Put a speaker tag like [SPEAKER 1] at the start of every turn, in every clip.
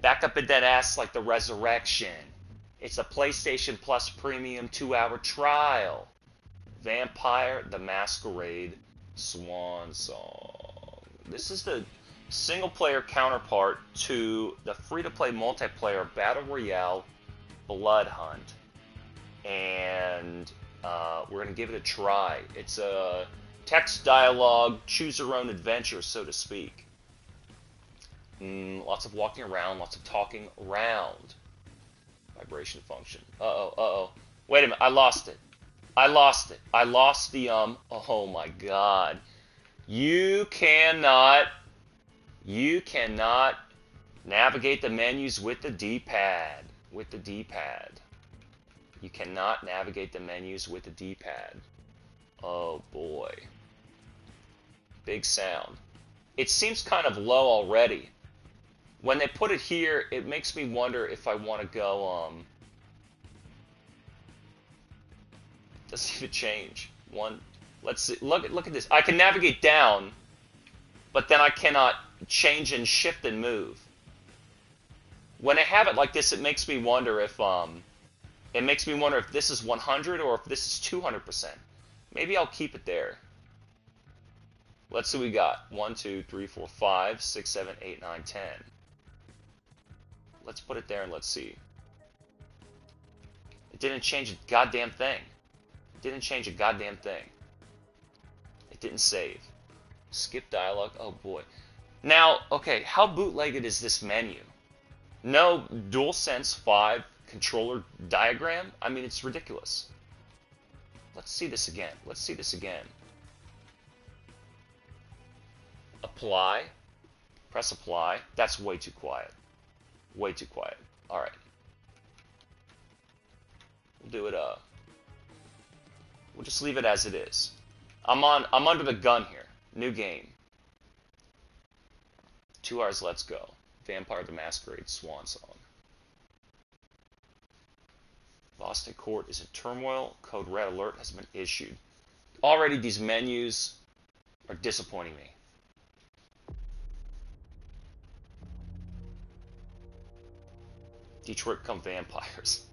[SPEAKER 1] Back up in that ass like the resurrection. It's a PlayStation Plus Premium 2-hour trial. Vampire the Masquerade Swansong. This is the single-player counterpart to the free-to-play multiplayer Battle Royale Blood Hunt. And we're going to give it a try. It's a text dialogue, choose your own adventure, so to speak. Lots of walking around, lots of talking around. Vibration function. Uh-oh. Wait a minute, I lost it. I lost the, oh my god. You cannot navigate the menus with the D-pad. You cannot navigate the menus with the D-pad. Oh boy. Big sound. It seems kind of low already. When they put it here, it makes me wonder if I want to go, doesn't even change. Let's see. Look at this. I can navigate down, but then I cannot change and shift and move. When I have it like this, it makes me wonder if this is 100 or if this is 200%. Maybe I'll keep it there. Let's see what we got. 1, 2, 3, 4, 5, 6, 7, 8, 9, 10. Let's put it there and let's see. It didn't change a goddamn thing. It didn't save. Skip dialogue. Oh boy. Now, okay, how bootlegged is this menu? No DualSense 5 controller diagram? I mean, it's ridiculous. Let's see this again. Apply. Press apply. That's way too quiet. Alright. We'll do it, we'll just leave it as it is. I'm under the gun here. New game. 2 hours, let's go. Vampire the Masquerade Swansong. Boston Court is in turmoil. Code red alert has been issued. Already these menus are disappointing me. Detroit become vampires.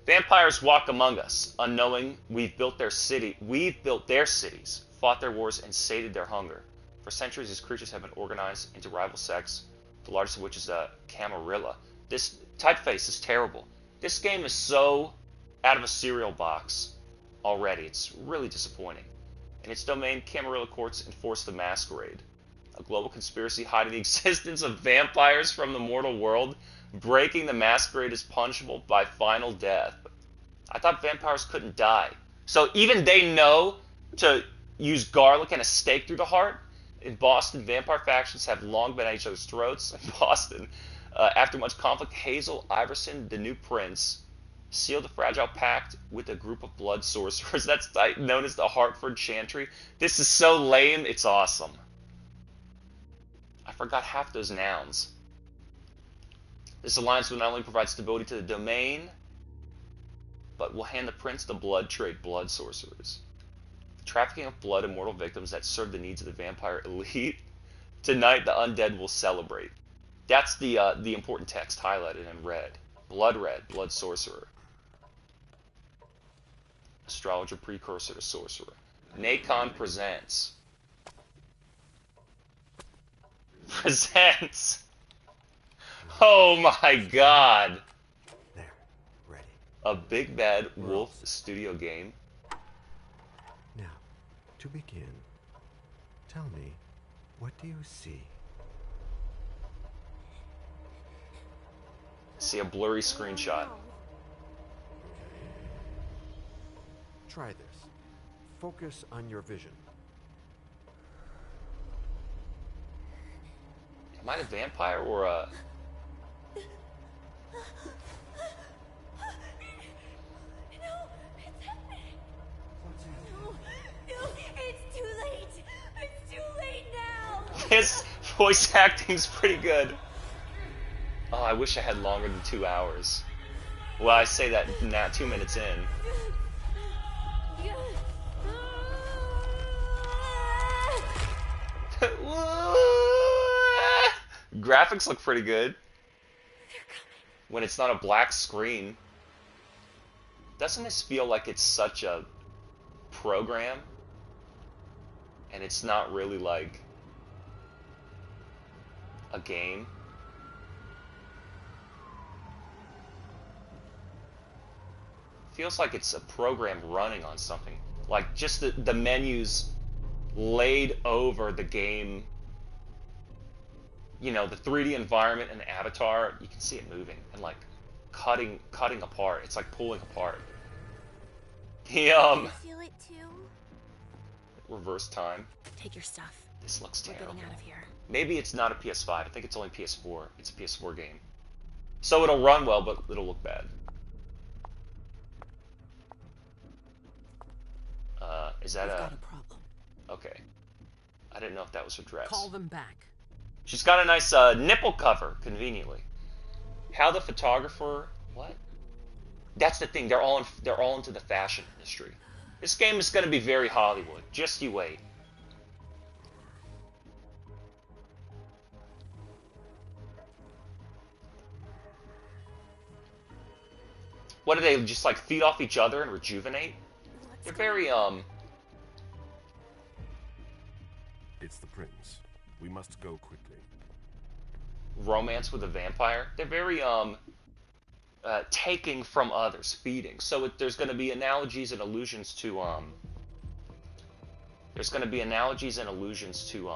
[SPEAKER 1] Vampires walk among us, unknowing we've built their cities, fought their wars, and sated their hunger. For centuries, these creatures have been organized into rival sects, the largest of which is a Camarilla. This typeface is terrible. This game is so out of a cereal box already. It's really disappointing. In its domain, Camarilla courts enforce the Masquerade, a global conspiracy hiding the existence of vampires from the mortal world. Breaking the Masquerade is punishable by final death. I thought vampires couldn't die. So even they know to use garlic and a stake through the heart? In Boston, vampire factions have long been at each other's throats. In Boston, after much conflict, Hazel Iverson, the new prince, sealed a fragile pact with a group of blood sorcerers. That's known as the Hartford Chantry. This is so lame, it's awesome. I forgot half those nouns. This alliance will not only provide stability to the domain, but will hand the prince the blood trade blood sorcerers. The trafficking of blood and mortal victims that serve the needs of the vampire elite. Tonight, the undead will celebrate. That's the important text highlighted in red. Blood sorcerer. Astrologer precursor to sorcerer. Nacon presents. Oh my god!
[SPEAKER 2] There, ready.
[SPEAKER 1] A Big Bad Wolf studio game.
[SPEAKER 2] Now, to begin, tell me, what do you see?
[SPEAKER 1] See a blurry screenshot.
[SPEAKER 2] Try this. Focus on your vision.
[SPEAKER 1] Am I a vampire or a... His voice acting's pretty good. Oh, I wish I had longer than 2 hours. Well, I say that now, 2 minutes in. Graphics look pretty good. when it's not a black screen. Doesn't this feel like it's such a program? And it's not really like a game? Feels like it's a program running on something. Like just the menus laid over the game. You know, the 3D environment and the avatar, you can see it moving and like cutting apart. It's like pulling apart. The
[SPEAKER 3] You feel it too?
[SPEAKER 1] reverse time.
[SPEAKER 3] Take your stuff.
[SPEAKER 1] This looks
[SPEAKER 3] We're
[SPEAKER 1] terrible.
[SPEAKER 3] getting out of here.
[SPEAKER 1] Maybe it's not a PS5. I think it's only PS4. It's a PS4 game. So it'll run well, but it'll look bad. Is that
[SPEAKER 4] We've got a problem.
[SPEAKER 1] Okay. I didn't know if that was her dress.
[SPEAKER 4] Call them back.
[SPEAKER 1] She's got a nice nipple cover, conveniently. How the photographer... What? That's the thing. They're all into the fashion industry. This game is going to be very Hollywood. Just you wait. What do they just like feed off each other and rejuvenate? They're very
[SPEAKER 5] It's the prince. We must go quickly.
[SPEAKER 1] romance with a vampire. They're very taking from others, feeding. So there's going to be analogies and allusions to there's going to be analogies and allusions to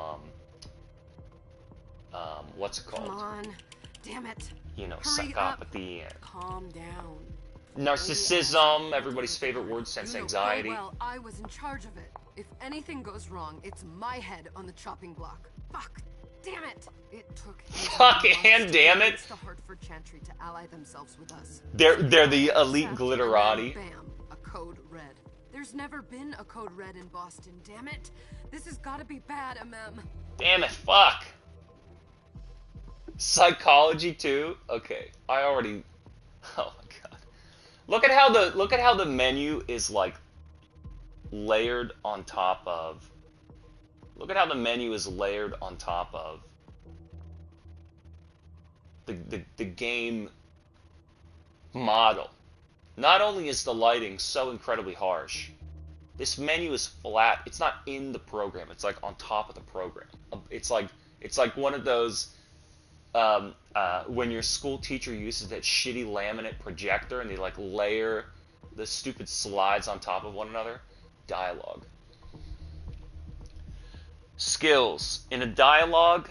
[SPEAKER 1] what's it called?
[SPEAKER 4] Come on. Damn it.
[SPEAKER 1] You know,
[SPEAKER 4] Hurry up.
[SPEAKER 1] psychopathy and
[SPEAKER 3] Calm down.
[SPEAKER 1] narcissism, everybody's favorite word since
[SPEAKER 4] You know
[SPEAKER 1] anxiety.
[SPEAKER 4] full well I was in charge of it. If anything goes wrong, it's my head on the chopping block. Fuck. Damn it. It took
[SPEAKER 1] Fuck and damn it.
[SPEAKER 4] It's the Hartford Chantry to ally themselves with us.
[SPEAKER 1] They're the elite
[SPEAKER 4] Except,
[SPEAKER 1] glitterati.
[SPEAKER 4] Bam. A code red. There's never been a code red in Boston, damn it. This has got to be bad, MM.
[SPEAKER 1] Damn it, fuck. Psychology too? Okay. I already oh my god. Look at how the menu is like layered on top of look at how the menu is layered on top of the game model. Not only is the lighting so incredibly harsh, this menu is flat. It's not in the program. It's like on top of the program. It's like one of those when your school teacher uses that shitty laminate projector and they like layer the stupid slides on top of one another. Dialogue. Skills. In a dialogue,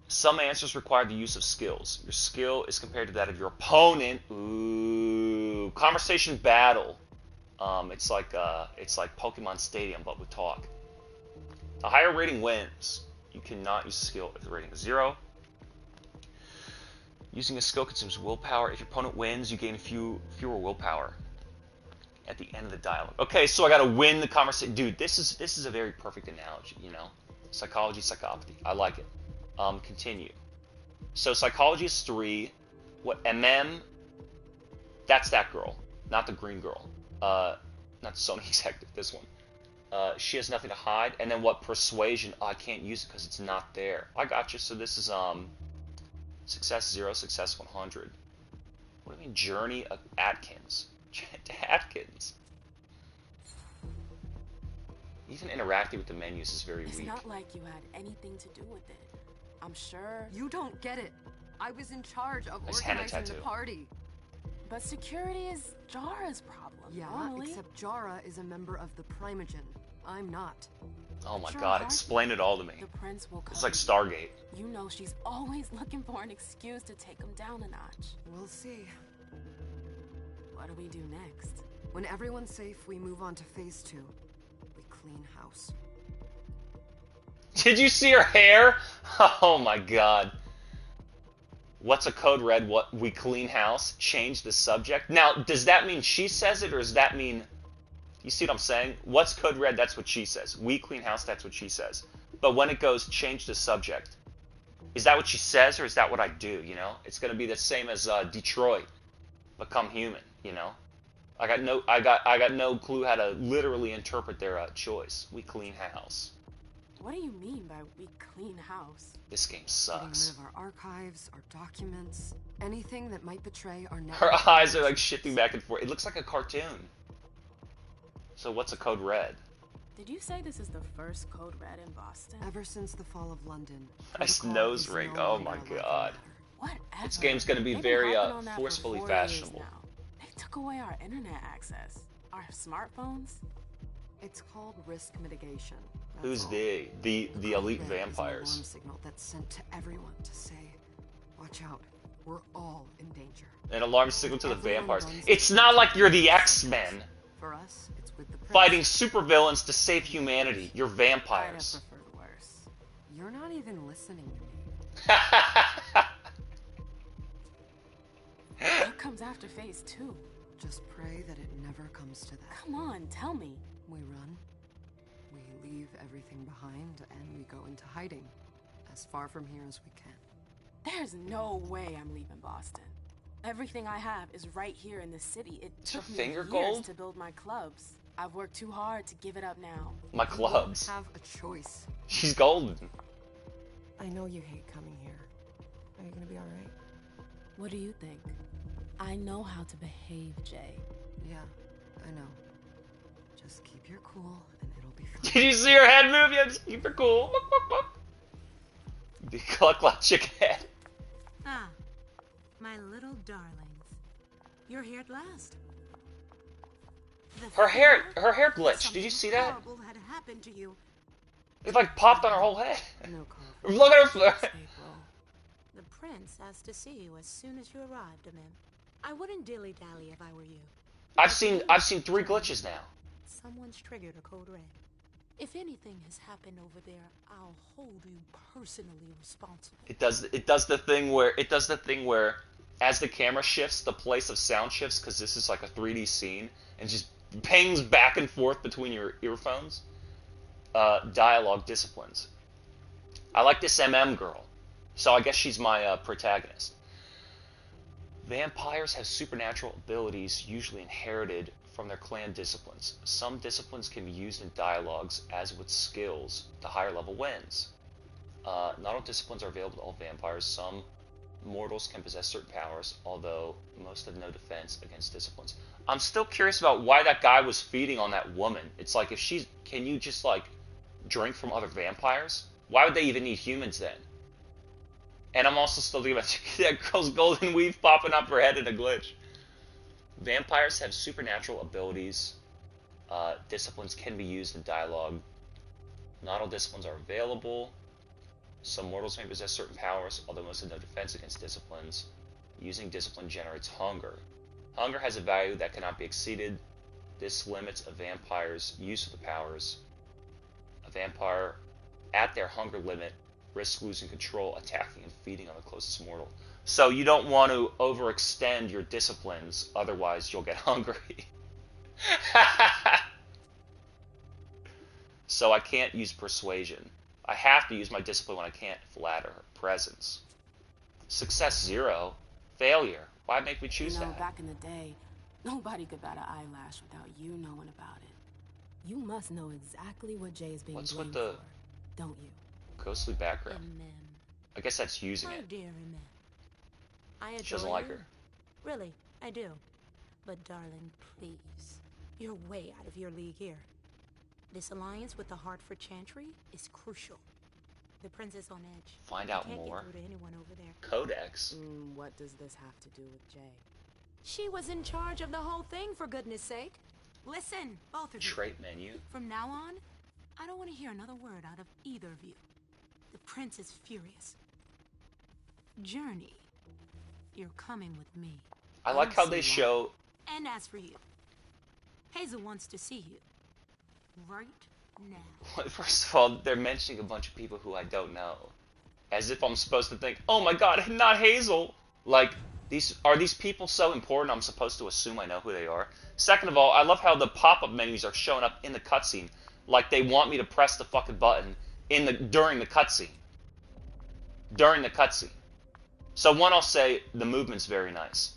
[SPEAKER 1] some answers require the use of skills. Your skill is compared to that of your opponent. Ooh. Conversation battle. It's like Pokemon Stadium, but with talk. A higher rating wins. You cannot use a skill if the rating is 0. Using a skill consumes willpower. If your opponent wins, you gain fewer willpower at the end of the dialogue. Okay, so I gotta win the conversation. Dude, this is a very perfect analogy, you know? Psychology, psychopathy. I like it. Continue. So psychology is 3. What, MM? That's that girl. Not the green girl. Not the Sony executive, this one. She has nothing to hide. And then what, persuasion? Oh, I can't use it because it's not there. I got you. So this is success 0, success 100. What do you mean, Journey of Atkins? Atkins. Even interacting with the menus is very
[SPEAKER 3] It's
[SPEAKER 1] weak.
[SPEAKER 3] not like you had anything to do with it. I'm sure.
[SPEAKER 4] You don't get it. I was in charge of
[SPEAKER 1] Nice henna
[SPEAKER 4] organizing the
[SPEAKER 1] tattoo.
[SPEAKER 4] party.
[SPEAKER 3] But security is Jara's problem.
[SPEAKER 4] Yeah,
[SPEAKER 3] normally.
[SPEAKER 4] except Jara is a member of the Primogen. I'm not.
[SPEAKER 1] Oh my
[SPEAKER 3] Sure,
[SPEAKER 1] god,
[SPEAKER 3] Harvey.
[SPEAKER 1] explain it all to me.
[SPEAKER 3] The prince will come.
[SPEAKER 1] It's like Stargate.
[SPEAKER 3] You know she's always looking for an excuse to take him down a notch.
[SPEAKER 4] We'll see.
[SPEAKER 3] What do we do next?
[SPEAKER 4] When everyone's safe, we move on to phase 2. We clean house.
[SPEAKER 1] Did you see her hair? Oh my god. What's a code red? What, we clean house? Change the subject? Now, does that mean she says it, or does that mean... You see what I'm saying? What's code red? That's what she says. We clean house? That's what she says. But when it goes, change the subject. Is that what she says, or is that what I do, you know? It's going to be the same as Detroit. Become human, you know? I got no clue how to literally interpret their choice. We clean house.
[SPEAKER 3] What do you mean by we clean house?
[SPEAKER 1] This game
[SPEAKER 4] Getting
[SPEAKER 1] sucks.
[SPEAKER 4] rid of our archives, our documents, anything that might betray our network.
[SPEAKER 1] Her eyes are like shifting back and forth. It looks like a cartoon. So what's a code red?
[SPEAKER 3] Did you say this is the first code red in Boston?
[SPEAKER 4] Ever since the fall of London.
[SPEAKER 1] Nice
[SPEAKER 4] protocol
[SPEAKER 1] nose
[SPEAKER 4] is
[SPEAKER 1] ring.
[SPEAKER 4] no
[SPEAKER 1] Oh
[SPEAKER 4] longer
[SPEAKER 1] my
[SPEAKER 4] a laughing
[SPEAKER 1] god.
[SPEAKER 4] matter.
[SPEAKER 3] Whatever.
[SPEAKER 1] This game's gonna be
[SPEAKER 3] They've
[SPEAKER 1] very,
[SPEAKER 3] been harping on that for
[SPEAKER 1] forcefully
[SPEAKER 3] 4 years
[SPEAKER 1] fashionable.
[SPEAKER 3] now. They took away our internet access. Our smartphones.
[SPEAKER 4] It's called risk mitigation. That's
[SPEAKER 1] Who's
[SPEAKER 4] all.
[SPEAKER 1] the
[SPEAKER 4] code
[SPEAKER 1] elite
[SPEAKER 4] red is an
[SPEAKER 1] vampires?
[SPEAKER 4] alarm signal that's sent to everyone to say, watch out, we're all in danger.
[SPEAKER 1] An alarm signal to the
[SPEAKER 4] Everyone
[SPEAKER 1] vampires.
[SPEAKER 4] runs
[SPEAKER 1] It's
[SPEAKER 4] to
[SPEAKER 1] not like
[SPEAKER 4] protect
[SPEAKER 1] you're the
[SPEAKER 4] themselves.
[SPEAKER 1] X-Men
[SPEAKER 4] For us, it's with the prince.
[SPEAKER 1] fighting supervillains to save humanity. You're
[SPEAKER 3] I'd have
[SPEAKER 1] vampires.
[SPEAKER 3] preferred worse.
[SPEAKER 4] You're not even listening to me.
[SPEAKER 3] What comes after phase 2?
[SPEAKER 4] Just pray that it never comes to that.
[SPEAKER 3] Come on, tell me.
[SPEAKER 4] We run, we leave everything behind, and we go into hiding. As far from here as we can.
[SPEAKER 3] There's no way I'm leaving Boston. Everything I have is right here in the city. It
[SPEAKER 1] Is her
[SPEAKER 3] took me
[SPEAKER 1] finger
[SPEAKER 3] years
[SPEAKER 1] gold?
[SPEAKER 3] to build my clubs. I've worked too hard to give it up now.
[SPEAKER 1] My clubs.
[SPEAKER 4] You have a choice.
[SPEAKER 1] She's golden.
[SPEAKER 4] I know you hate coming here. Are you gonna be alright?
[SPEAKER 3] What do you think? I know how to behave, Jay.
[SPEAKER 4] Yeah, I know. Just keep your cool, and it'll be fine.
[SPEAKER 1] Did you see her head move? Yeah, just keep her cool. The cluck cluck chicken head.
[SPEAKER 6] Ah, my little darlings. You're here at last. The
[SPEAKER 1] Her hair
[SPEAKER 6] fear
[SPEAKER 1] glitched. Did you see that?
[SPEAKER 6] Horrible had happened to you.
[SPEAKER 1] It like popped on her whole head.
[SPEAKER 4] No call.
[SPEAKER 1] Look at her.
[SPEAKER 3] April.
[SPEAKER 6] The prince asked to see you as soon as you arrived, Amim. I wouldn't dilly-dally if I were you.
[SPEAKER 1] I've seen 3 glitches now.
[SPEAKER 6] Someone's triggered a code red. If anything has happened over there, I'll hold you personally responsible.
[SPEAKER 1] It does the thing where as the camera shifts, the place of sound shifts because this is like a 3D scene and just pings back and forth between your earphones. Dialogue disciplines. I like this MM girl, so I guess she's my protagonist. Vampires have supernatural abilities usually inherited from their clan disciplines. Some disciplines can be used in dialogues, as with skills, the higher level wins. Not all disciplines are available to all vampires. Some mortals can possess certain powers, although most have no defense against disciplines. I'm still curious about why that guy was feeding on that woman. It's like, can you just like drink from other vampires? Why would they even need humans then? And I'm also still thinking about that girl's golden weave popping up her head in a glitch. Vampires have supernatural abilities. Disciplines can be used in dialogue. Not all disciplines are available. Some mortals may possess certain powers, although most have no defense against disciplines. Using discipline generates hunger. Hunger has a value that cannot be exceeded. This limits a vampire's use of the powers. A vampire at their hunger limit risks losing control, attacking, and feeding on the closest mortal. So you don't want to overextend your disciplines, otherwise you'll get hungry. So I can't use persuasion. I have to use my discipline when I can't flatter. Presence. Success 0. Failure. Why make me choose
[SPEAKER 3] You know,
[SPEAKER 1] that?
[SPEAKER 3] back in the day, nobody could bat an eyelash without you knowing about it. You must know exactly what Jay is being
[SPEAKER 1] What's with
[SPEAKER 3] blamed
[SPEAKER 1] the
[SPEAKER 3] for, don't you?
[SPEAKER 1] ghostly background?
[SPEAKER 6] Amim.
[SPEAKER 1] I guess that's using
[SPEAKER 6] My
[SPEAKER 1] it.
[SPEAKER 6] dear Amim. I adore
[SPEAKER 1] She doesn't like
[SPEAKER 6] you.
[SPEAKER 1] her.
[SPEAKER 6] Really, I do. But darling, please. You're way out of your league here. This alliance with the Hartford Chantry is crucial. The prince is on edge.
[SPEAKER 1] Find
[SPEAKER 6] You
[SPEAKER 1] out
[SPEAKER 6] can't
[SPEAKER 1] more.
[SPEAKER 6] get through to anyone over there.
[SPEAKER 1] Codex.
[SPEAKER 3] What does this have to do with Jay?
[SPEAKER 6] She was in charge of the whole thing, for goodness sake. Listen, both of you.
[SPEAKER 1] Trait menu.
[SPEAKER 6] From now on, I don't want to hear another word out of either of you. The prince is furious. Journey, you're coming with me.
[SPEAKER 1] I like how
[SPEAKER 3] see
[SPEAKER 1] they
[SPEAKER 3] why.
[SPEAKER 1] show.
[SPEAKER 6] And as for you, Hazel wants to see you. Right now.
[SPEAKER 1] First of all, they're mentioning a bunch of people who I don't know, as if I'm supposed to think, "Oh my God, not Hazel!" Like, these people so important? I'm supposed to assume I know who they are. Second of all, I love how the pop-up menus are showing up in the cutscene, like they want me to press the fucking button during the cutscene. During the cutscene. So one, I'll say the movement's very nice.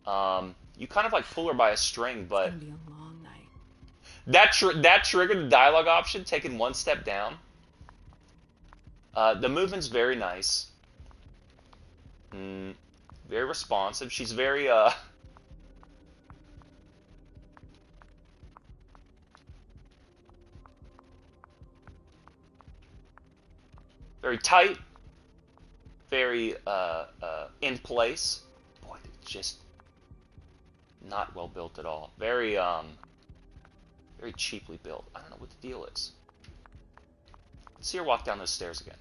[SPEAKER 1] You kind of like pull her by a string, but
[SPEAKER 3] It's gonna be a long night.
[SPEAKER 1] that triggered the dialogue option, taking one step down. The movement's very nice. Very responsive. She's very, very tight. Very, in place. Boy, it's just not well built at all. Very, very cheaply built. I don't know what the deal is. Let's see her walk down those stairs again.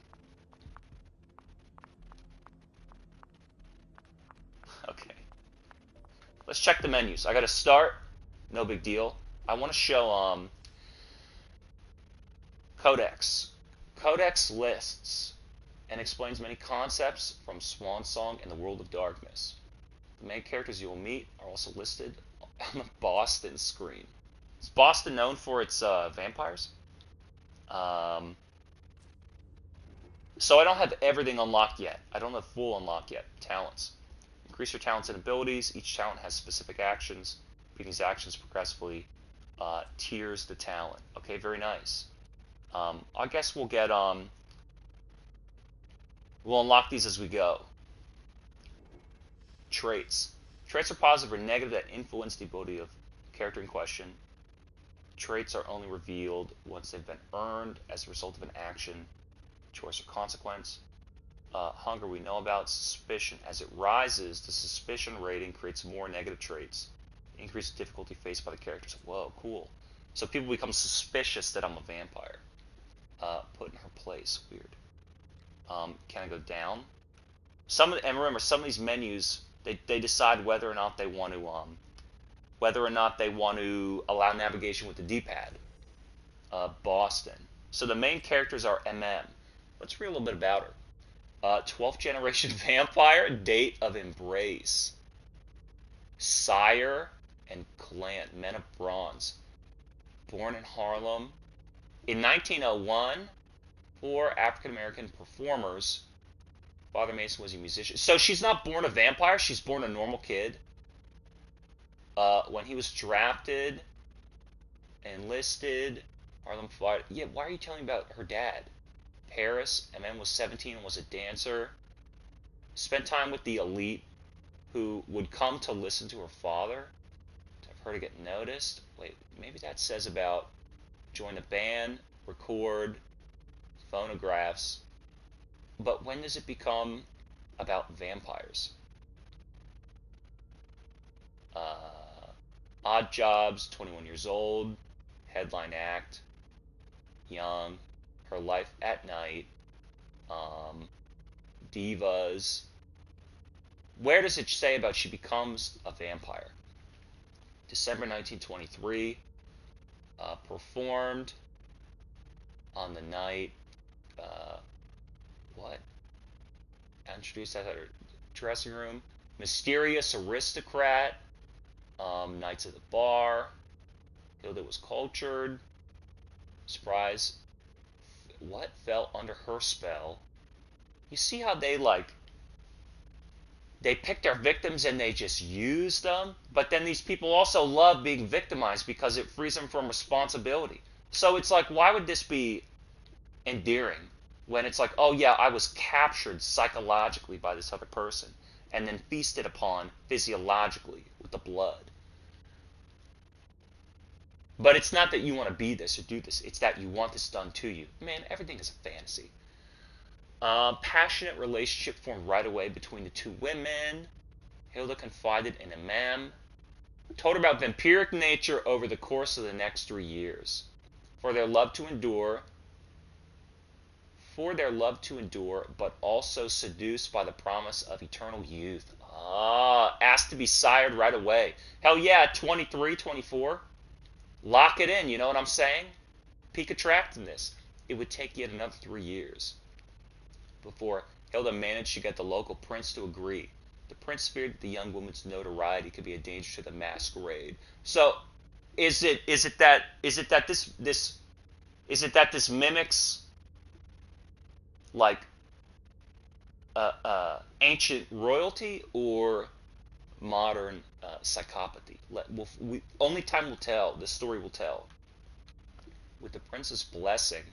[SPEAKER 1] Okay. Let's check the menus. I got to start. No big deal. I want to show Codex. Codex lists and explains many concepts from Swansong and the World of Darkness. The main characters you will meet are also listed on the Boston screen. Is Boston known for its vampires? So I don't have everything unlocked yet. I don't have full unlock yet. Talents. Increase your talents and abilities. Each talent has specific actions. Beating these actions progressively tiers the talent. Okay, very nice. I guess we'll get we'll unlock these as we go. Traits. Traits are positive or negative that influence the ability of the character in question. Traits are only revealed once they've been earned as a result of an action, choice, or consequence. Hunger we know about. Suspicion. As it rises, the suspicion rating creates more negative traits. Increase the difficulty faced by the characters. Whoa, cool. So people become suspicious that I'm a vampire. Put in her place. Weird. Can I go down? And remember, some of these menus, they decide whether or not they want to allow navigation with the D-pad. Boston. So the main characters are MM. Let's read a little bit about her. 12th generation vampire, date of embrace. Sire and clan, men of bronze. Born in Harlem. In 1901, 4 African American performers. Father Mason was a musician. So she's not born a vampire, she's born a normal kid. When he was drafted, enlisted, Harlem fought. Yeah, why are you telling me about her dad? Paris, and then was 17 and was a dancer. Spent time with the elite who would come to listen to her father. I've heard her get noticed. Wait, maybe that says about join a band, record, phonographs. But when does it become about vampires? Odd Jobs, 21 years old, headline act, young, her life at night, divas. Where does it say about she becomes a vampire? December 1923, performed on the night, what? Introduced at her dressing room. Mysterious aristocrat, Knights of the Bar, Hilda was cultured, surprise, what fell under her spell? You see how they pick their victims and they just use them? But then these people also love being victimized because it frees them from responsibility. So it's like, why would this be endearing when it's like, oh yeah, I was captured psychologically by this other person and then feasted upon physiologically with the blood? But it's not that you want to be this or do this. It's that you want this done to you. Man, everything is a fantasy. Passionate relationship formed right away between the two women. Hilda confided in Imam. Told her about vampiric nature over the course of the next 3 years. For their love to endure, but also seduced by the promise of eternal youth. Asked to be sired right away. Hell yeah, 23, 24. Lock it in, you know what I'm saying? Peak attractiveness. It would take yet another 3 years before Hilda managed to get the local prince to agree. The prince feared that the young woman's notoriety could be a danger to the masquerade. So, is it that this mimics like ancient royalty or modern psychopathy? Only time will tell. The story will tell. With the prince's blessing,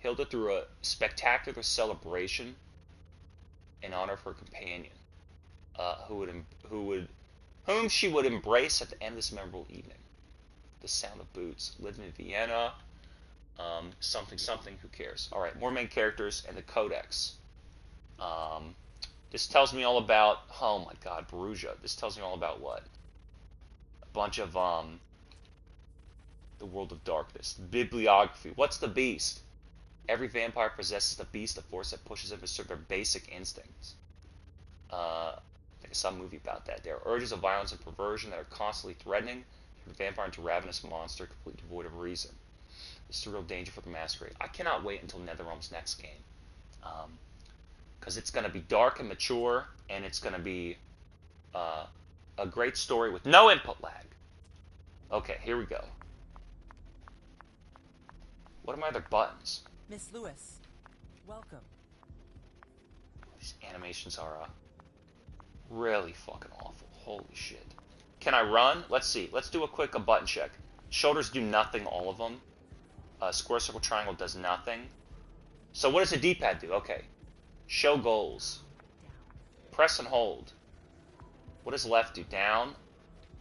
[SPEAKER 1] Hilda threw a spectacular celebration in honor of her companion, whom she would embrace at the end of this memorable evening. The sound of boots. Lived in Vienna. Something, something. Who cares? All right, more main characters and the codex. This tells me all about. Oh my God, Borussia. This tells me all about what? A bunch of the world of darkness. Bibliography. What's the beast? Every vampire possesses the beast, a force that pushes them to serve their basic instincts. I think I saw a movie about that. There are urges of violence and perversion that are constantly threatening the vampire into a ravenous monster, completely devoid of reason. This is a real danger for the Masquerade. I cannot wait until NetherRealm's next game. Because it's going to be dark and mature, and it's going to be a great story with no input lag. Okay, here we go. What are my other buttons?
[SPEAKER 7] Miss Lewis, welcome.
[SPEAKER 1] These animations are really fucking awful. Holy shit. Can I run? Let's see. Let's do a quick button check. Shoulders do nothing, all of them. Square, circle, triangle does nothing. So what does the D-pad do? Okay. Show goals. Press and hold. What does left do? Down.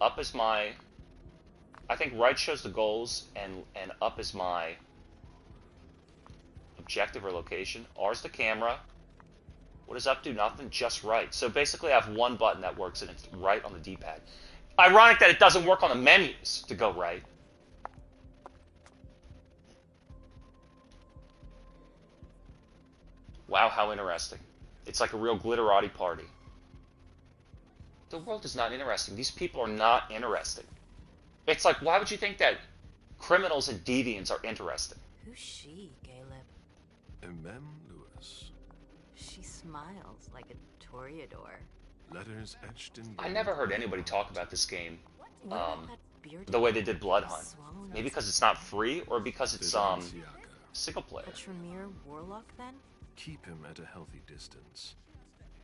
[SPEAKER 1] Up is my... I think right shows the goals, and up is my objective or location. R is the camera. What does up do? Nothing. Just right. So basically I have one button that works, and it's right on the D-pad. Ironic that it doesn't work on the menus to go right. Wow, how interesting. It's like a real glitterati party. The world is not interesting. These people are not interesting. It's like, why would you think that criminals and deviants are interesting?
[SPEAKER 8] Who's she, Caleb?
[SPEAKER 5] Mem Lewis.
[SPEAKER 8] She smiles like a toreador.
[SPEAKER 5] Letters etched in...
[SPEAKER 1] I never heard anybody talk about this game
[SPEAKER 8] What about that bearded
[SPEAKER 1] the way they did Blood Hunt.
[SPEAKER 8] swallow
[SPEAKER 1] Maybe
[SPEAKER 8] nose?
[SPEAKER 1] because it's not free, or because it's
[SPEAKER 5] Seduction.
[SPEAKER 1] single player.
[SPEAKER 8] A Tremere warlock, then?
[SPEAKER 5] Keep him at a healthy distance.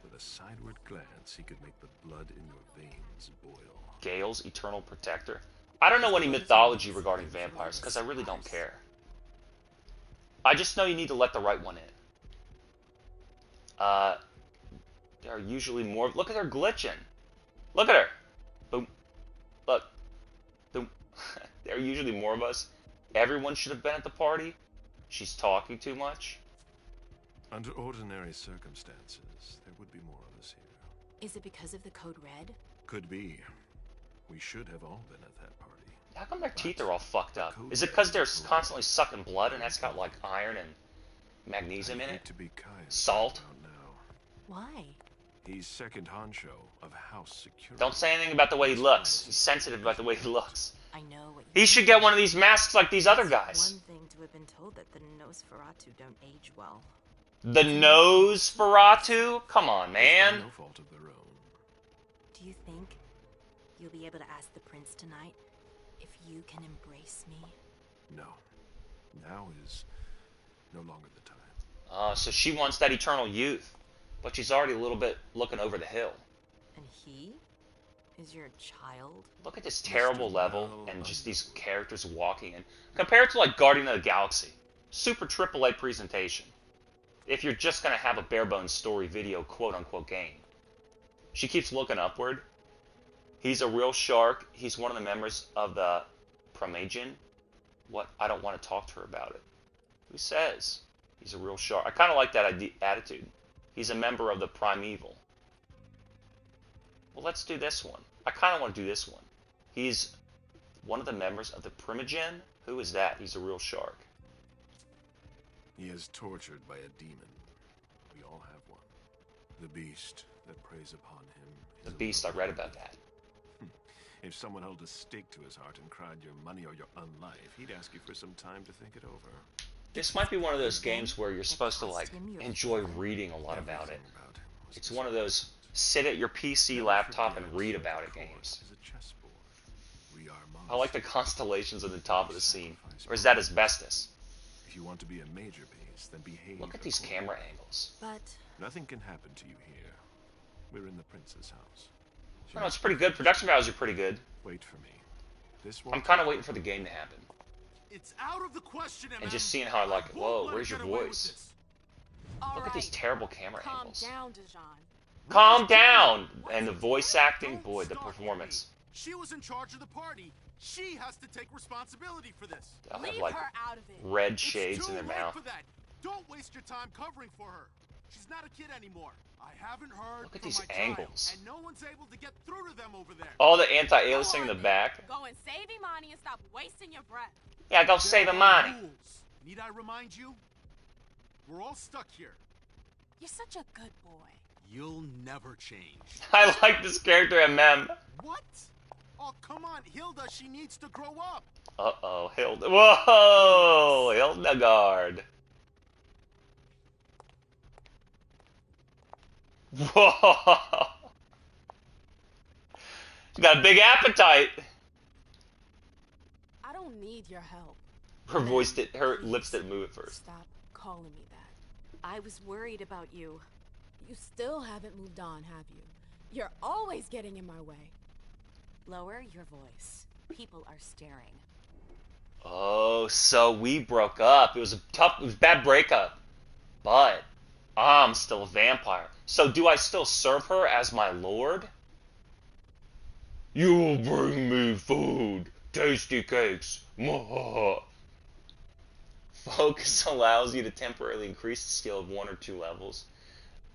[SPEAKER 5] With a sideward glance, he could make the blood in your veins boil.
[SPEAKER 1] Gale's Eternal Protector. I don't know any mythology regarding vampires, because I really don't care. I just know you need to let the right one in. There are usually more... Look at her glitching. Look at her. Boom. Look. Boom. There are usually more of us. Everyone should have been at the party. She's talking too much.
[SPEAKER 5] Under ordinary circumstances, there would be more of us here.
[SPEAKER 8] Is it because of the code red?
[SPEAKER 5] Could be. We should have all been at that party.
[SPEAKER 1] How come their teeth are all fucked up? Is it because they're constantly sucking blood and that's got like iron and magnesium in
[SPEAKER 5] I hate
[SPEAKER 1] it?
[SPEAKER 5] to be kind
[SPEAKER 1] Salt?
[SPEAKER 5] about now.
[SPEAKER 8] Why?
[SPEAKER 5] He's second honcho of house security.
[SPEAKER 1] Don't say anything about the way he looks. He's sensitive about the way he looks.
[SPEAKER 8] I know what
[SPEAKER 1] He should get one of these masks like these other guys.
[SPEAKER 8] One thing to have been told that the Nosferatu don't age well.
[SPEAKER 1] The Nosferatu? Come on, man.
[SPEAKER 5] No fault of their own.
[SPEAKER 8] Do you think you'll be able to ask the prince tonight if you can embrace me?
[SPEAKER 5] No. Now is no longer the time.
[SPEAKER 1] So she wants that eternal youth. But she's already a little bit looking over the hill.
[SPEAKER 8] And he is your child?
[SPEAKER 1] Look at this terrible level and just these characters walking in. Compare it to like Guardian of the Galaxy. Super AAA presentation. If you're just going to have a bare bones story video quote-unquote game. She keeps looking upward. He's a real shark. He's one of the members of the Promagin. What? I don't want to talk to her about it. Who says? He's a real shark. I kind of like that attitude. He's a member of the Primeval. Well, let's do this one. I kind of want to do this one. He's one of the members of the Primogen. Who is that? He's a real shark.
[SPEAKER 5] He is tortured by a demon. We all have one. The beast that preys upon him.
[SPEAKER 1] The beast, I read about that.
[SPEAKER 5] If someone held a stake to his heart and cried your money or your unlife, he'd ask you for some time to think it over.
[SPEAKER 1] This might be one of those games where you're supposed to like enjoy reading a lot about it.
[SPEAKER 5] Everything about him was
[SPEAKER 1] It's one of those sit at your PC laptop and read about it games.
[SPEAKER 5] Is a chessboard. We are
[SPEAKER 1] I like the constellations at the top of the scene. Or is that asbestos?
[SPEAKER 5] If you want to be a major piece, then behave.
[SPEAKER 1] Look at these
[SPEAKER 5] accordingly.
[SPEAKER 1] camera angles.
[SPEAKER 8] But
[SPEAKER 5] Nothing can happen to you here. We're in the prince's house.
[SPEAKER 1] Oh, no, it's pretty good. Production values are pretty good.
[SPEAKER 5] Wait for me. This
[SPEAKER 1] I'm
[SPEAKER 5] won't
[SPEAKER 1] kind of waiting for the game to happen.
[SPEAKER 5] It's out of the question,
[SPEAKER 1] And just seeing how I like it. Whoa, where's your voice?
[SPEAKER 3] All
[SPEAKER 1] Look at these
[SPEAKER 3] right.
[SPEAKER 1] terrible camera
[SPEAKER 3] Calm
[SPEAKER 1] angles.
[SPEAKER 3] down, Dijon.
[SPEAKER 1] Calm down! And the voice acting, boy, the performance.
[SPEAKER 5] She was in charge of the party. She has to take responsibility for this.
[SPEAKER 1] They'll have
[SPEAKER 3] Leave
[SPEAKER 1] like
[SPEAKER 3] her out of it.
[SPEAKER 1] red shades in their
[SPEAKER 5] It's too late
[SPEAKER 1] mouth.
[SPEAKER 5] for that. Don't waste your time covering for her. She's not a kid anymore. I haven't heard
[SPEAKER 1] Look at
[SPEAKER 5] from
[SPEAKER 1] these
[SPEAKER 5] my
[SPEAKER 1] angles.
[SPEAKER 5] child, and no one's able to get through to them over there.
[SPEAKER 1] All the anti-aliasing in the back.
[SPEAKER 3] Go and save Imani and stop wasting your breath.
[SPEAKER 1] Yeah, go save
[SPEAKER 5] There are
[SPEAKER 1] Imani.
[SPEAKER 5] rules. Need I remind you? We're all stuck here.
[SPEAKER 3] You're such a good boy.
[SPEAKER 5] You'll never change.
[SPEAKER 1] I like this character, MM.
[SPEAKER 5] What? Oh, come on, Hilda, she needs to grow up.
[SPEAKER 1] Uh-oh, Hilda. Whoa! Hildegard. Whoa! She's got a big appetite.
[SPEAKER 3] I don't need your help.
[SPEAKER 1] Her voice did, her lips didn't move at first.
[SPEAKER 3] Stop calling me that.
[SPEAKER 8] I was worried about you.
[SPEAKER 3] You still haven't moved on, have you? You're always getting in my way.
[SPEAKER 8] Lower your voice. People are staring.
[SPEAKER 1] Oh, so we broke up. It was a bad breakup. But I'm still a vampire. So do I still serve her as my lord? You'll bring me food. Tasty cakes. Focus allows you to temporarily increase the skill of 1 or 2 levels.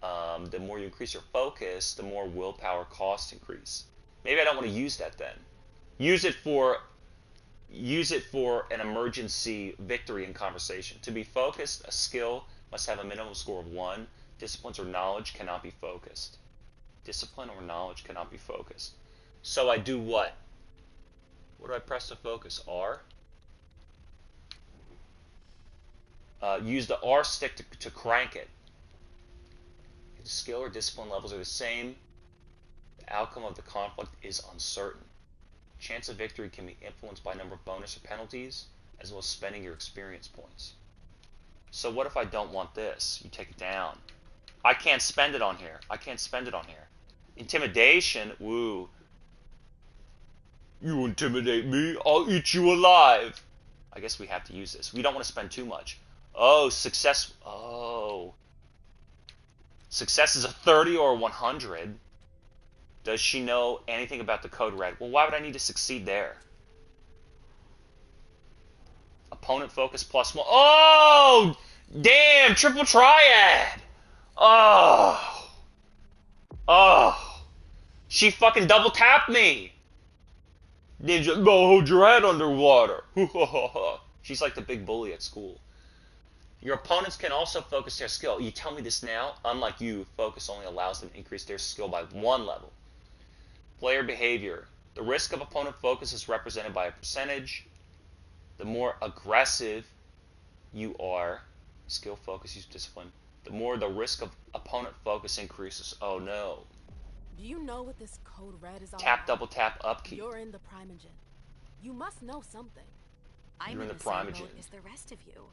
[SPEAKER 1] The more you increase your focus, the more willpower costs increase. Maybe I don't want to use that then. Use it for an emergency victory in conversation. To be focused, a skill must have a minimum score of 1. Disciplines or knowledge cannot be focused. Discipline or knowledge cannot be focused. So I do what? What do I press to focus? R? Use the R stick to crank it. If the skill or discipline levels are the same, the outcome of the conflict is uncertain. Chance of victory can be influenced by a number of bonus or penalties, as well as spending your experience points. So what if I don't want this? You take it down. I can't spend it on here. I can't spend it on here. Intimidation, woo. You intimidate me, I'll eat you alive. I guess we have to use this. We don't want to spend too much. Oh, success. Oh. Success is a 30 or a 100. Does she know anything about the code red? Well, why would I need to succeed there? Opponent focus +1. Oh! Damn! Triple triad! Oh! Oh! She fucking double tapped me! Ninja, go hold your head underwater. She's like the big bully at school. Your opponents can also focus their skill. You tell me this now. Unlike you, focus only allows them to increase their skill by 1 level. Player behavior. The risk of opponent focus is represented by a percentage. The more aggressive you are, skill focus, use discipline, the more the risk of opponent focus increases. Oh no.
[SPEAKER 3] Do you know what this code red is all
[SPEAKER 1] Tap,
[SPEAKER 3] about?
[SPEAKER 1] double tap, upkeep.
[SPEAKER 3] You're in the Primogen. You must know something.
[SPEAKER 8] I'm
[SPEAKER 1] You're
[SPEAKER 8] in
[SPEAKER 1] in
[SPEAKER 8] the
[SPEAKER 1] the
[SPEAKER 8] same
[SPEAKER 1] Primogen.
[SPEAKER 8] boat as the rest of you.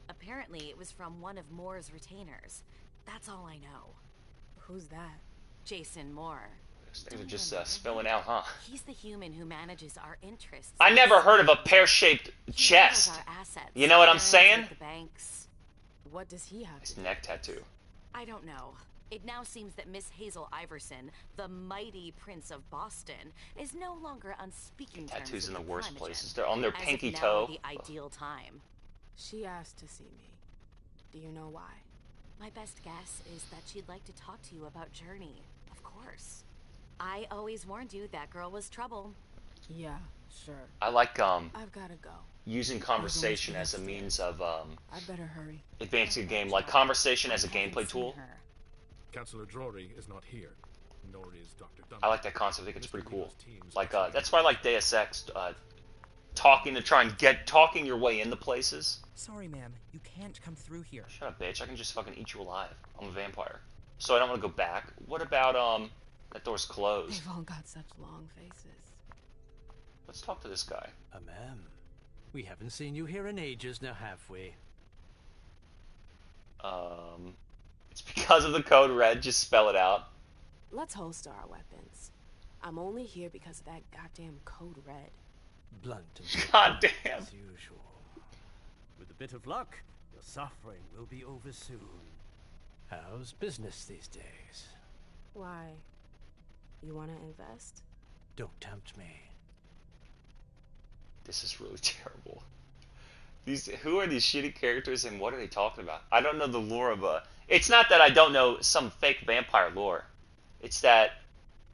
[SPEAKER 8] Apparently, it was from one of Moore's retainers. That's all I know.
[SPEAKER 3] Who's that?
[SPEAKER 8] Jason Moore.
[SPEAKER 1] Things are just spilling out, huh?
[SPEAKER 8] He's the human who manages our interests.
[SPEAKER 1] I never heard of a pear-shaped
[SPEAKER 8] He
[SPEAKER 1] chest.
[SPEAKER 8] handles our assets,
[SPEAKER 1] You know what I'm
[SPEAKER 8] errands
[SPEAKER 1] saying?
[SPEAKER 8] with the banks.
[SPEAKER 3] What does he have
[SPEAKER 1] His
[SPEAKER 3] to do?
[SPEAKER 1] neck tattoo.
[SPEAKER 8] I don't know. It now seems that Miss Hazel Iverson, the mighty Prince of Boston, is no longer on speaking terms
[SPEAKER 1] Tattoos in
[SPEAKER 8] with
[SPEAKER 1] the worst
[SPEAKER 8] Primogen.
[SPEAKER 1] places. They're on their
[SPEAKER 8] As of
[SPEAKER 1] pinky
[SPEAKER 8] now,
[SPEAKER 1] toe.
[SPEAKER 8] the ideal time.
[SPEAKER 3] She asked to see me. Do you know why?
[SPEAKER 8] My best guess is that she'd like to talk to you about Journey. Of course. I always warned you that girl was trouble.
[SPEAKER 3] Yeah, sure.
[SPEAKER 1] I like
[SPEAKER 3] I've gotta go.
[SPEAKER 1] using conversation as a means of
[SPEAKER 3] I better hurry.
[SPEAKER 1] advancing the game, like conversation as a
[SPEAKER 8] I haven't
[SPEAKER 1] gameplay
[SPEAKER 8] seen
[SPEAKER 1] tool.
[SPEAKER 8] her.
[SPEAKER 5] Counselor Drury is not here, nor is Dr. Dunn.
[SPEAKER 1] I like that concept. I think it's pretty cool.
[SPEAKER 5] Mr. Leo's team's
[SPEAKER 1] Like
[SPEAKER 5] actually
[SPEAKER 1] that's why I like Deus Ex. Talking to try and talking your way into places.
[SPEAKER 7] Sorry, ma'am. You can't come through here.
[SPEAKER 1] Shut up, bitch. I can just fucking eat you alive. I'm a vampire. So I don't want to go back. What about that door's closed?
[SPEAKER 3] They've all got such long faces.
[SPEAKER 1] Let's talk to this guy.
[SPEAKER 9] Ma'am, we haven't seen you here in ages now, have we?
[SPEAKER 1] It's because of the code red. Just spell it out.
[SPEAKER 3] Let's holster our weapons. I'm only here because of that goddamn code red.
[SPEAKER 9] Blunt and
[SPEAKER 1] God
[SPEAKER 9] blunt
[SPEAKER 1] damn.
[SPEAKER 9] as usual. With a bit of luck, your suffering will be over soon. How's business these days?
[SPEAKER 3] Why? You want to invest?
[SPEAKER 9] Don't tempt me.
[SPEAKER 1] This is really terrible. Who are these shitty characters and what are they talking about? I don't know the lore of It's not that I don't know some fake vampire lore. It's that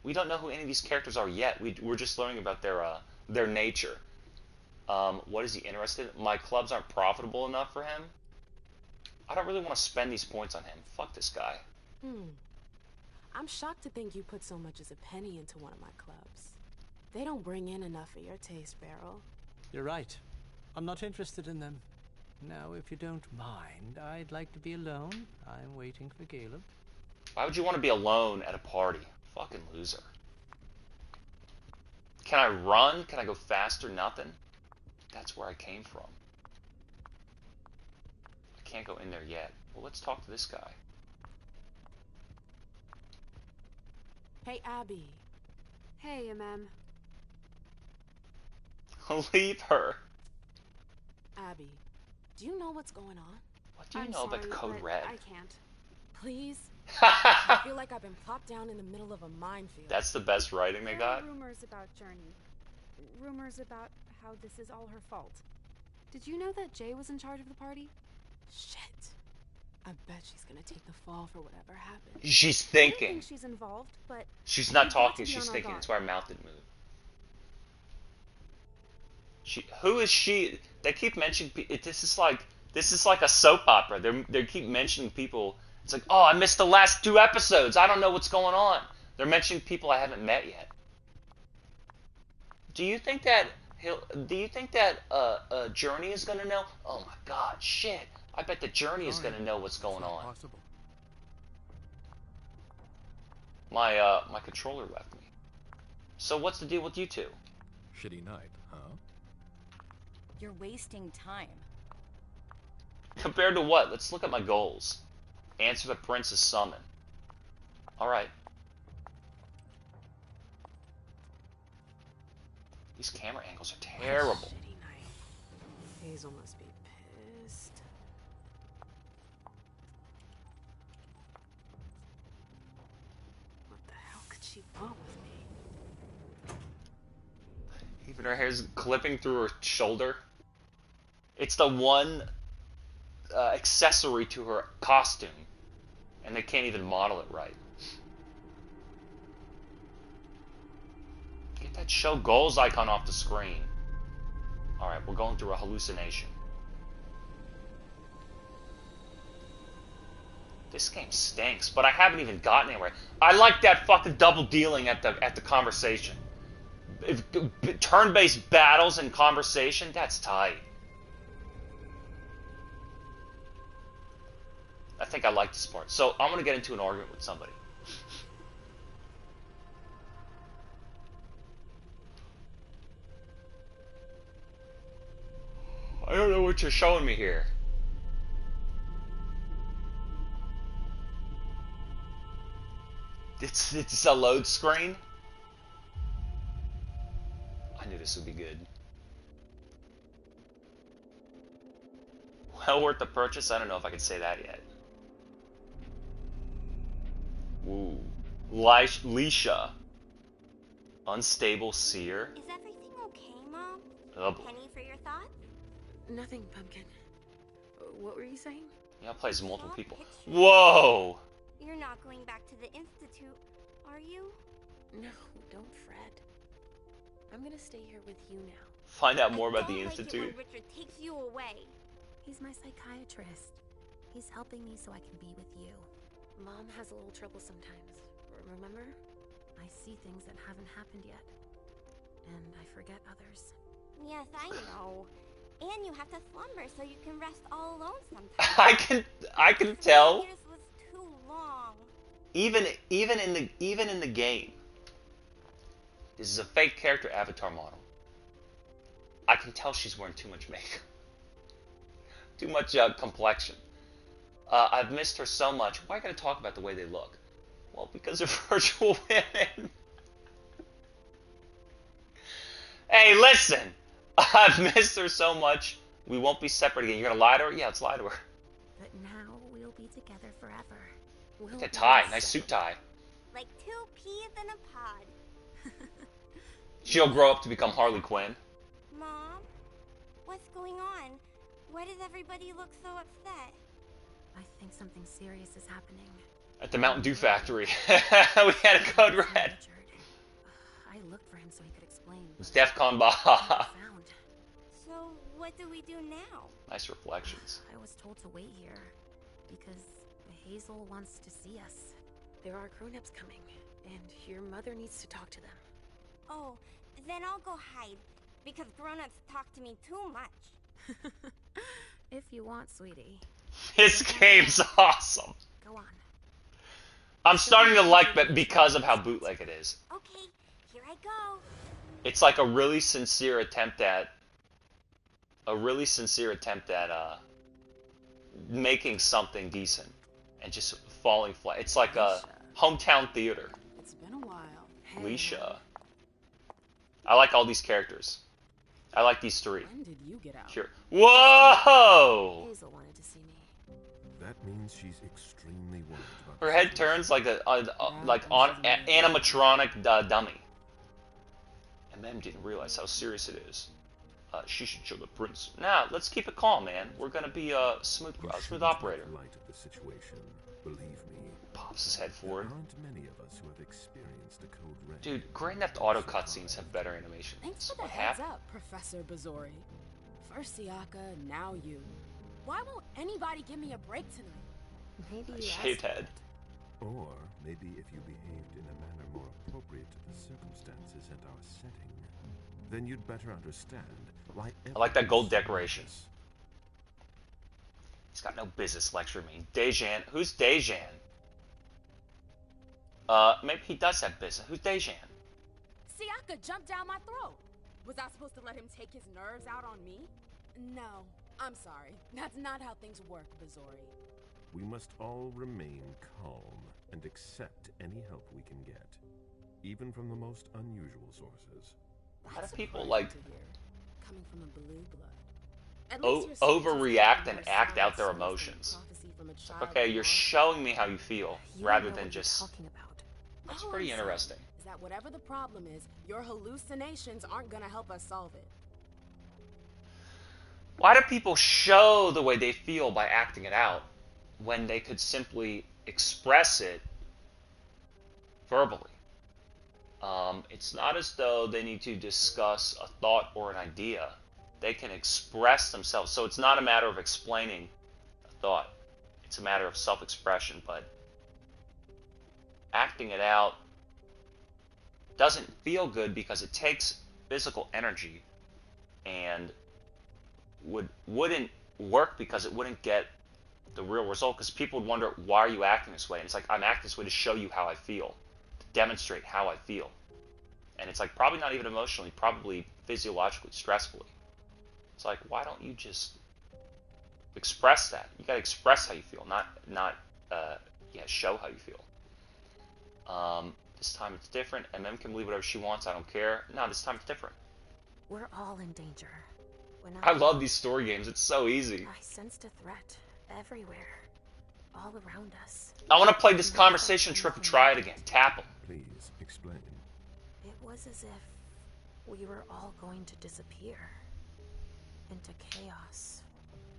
[SPEAKER 1] we don't know who any of these characters are yet. We're just learning about their nature. What is he interested in? My clubs aren't profitable enough for him. I don't really want to spend these points on him. Fuck this guy.
[SPEAKER 3] I'm shocked to think you put so much as a penny into one of my clubs. They don't bring in enough for your taste, Beryl.
[SPEAKER 9] You're right. I'm not interested in them. Now, if you don't mind, I'd like to be alone. I'm waiting for Caleb.
[SPEAKER 1] Why would you want to be alone at a party? Fucking loser. Can I run? Can I go faster? Nothing. That's where I came from. I can't go in there yet. Well, let's talk to this guy.
[SPEAKER 3] Hey, Abby.
[SPEAKER 4] Hey,
[SPEAKER 1] Leave her.
[SPEAKER 3] Abby, do you know what's going on?
[SPEAKER 1] What do you know about Code Red?
[SPEAKER 4] I can't.
[SPEAKER 3] Please? I feel like I've been plopped down in the middle of a minefield.
[SPEAKER 1] That's the best writing they got?
[SPEAKER 10] There are rumors about Journey. Rumors about how this is all her fault.
[SPEAKER 4] Did you know that Jay was in charge of the party?
[SPEAKER 3] Shit. I bet she's gonna take the fall for whatever happened.
[SPEAKER 1] She's
[SPEAKER 10] I
[SPEAKER 1] thinking.
[SPEAKER 10] think she's involved, but
[SPEAKER 1] She's not
[SPEAKER 10] we've got
[SPEAKER 1] talking,
[SPEAKER 10] to be
[SPEAKER 1] she's
[SPEAKER 10] on our
[SPEAKER 1] thinking.
[SPEAKER 10] guard.
[SPEAKER 1] That's why her mouth didn't move. Who is she? They keep mentioning. This is like a soap opera. They keep mentioning people. It's like, oh, I missed the last 2 episodes. I don't know what's going on. They're mentioning people I haven't met yet. Do you think that Journey is gonna know? Oh my God, shit! I bet the Journey is gonna know what's going on.
[SPEAKER 5] Possible.
[SPEAKER 1] My controller left me. So what's the deal with you two?
[SPEAKER 5] Shitty night, huh?
[SPEAKER 8] You're wasting time.
[SPEAKER 1] Compared to what? Let's look at my goals. Answer the prince's summon. Alright. These camera angles are terrible.
[SPEAKER 3] Shitty night. Hazel must be pissed. What the hell could she want with me?
[SPEAKER 1] Even her hair's clipping through her shoulder. It's the one accessory to her costume. And they can't even model it right. Get that show goals icon off the screen. Alright, we're going through a hallucination. This game stinks, but I haven't even gotten anywhere. I like that fucking double dealing at the conversation. Turn-based battles and conversation, that's tight. I think I like this part. So I'm gonna get into an argument with somebody. I don't know what you're showing me here. It's a load screen. I knew this would be good. Well worth the purchase? I don't know if I could say that yet. Ooh. Leisha. Unstable seer.
[SPEAKER 11] Is everything okay, Mom?
[SPEAKER 1] Oh boy.
[SPEAKER 11] Penny for your thoughts?
[SPEAKER 3] Nothing, Pumpkin. What were you saying?
[SPEAKER 1] Yeah, plays multiple people.
[SPEAKER 11] Picture.
[SPEAKER 1] Whoa!
[SPEAKER 11] You're not going back to the Institute, are you?
[SPEAKER 3] No, don't fret. I'm gonna stay here with you now.
[SPEAKER 1] Find out more
[SPEAKER 11] I
[SPEAKER 1] about the
[SPEAKER 11] don't like it
[SPEAKER 1] Institute.
[SPEAKER 11] when Richard takes you away.
[SPEAKER 6] He's my psychiatrist. He's helping me so I can be with you.
[SPEAKER 3] Mom has a little trouble sometimes. Remember?
[SPEAKER 6] I see things that haven't happened yet. And I forget others.
[SPEAKER 11] Yes, I know. And you have to slumber so you can rest all alone sometimes.
[SPEAKER 1] I can tell.
[SPEAKER 11] Years was too long.
[SPEAKER 1] Even in the game. This is a fake character avatar model. I can tell she's wearing too much makeup. Too much complexion. I've missed her so much. Why gotta talk about the way they look? Well, because they're virtual women. Hey, listen! I've missed her so much. We won't be separate again. You're gonna lie to her? Yeah, let's lie to her.
[SPEAKER 6] But now we'll be together forever. We'll
[SPEAKER 1] Look at
[SPEAKER 6] be
[SPEAKER 1] tie. Nice
[SPEAKER 6] separate.
[SPEAKER 1] suit tie.
[SPEAKER 11] Like 2 peas in a pod.
[SPEAKER 1] She'll grow up to become Harley Quinn.
[SPEAKER 11] Mom? What's going on? Why does everybody look so upset?
[SPEAKER 6] I think something serious is happening.
[SPEAKER 1] At the Mountain Dew factory. We had a code red.
[SPEAKER 6] I looked for him so he could explain.
[SPEAKER 1] It's DEFCON Baja.
[SPEAKER 11] So, what do we do now?
[SPEAKER 1] Nice reflections.
[SPEAKER 6] I was told to wait here because Hazel wants to see us. There are grown-ups coming, and your mother needs to talk to them.
[SPEAKER 11] Oh, then I'll go hide, because grown-ups talk to me too much.
[SPEAKER 6] If you want, sweetie.
[SPEAKER 1] This game's awesome.
[SPEAKER 6] Go on.
[SPEAKER 1] I'm starting to like it because of how bootleg it is.
[SPEAKER 11] Okay, here I go.
[SPEAKER 1] It's like a really sincere attempt at making something decent and just falling flat. It's like a hometown theater.
[SPEAKER 3] It's been a while. Hey,
[SPEAKER 1] Leisha. I like all these characters. I like these three.
[SPEAKER 3] when did you get out?
[SPEAKER 1] Here. Whoa!
[SPEAKER 6] Hazel wanted to see me.
[SPEAKER 5] That means she's extremely worried about
[SPEAKER 1] Her head turns like animatronic dummy. And Mem didn't realize how serious it is. She should show the prince. Now, let's keep it calm, man. We're gonna be a smooth operator.
[SPEAKER 5] light of the situation. Believe me.
[SPEAKER 1] Pops his head forward.
[SPEAKER 5] There aren't many of us who have experienced a code red.
[SPEAKER 1] Dude, Grand Theft Auto cutscenes have better animation.
[SPEAKER 3] Thanks for the
[SPEAKER 1] What
[SPEAKER 3] heads
[SPEAKER 1] happened?
[SPEAKER 3] up, Professor Bazori. First Siaka, now you. Why won't anybody give me a break tonight?
[SPEAKER 6] Maybe you
[SPEAKER 1] Shaved head.
[SPEAKER 5] Or maybe if you behaved in a manner more appropriate to the circumstances and our setting, then you'd better understand why.
[SPEAKER 1] I like that gold decoration. He's got no business lecturing me. Dejan. Who's Dejan? Maybe he does have business. Who's Dejan?
[SPEAKER 3] Siaka jumped down my throat. Was I supposed to let him take his nerves out on me? No, I'm sorry. That's not how things work, Bazori.
[SPEAKER 5] We must all remain calm and accept any help we can get, even from the most unusual sources.
[SPEAKER 1] How do people like
[SPEAKER 3] Coming from a blue blood. At least your
[SPEAKER 1] overreact
[SPEAKER 3] soldiers
[SPEAKER 1] and
[SPEAKER 3] have
[SPEAKER 1] act
[SPEAKER 3] more
[SPEAKER 1] out their
[SPEAKER 3] science than
[SPEAKER 1] emotions?
[SPEAKER 3] prophecy from a
[SPEAKER 1] It's
[SPEAKER 3] child
[SPEAKER 1] like, okay,
[SPEAKER 3] of
[SPEAKER 1] you're
[SPEAKER 3] God.
[SPEAKER 1] showing me how you feel
[SPEAKER 6] You
[SPEAKER 1] rather
[SPEAKER 6] know
[SPEAKER 1] than
[SPEAKER 6] what
[SPEAKER 1] just.
[SPEAKER 6] you're talking about.
[SPEAKER 1] That's
[SPEAKER 3] All
[SPEAKER 1] pretty
[SPEAKER 3] I'm saying
[SPEAKER 1] interesting.
[SPEAKER 3] Is that whatever the problem is, your hallucinations aren't gonna help us solve it.
[SPEAKER 1] Why do people show the way they feel by acting it out when they could simply express it verbally? It's not as though they need to discuss a thought or an idea. They can express themselves. So it's not a matter of explaining a thought. It's a matter of self-expression, but acting it out doesn't feel good because it takes physical energy and wouldn't work because it wouldn't get the real result, because people would wonder, why are you acting this way? And it's like, I'm acting this way to show you how I feel, to demonstrate how I feel. And it's like, probably not even emotionally, probably physiologically, stressfully. It's like, why don't you just express that? You gotta express how you feel, not show how you feel. This time it's different. MM can believe whatever she wants, I don't care. No, this time it's different.
[SPEAKER 6] We're all in danger. When
[SPEAKER 1] I love these story games, it's so easy.
[SPEAKER 6] I sensed a threat everywhere, all around us.
[SPEAKER 1] I want to play this conversation trip and try it again. Tap them.
[SPEAKER 5] Please explain.
[SPEAKER 6] It was as if we were all going to disappear into chaos.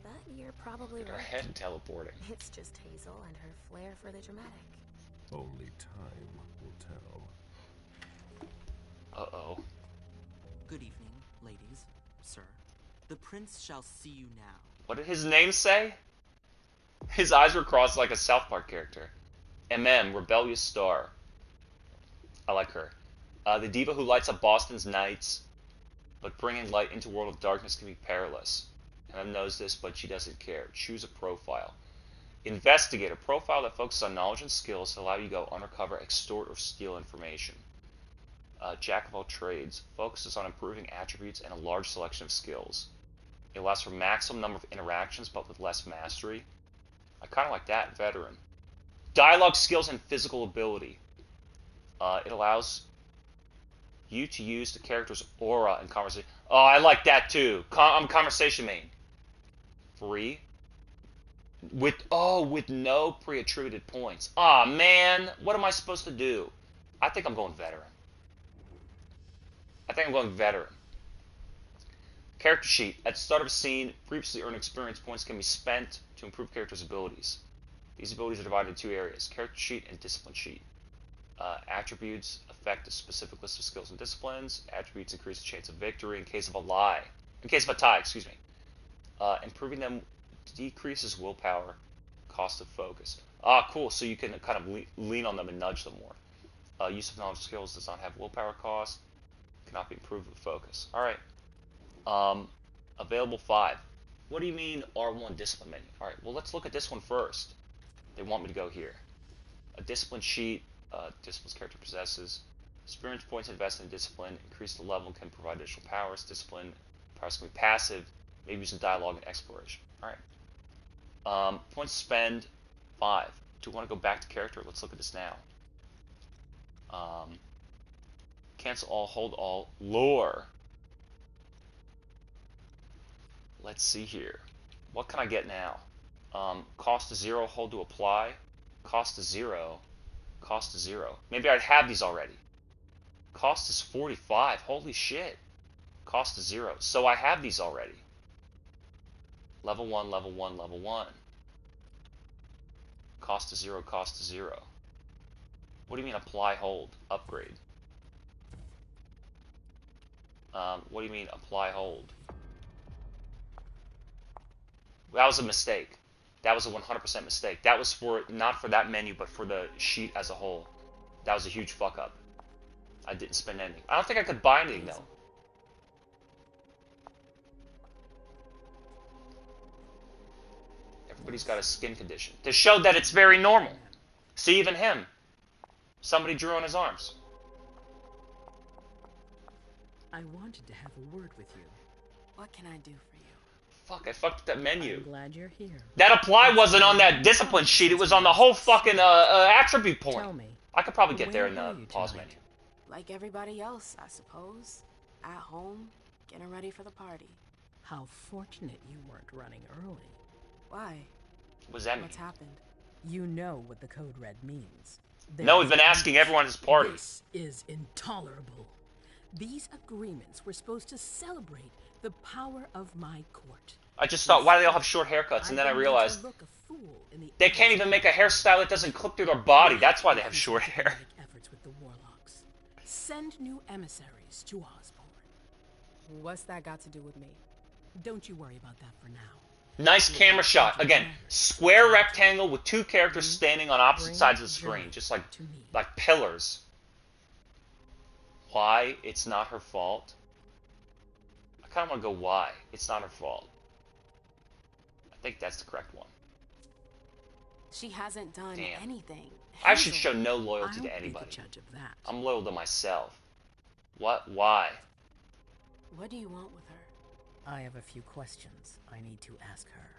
[SPEAKER 6] But you're probably
[SPEAKER 1] Her
[SPEAKER 6] right.
[SPEAKER 1] head teleporting.
[SPEAKER 6] It's just Hazel and her flair for the dramatic.
[SPEAKER 5] Only time will tell.
[SPEAKER 1] Uh-oh.
[SPEAKER 7] Good evening, ladies, sir. The prince shall see you now.
[SPEAKER 1] What did his name say? His eyes were crossed like a South Park character. MM, Rebellious Star. I like her. The diva who lights up Boston's nights, but bringing light into a world of darkness can be perilous. MM knows this, but she doesn't care. Choose a profile. Investigator. Profile that focuses on knowledge and skills to allow you to go undercover, extort, or steal information. Jack of all trades. Focuses on improving attributes and a large selection of skills. It allows for maximum number of interactions, but with less mastery. I kind of like that. Veteran. Dialogue skills and physical ability. It allows you to use the character's aura in conversation. Oh, I like that too. I'm conversation main. free with no pre-attributed points. Aw, man, what am I supposed to do? I think I'm going veteran. Character sheet. At the start of a scene, previously earned experience points can be spent to improve characters' abilities. These abilities are divided into two areas: character sheet and discipline sheet. Attributes affect a specific list of skills and disciplines. Attributes increase the chance of victory in case of a tie, excuse me. Improving them decreases willpower, cost of focus. Ah, cool. So you can kind of lean on them and nudge them more. Use of knowledge skills does not have willpower cost. Cannot be improved with focus. All right. Available 5. What do you mean R1 discipline menu? All right. Well, let's look at this one first. They want me to go here. A discipline sheet. Discipline's character possesses experience points invested in discipline. Increase the level and can provide additional powers. Discipline powers can be passive. Maybe using dialogue and exploration. All right. Points to spend 5. Do we want to go back to character? Let's look at this now. Cancel all, hold all, lore. Let's see here. What can I get now? Cost to 0, hold to apply. Cost to 0. Cost to 0. Maybe I'd have these already. Cost is 45. Holy shit. Cost to 0. So I have these already. Level 1, level 1, level 1. Cost to 0, cost to 0. What do you mean apply, hold, upgrade? What do you mean apply, hold? That was a mistake. That was a 100% mistake. That was for, not for that menu, but for the sheet as a whole. That was a huge fuck up. I didn't spend anything. I don't think I could buy anything though. Everybody's got a skin condition. To show that it's very normal. See, even him. Somebody drew on his arms.
[SPEAKER 12] I wanted to have a word with you.
[SPEAKER 4] What can I do for you?
[SPEAKER 1] Fuck, I fucked up that menu.
[SPEAKER 12] I'm glad you're here.
[SPEAKER 1] That apply wasn't on that discipline sheet. It was on the whole fucking attribute point.
[SPEAKER 12] Tell me,
[SPEAKER 1] I could probably get there in
[SPEAKER 12] where
[SPEAKER 1] the
[SPEAKER 12] are you
[SPEAKER 1] pause
[SPEAKER 12] tonight?
[SPEAKER 1] menu.
[SPEAKER 4] Like everybody else, I suppose. At home, getting ready for the party.
[SPEAKER 12] How fortunate you weren't running early.
[SPEAKER 4] Why?
[SPEAKER 1] What does that mean?
[SPEAKER 4] What's happened?
[SPEAKER 12] You know what the code red means.
[SPEAKER 1] No, we've been asking everyone at his party.
[SPEAKER 12] This is intolerable. These agreements were supposed to celebrate the power of my court.
[SPEAKER 1] I just thought, why do they all have short haircuts? And then I realized they can't even make a hairstyle that doesn't clip through their body. That's why they have short hair.
[SPEAKER 12] Efforts with the warlocks. Send new emissaries to Osborne.
[SPEAKER 4] What's that got to do with me?
[SPEAKER 12] Don't you worry about that for now.
[SPEAKER 1] Nice camera shot. Again, square rectangle with two characters standing on opposite sides of the screen, just like pillars. Why? It's not her fault. I kind of want to go why. It's not her fault. I think that's the correct one.
[SPEAKER 4] She hasn't done anything.
[SPEAKER 1] I should show no loyalty to anybody.
[SPEAKER 12] Judge of that.
[SPEAKER 1] I'm loyal to myself. What? Why?
[SPEAKER 4] What do you want with her?
[SPEAKER 12] I have a few questions I need to ask her.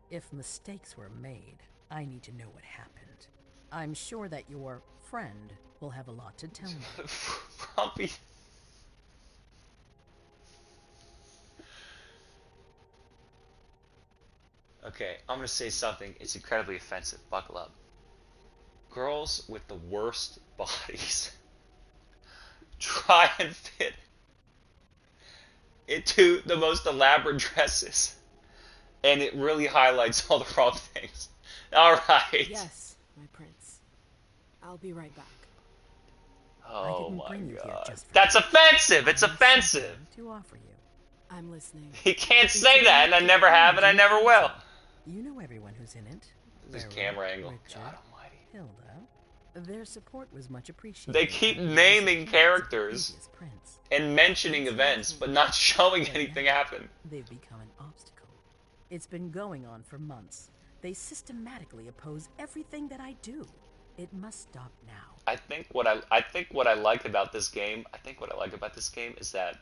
[SPEAKER 12] If mistakes were made, I need to know what happened. I'm sure that your friend will have a lot to tell me.
[SPEAKER 1] Frumpy. Okay, I'm gonna say something. It's incredibly offensive. Buckle up. Girls with the worst bodies try and fit into the most elaborate dresses, and it really highlights all the wrong things. All right.
[SPEAKER 4] Yes, my prince. I'll be right back.
[SPEAKER 1] Oh my god. That's offensive. It's offensive.
[SPEAKER 12] To offer you.
[SPEAKER 4] I'm listening.
[SPEAKER 1] He can't say that, and I never have, and I never will.
[SPEAKER 12] You know everyone who's in it.
[SPEAKER 1] This camera angle.
[SPEAKER 12] Richard,
[SPEAKER 1] God almighty.
[SPEAKER 12] Hilda. Their support was much appreciated.
[SPEAKER 1] They keep naming characters and mentioning events, but not showing anything happen.
[SPEAKER 12] They've become an obstacle. It's been going on for months. They systematically oppose everything that I do. It must stop now.
[SPEAKER 1] I think what I like about this game is that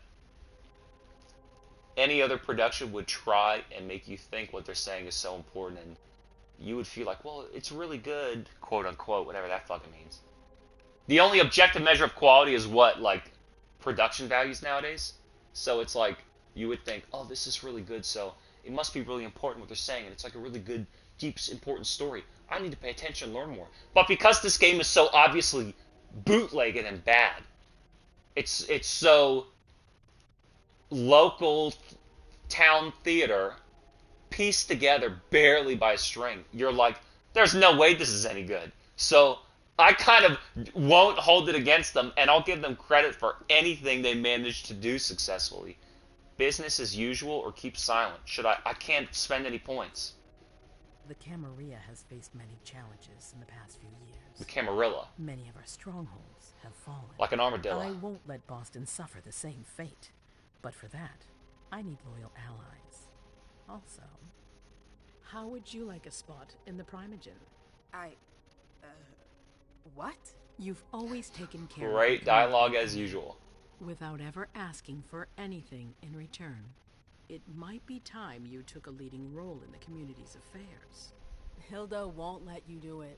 [SPEAKER 1] any other production would try and make you think what they're saying is so important, and you would feel like, well, it's really good, quote unquote, whatever that fucking means. The only objective measure of quality is what, like, production values nowadays. So it's like, you would think, oh, this is really good, so It must be really important what they're saying, and it's like a really good, deep, important story. I need to pay attention and learn more. But because this game is so obviously bootlegged and bad, it's so local town theater pieced together barely by a string. You're like, there's no way this is any good. So I kind of won't hold it against them, and I'll give them credit for anything they managed to do successfully. Business as usual or keep silent. I can't spend any points.
[SPEAKER 12] The Camarilla has faced many challenges in the past few years.
[SPEAKER 1] The Camarilla.
[SPEAKER 12] Many of our strongholds have fallen.
[SPEAKER 1] Like an armadillo.
[SPEAKER 12] I won't let Boston suffer the same fate. But for that, I need loyal allies. Also, how would you like a spot in the Primogen?
[SPEAKER 3] What?
[SPEAKER 12] You've always taken care
[SPEAKER 1] Great
[SPEAKER 12] of
[SPEAKER 1] dialogue as usual.
[SPEAKER 12] without ever asking for anything in return. It might be time you took a leading role in the community's affairs.
[SPEAKER 3] Hilda won't let you do it.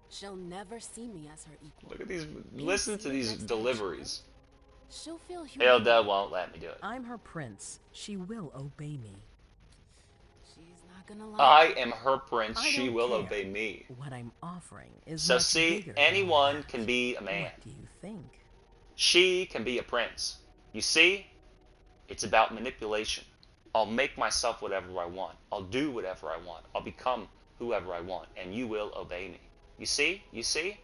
[SPEAKER 3] She'll never see me as her equal.
[SPEAKER 1] Look at these. Listen to these deliveries.
[SPEAKER 3] She'll feel
[SPEAKER 1] Hilda won't let me do it.
[SPEAKER 12] I'm her prince. She will obey me.
[SPEAKER 3] She's not gonna lie.
[SPEAKER 1] I am her prince.
[SPEAKER 12] I
[SPEAKER 1] She
[SPEAKER 12] don't
[SPEAKER 1] will
[SPEAKER 12] care.
[SPEAKER 1] obey me.
[SPEAKER 12] What I'm offering is
[SPEAKER 1] So
[SPEAKER 12] much
[SPEAKER 1] see,
[SPEAKER 12] bigger than
[SPEAKER 1] anyone
[SPEAKER 12] that.
[SPEAKER 1] can be a man.
[SPEAKER 12] What do you think?
[SPEAKER 1] She can be a prince. You see? It's about manipulation. I'll make myself whatever I want. I'll do whatever I want. I'll become whoever I want. And you will obey me. You see? You see?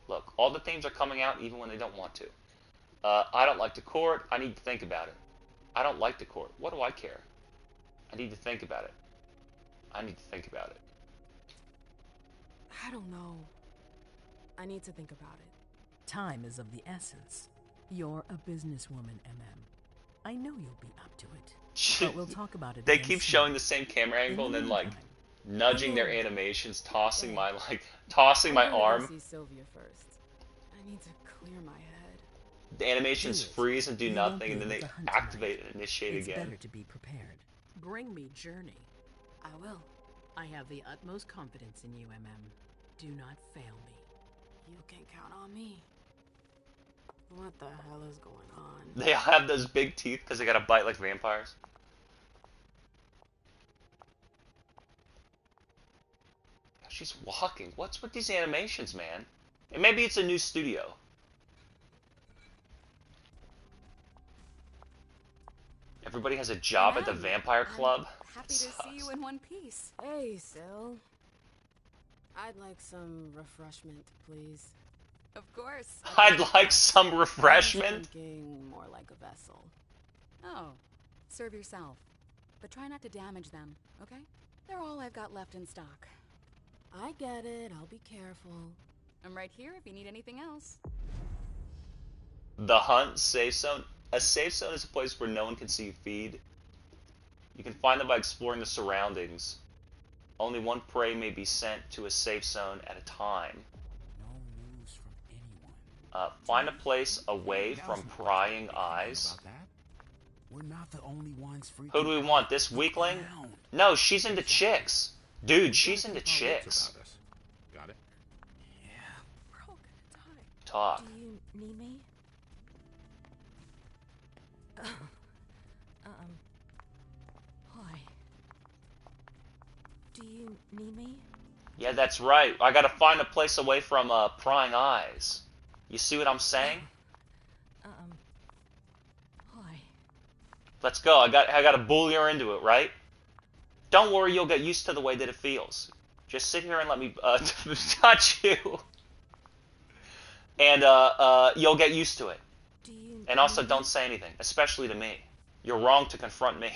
[SPEAKER 1] Look, all the themes are coming out even when they don't want to. I don't like the court. I need to think about it. I don't like the court. What do I care? I need to think about it. I need to think about it.
[SPEAKER 3] I don't know. I need to think about it.
[SPEAKER 12] Time is of the essence. You're a businesswoman, MM. I know you'll be up to it. But we'll talk about it
[SPEAKER 1] They
[SPEAKER 12] again
[SPEAKER 1] keep
[SPEAKER 12] soon.
[SPEAKER 1] showing the same camera angle and then like nudging their
[SPEAKER 3] I know.
[SPEAKER 1] animations, tossing my arm.
[SPEAKER 3] I gotta go see Sylvia first. I need to clear my head.
[SPEAKER 1] The animations
[SPEAKER 12] Do it.
[SPEAKER 1] freeze and do
[SPEAKER 12] You won't
[SPEAKER 1] nothing,
[SPEAKER 12] be
[SPEAKER 1] and then
[SPEAKER 12] able
[SPEAKER 1] they
[SPEAKER 12] to hunt
[SPEAKER 1] activate
[SPEAKER 12] tonight.
[SPEAKER 1] and initiate
[SPEAKER 12] It's
[SPEAKER 1] again.
[SPEAKER 12] better to be prepared. Bring me Journey.
[SPEAKER 3] I will.
[SPEAKER 12] I have the utmost confidence in you, MM. Do not fail me.
[SPEAKER 3] You can count on me. What the hell is going on?
[SPEAKER 1] They have those big teeth because they gotta bite like vampires. She's walking. What's with these animations, man? And maybe it's a new studio. Everybody has a job at the vampire club.
[SPEAKER 13] Happy to see you in one piece.
[SPEAKER 3] Hey, Syl. I'd like some refreshment, please.
[SPEAKER 13] Of course.
[SPEAKER 1] I'd like some
[SPEAKER 3] I was
[SPEAKER 1] refreshment.
[SPEAKER 3] thinking more like a vessel.
[SPEAKER 13] Oh, serve yourself. But try not to damage them, okay? They're all I've got left in stock.
[SPEAKER 3] I get it. I'll be careful.
[SPEAKER 13] I'm right here if you need anything else.
[SPEAKER 1] The Hunt safe zone. A safe zone is a place where no one can see you feed. You can find them by exploring the surroundings. Only one prey may be sent to a safe zone at a time.
[SPEAKER 14] No news from anyone.
[SPEAKER 1] Find a place away from prying eyes.
[SPEAKER 14] About that? We're not the only ones freaking
[SPEAKER 1] Who do we want? This weakling?
[SPEAKER 14] out.
[SPEAKER 1] No, she's into chicks. Dude, she's into chicks.
[SPEAKER 5] About us. Got it?
[SPEAKER 14] Yeah.
[SPEAKER 13] We're all gonna die.
[SPEAKER 1] Talk.
[SPEAKER 6] Do you need me? Why? Do you need me?
[SPEAKER 1] Yeah, that's right. I gotta find a place away from prying eyes. You see what I'm saying?
[SPEAKER 6] Why?
[SPEAKER 1] Let's go. I gotta bully her into it, right? Don't worry, you'll get used to the way that it feels. Just sit here and let me touch you. And you'll get used to it.
[SPEAKER 6] Do you
[SPEAKER 1] And also,
[SPEAKER 6] need
[SPEAKER 1] don't
[SPEAKER 6] me?
[SPEAKER 1] say anything, especially to me. You're wrong to confront me.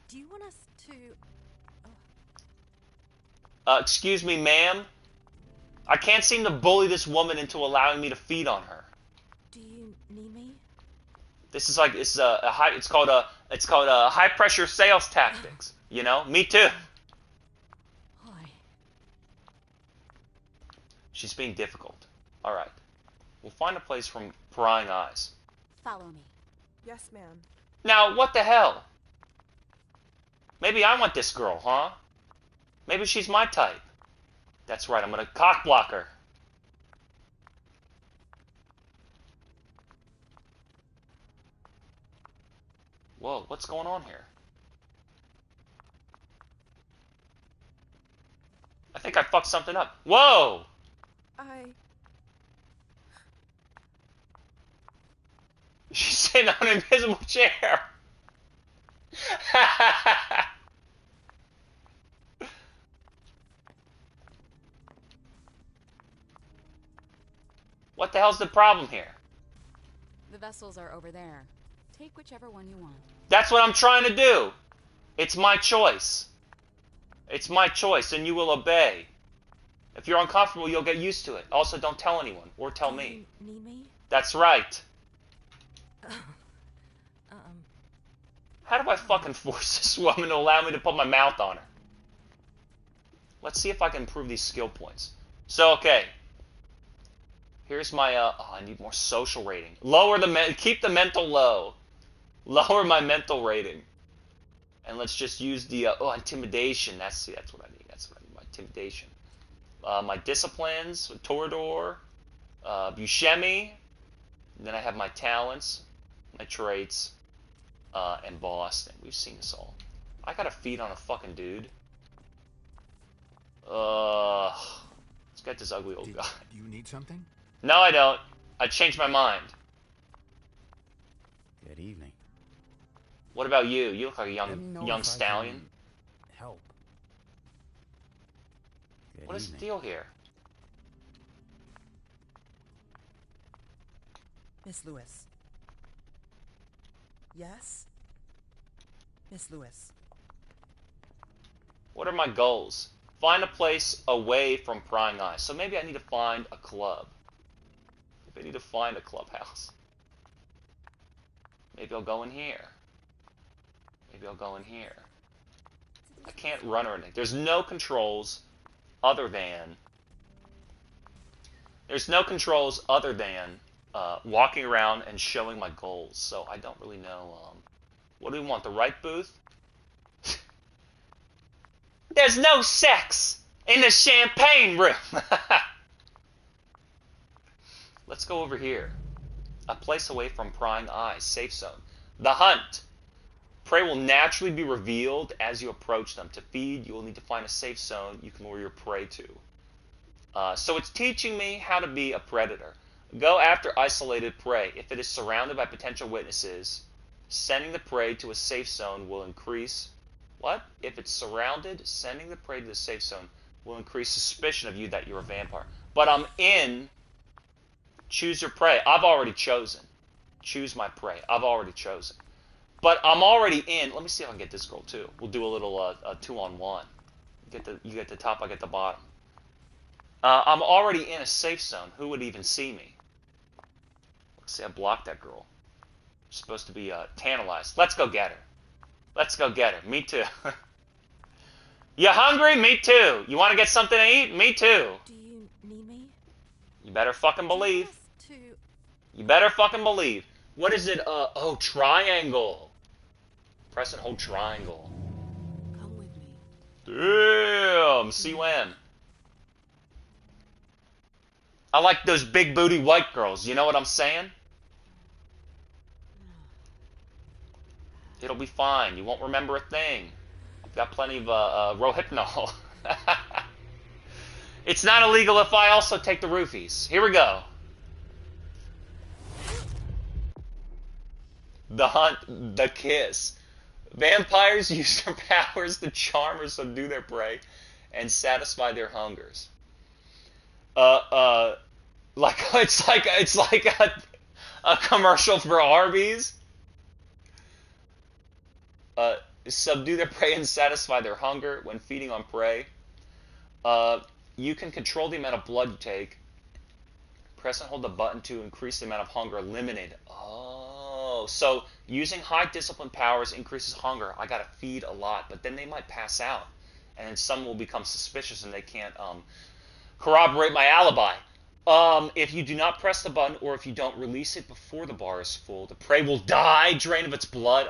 [SPEAKER 6] Do you want us to...
[SPEAKER 1] Excuse me, ma'am. I can't seem to bully this woman into allowing me to feed on her.
[SPEAKER 6] Do you need me?
[SPEAKER 1] This is like it's called high pressure sales tactics. You know, me too.
[SPEAKER 6] Why?
[SPEAKER 1] She's being difficult. All right, we'll find a place from prying eyes.
[SPEAKER 13] Follow me.
[SPEAKER 10] Yes, ma'am.
[SPEAKER 1] Now, what the hell? Maybe I want this girl, huh? Maybe she's my type. That's right, I'm gonna cock block her. Whoa, what's going on here? I think I fucked something up. Whoa! She's sitting on an invisible chair. What the hell's the problem here?
[SPEAKER 13] The vessels are over there. Take whichever one you want.
[SPEAKER 1] That's what I'm trying to do. It's my choice. It's my choice, and you will obey. If you're uncomfortable, you'll get used to it. Also, don't tell anyone, or tell me.
[SPEAKER 6] Need me?
[SPEAKER 1] That's right. How do I fucking force this woman to allow me to put my mouth on her? Let's see if I can improve these skill points. So, okay. Here's my, I need more social rating. Keep the mental low. Lower my mental rating. And let's just use the, intimidation. That's what I need. That's what I need, my intimidation. My disciplines, Torador, Buscemi. Then I have my talents, my traits, and Boston. We've seen this all. I got a feed on a fucking dude. Let's get this ugly old guy.
[SPEAKER 14] Do you need something?
[SPEAKER 1] No, I don't. I changed my mind.
[SPEAKER 14] Good evening.
[SPEAKER 1] What about you? You look like a young stallion.
[SPEAKER 14] Help.
[SPEAKER 1] What is the deal here?
[SPEAKER 15] Miss Lewis. Yes? Miss Lewis.
[SPEAKER 1] What are my goals? Find a place away from prying eyes. So maybe I need to find a club. Maybe I need to find a clubhouse. Maybe I'll go in here. Maybe I'll go in here. I can't run or anything. There's no controls other than... walking around and showing my goals. So I don't really know... what do we want? The right booth? There's no sex in the champagne room! Let's go over here. A place away from prying eyes. Safe zone. The hunt. Prey will naturally be revealed as you approach them. To feed, you will need to find a safe zone you can lure your prey to. So it's teaching me how to be a predator. Go after isolated prey. If it is surrounded by potential witnesses, sending the prey to a safe zone will increase... What? If it's surrounded, sending the prey to the safe zone will increase suspicion of you that you're a vampire. But I'm in... Choose your prey. I've already chosen. Choose my prey. I've already chosen. But I'm already in... Let me see if I can get this girl, too. We'll do a little 2-on-1. You get the top, I get the bottom. I'm already in a safe zone. Who would even see me? Let's see, I blocked that girl. She's supposed to be tantalized. Let's go get her. Let's go get her. Me too. You hungry? Me too. You want to get something to eat? Me too.
[SPEAKER 6] Do you need me?
[SPEAKER 1] You better fucking believe. You better fucking believe. What is it? Triangle. Press and hold triangle.
[SPEAKER 13] Come with me.
[SPEAKER 1] Damn. See when. I like those big booty white girls. You know what I'm saying? It'll be fine. You won't remember a thing. I've got plenty of Rohypnol. It's not illegal if I also take the roofies. Here we go. The hunt, the kiss. Vampires use their powers to charm or subdue their prey and satisfy their hungers. It's like a commercial for Arby's. Subdue their prey and satisfy their hunger when feeding on prey. You can control the amount of blood you take. Press and hold the button to increase the amount of hunger eliminated. Oh, so using high discipline powers increases hunger. I gotta feed a lot, but then they might pass out, and then some will become suspicious and they can't corroborate my alibi. If you do not press the button or if you don't release it before the bar is full, the prey will die, drained of its blood.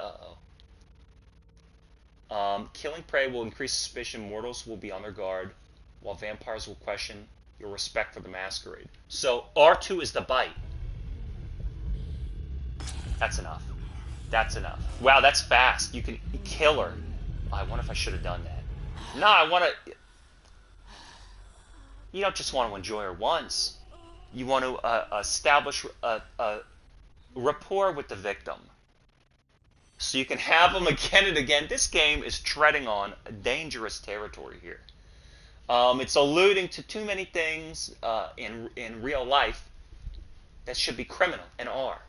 [SPEAKER 1] Killing prey will increase suspicion. Mortals will be on their guard, while vampires will question your respect for the masquerade. So R2 is the bite. That's enough. That's enough. Wow, that's fast. You can kill her. I wonder if I should have done that. No, I want to... You don't just want to enjoy her once. You want to establish a rapport with the victim. So you can have them again and again. This game is treading on dangerous territory here. It's alluding to too many things in real life that should be criminal and are.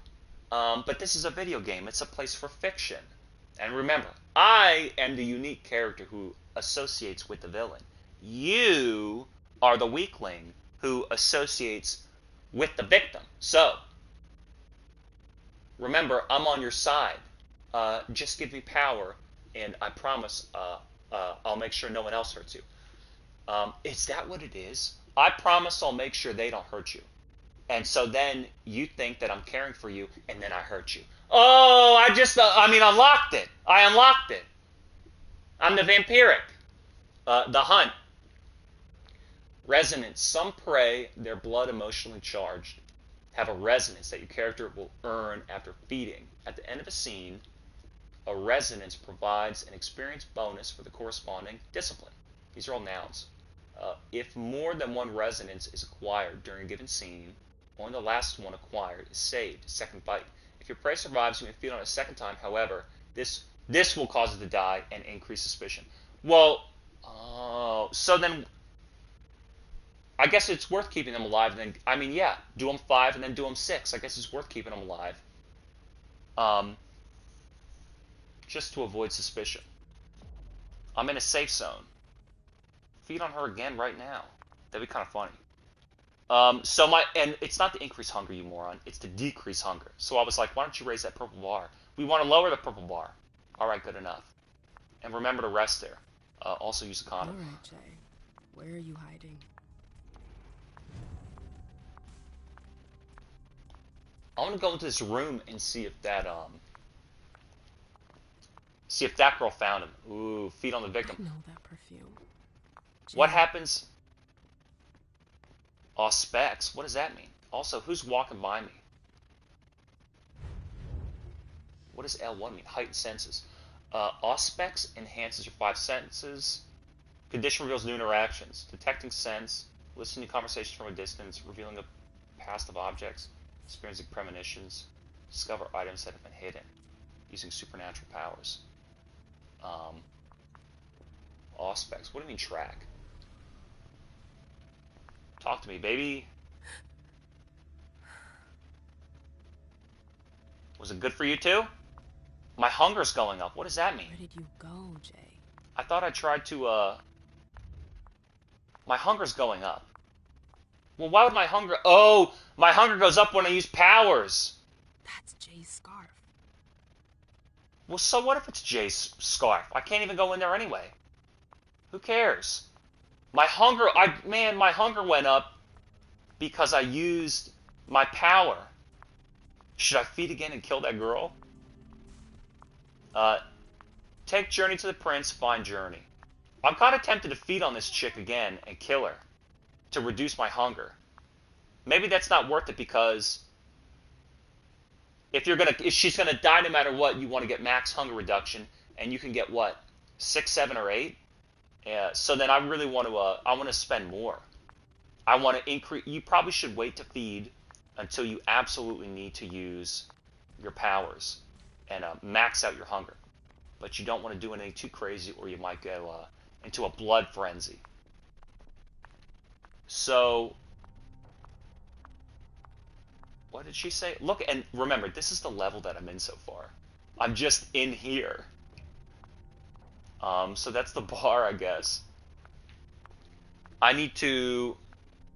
[SPEAKER 1] But this is a video game. It's a place for fiction. And remember, I am the unique character who associates with the villain. You are the weakling who associates with the victim. So, remember, I'm on your side. Just give me power, and I promise I'll make sure no one else hurts you. Is that what it is? I promise I'll make sure they don't hurt you. And so then you think that I'm caring for you, and then I hurt you. Oh, I unlocked it. I unlocked it. I'm the vampiric. The hunt. Resonance. Some prey, their blood emotionally charged, have a resonance that your character will earn after feeding. At the end of a scene, a resonance provides an experience bonus for the corresponding discipline. These are all nouns. If more than one resonance is acquired during a given scene, only the last one acquired is saved. Second bite. If your prey survives, you may feed on it a second time. However, this will cause it to die and increase suspicion. Well, so then I guess it's worth keeping them alive. And then, yeah, do them 5 and then do them 6. I guess it's worth keeping them alive. Just to avoid suspicion. I'm in a safe zone. Feed on her again right now. That'd be kind of funny. And it's not to increase hunger, you moron. It's to decrease hunger. So I was like, why don't you raise that purple bar? We want to lower the purple bar. All right, good enough. And remember to rest there. Also use a condom.
[SPEAKER 4] All right, Jay. Where are you hiding?
[SPEAKER 1] I want to go into this room and see if that girl found him. Ooh, feed on the victim.
[SPEAKER 4] I know that perfume. Jay.
[SPEAKER 1] What happens? Specs. What does that mean? Also, who's walking by me? What does L1 mean? Heightened senses. Auspex enhances your 5 senses. Condition reveals new interactions. Detecting sense. Listening to conversations from a distance. Revealing the past of objects. Experiencing premonitions. Discover items that have been hidden. Using supernatural powers. Auspex. What do you mean track? Talk to me, baby. Was it good for you too? My hunger's going up. What does that mean?
[SPEAKER 4] Where did you go, Jay?
[SPEAKER 1] I thought I tried to, My hunger's going up. Well, why would my hunger... Oh, my hunger goes up when I use powers.
[SPEAKER 4] That's Jay's scarf.
[SPEAKER 1] Well, so what if it's Jay's scarf? I can't even go in there anyway. Who cares? My hunger... my hunger went up because I used my power. Should I feed again and kill that girl? Take Journey to the Prince, find Journey. I'm kind of tempted to feed on this chick again and kill her to reduce my hunger. Maybe that's not worth it because if she's gonna die no matter what, you want to get max hunger reduction, and you can get what, 6, 7, or 8. So then I really want to. I want to spend more. I want to increase. You probably should wait to feed until you absolutely need to use your powers and max out your hunger. But you don't want to do anything too crazy, or you might go into a blood frenzy. So, what did she say? Look, and remember, this is the level that I'm in so far. I'm just in here. So that's the bar, I guess. I need to...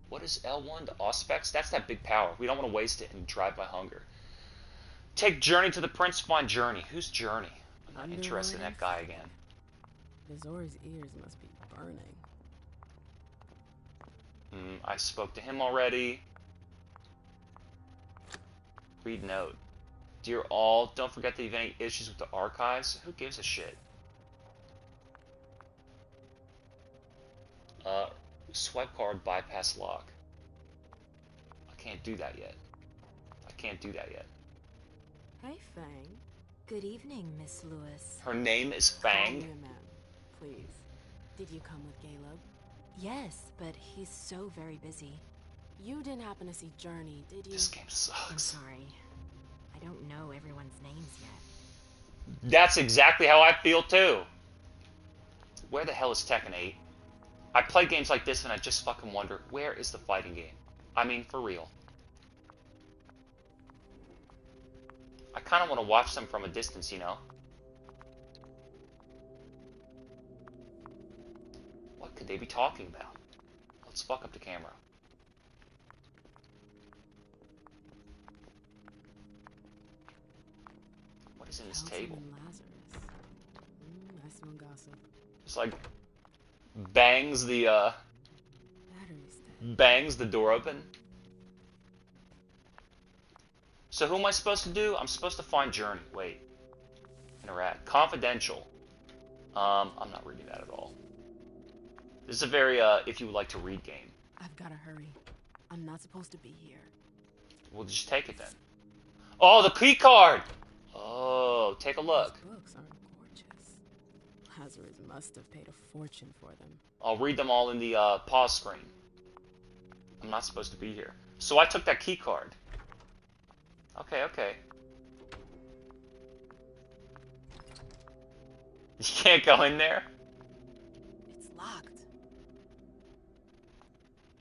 [SPEAKER 1] What is L1? The Auspex? That's that big power. We don't want to waste it and drive by hunger. Take Journey to the Prince, find Journey. Who's Journey? I'm not interested in that guy again.
[SPEAKER 4] Vizor's ears must be burning.
[SPEAKER 1] I spoke to him already. Read note. Dear all, don't forget that if you have any issues with the archives, who gives a shit? Swipe card, bypass lock. I can't do that yet.
[SPEAKER 4] Hi, Fang.
[SPEAKER 8] Good evening, Miss Lewis.
[SPEAKER 1] Her name is
[SPEAKER 3] Call
[SPEAKER 1] Fang.
[SPEAKER 3] me a ma'am, please. Did you come with Caleb?
[SPEAKER 8] Yes, but he's so very busy.
[SPEAKER 3] You didn't happen to see Journey, did you?
[SPEAKER 1] This game sucks.
[SPEAKER 8] I'm sorry. I don't know everyone's names yet.
[SPEAKER 1] That's exactly how I feel too. Where the hell is Tekken 8? I play games like this and I just fucking wonder, where is the fighting game? I mean, for real. I kind of want to watch them from a distance, you know? What could they be talking about? Let's fuck up the camera. What is in this table?
[SPEAKER 3] Lazarus. I smell gossip.
[SPEAKER 1] It's like bangs the
[SPEAKER 3] Battery's dead.
[SPEAKER 1] bangs the door open. So who am I supposed to do? I'm supposed to find Journey. Wait. Interact. Confidential. I'm not reading that at all. This is a very if you would like to read game.
[SPEAKER 3] I've gotta hurry. I'm not supposed to be here.
[SPEAKER 1] We'll just take it then. Oh, the key card! Oh, take a look.
[SPEAKER 3] These books are gorgeous. Lazarus must have paid a fortune for them.
[SPEAKER 1] I'll read them all in the pause screen. I'm not supposed to be here. So I took that key card. Okay, okay. You can't go in there?
[SPEAKER 3] It's locked.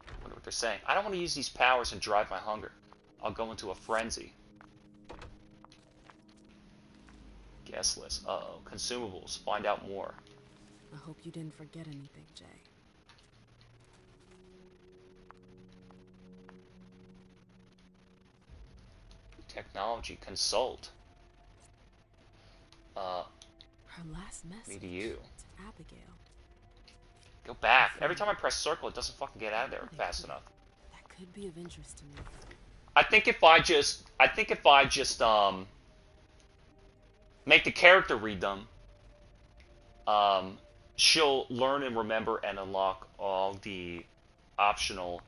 [SPEAKER 1] I wonder what they're saying. I don't want to use these powers and drive my hunger. I'll go into a frenzy. Guest list. Uh-oh. Consumables. Find out more.
[SPEAKER 3] I hope you didn't forget anything, Jay.
[SPEAKER 1] Technology. Consult.
[SPEAKER 3] Her last message
[SPEAKER 1] Me to you.
[SPEAKER 3] to Abigail.
[SPEAKER 1] Go back. Every time I press circle, it doesn't fucking get out of there fast enough.
[SPEAKER 3] That could be of interest to me.
[SPEAKER 1] I think if I just make the character read them, she'll learn and remember and unlock all the optional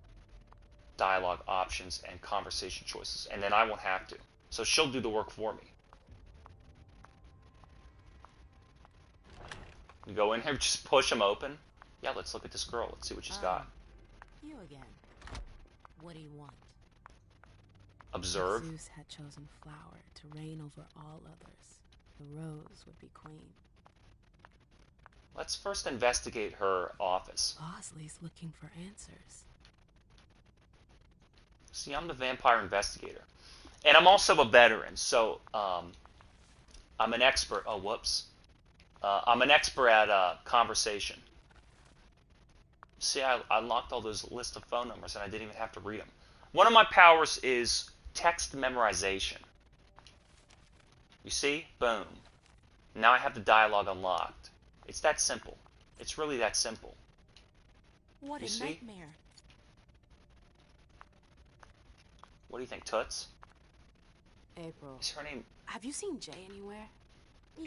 [SPEAKER 1] dialogue options and conversation choices, and then I won't have to. So she'll do the work for me. You go in here, just push them open. Yeah, let's look at this girl. Let's see what she's got.
[SPEAKER 8] You again. What do you want?
[SPEAKER 1] Observe.
[SPEAKER 3] If Zeus had chosen flower to reign over all others, the rose would be queen.
[SPEAKER 1] Let's first investigate her office.
[SPEAKER 3] Bosley's looking for answers.
[SPEAKER 1] See, I'm the vampire investigator. And I'm also a veteran, so I'm an expert. Oh, whoops. I'm an expert at conversation. See, I unlocked all those lists of phone numbers and I didn't even have to read them. One of my powers is text memorization. You see? Boom. Now I have the dialogue unlocked. It's that simple. It's really that simple.
[SPEAKER 8] What
[SPEAKER 1] You
[SPEAKER 8] a
[SPEAKER 1] see?
[SPEAKER 8] nightmare.
[SPEAKER 1] What do you think, Toots?
[SPEAKER 3] April.
[SPEAKER 1] Is her name
[SPEAKER 3] Have you seen Jay anywhere?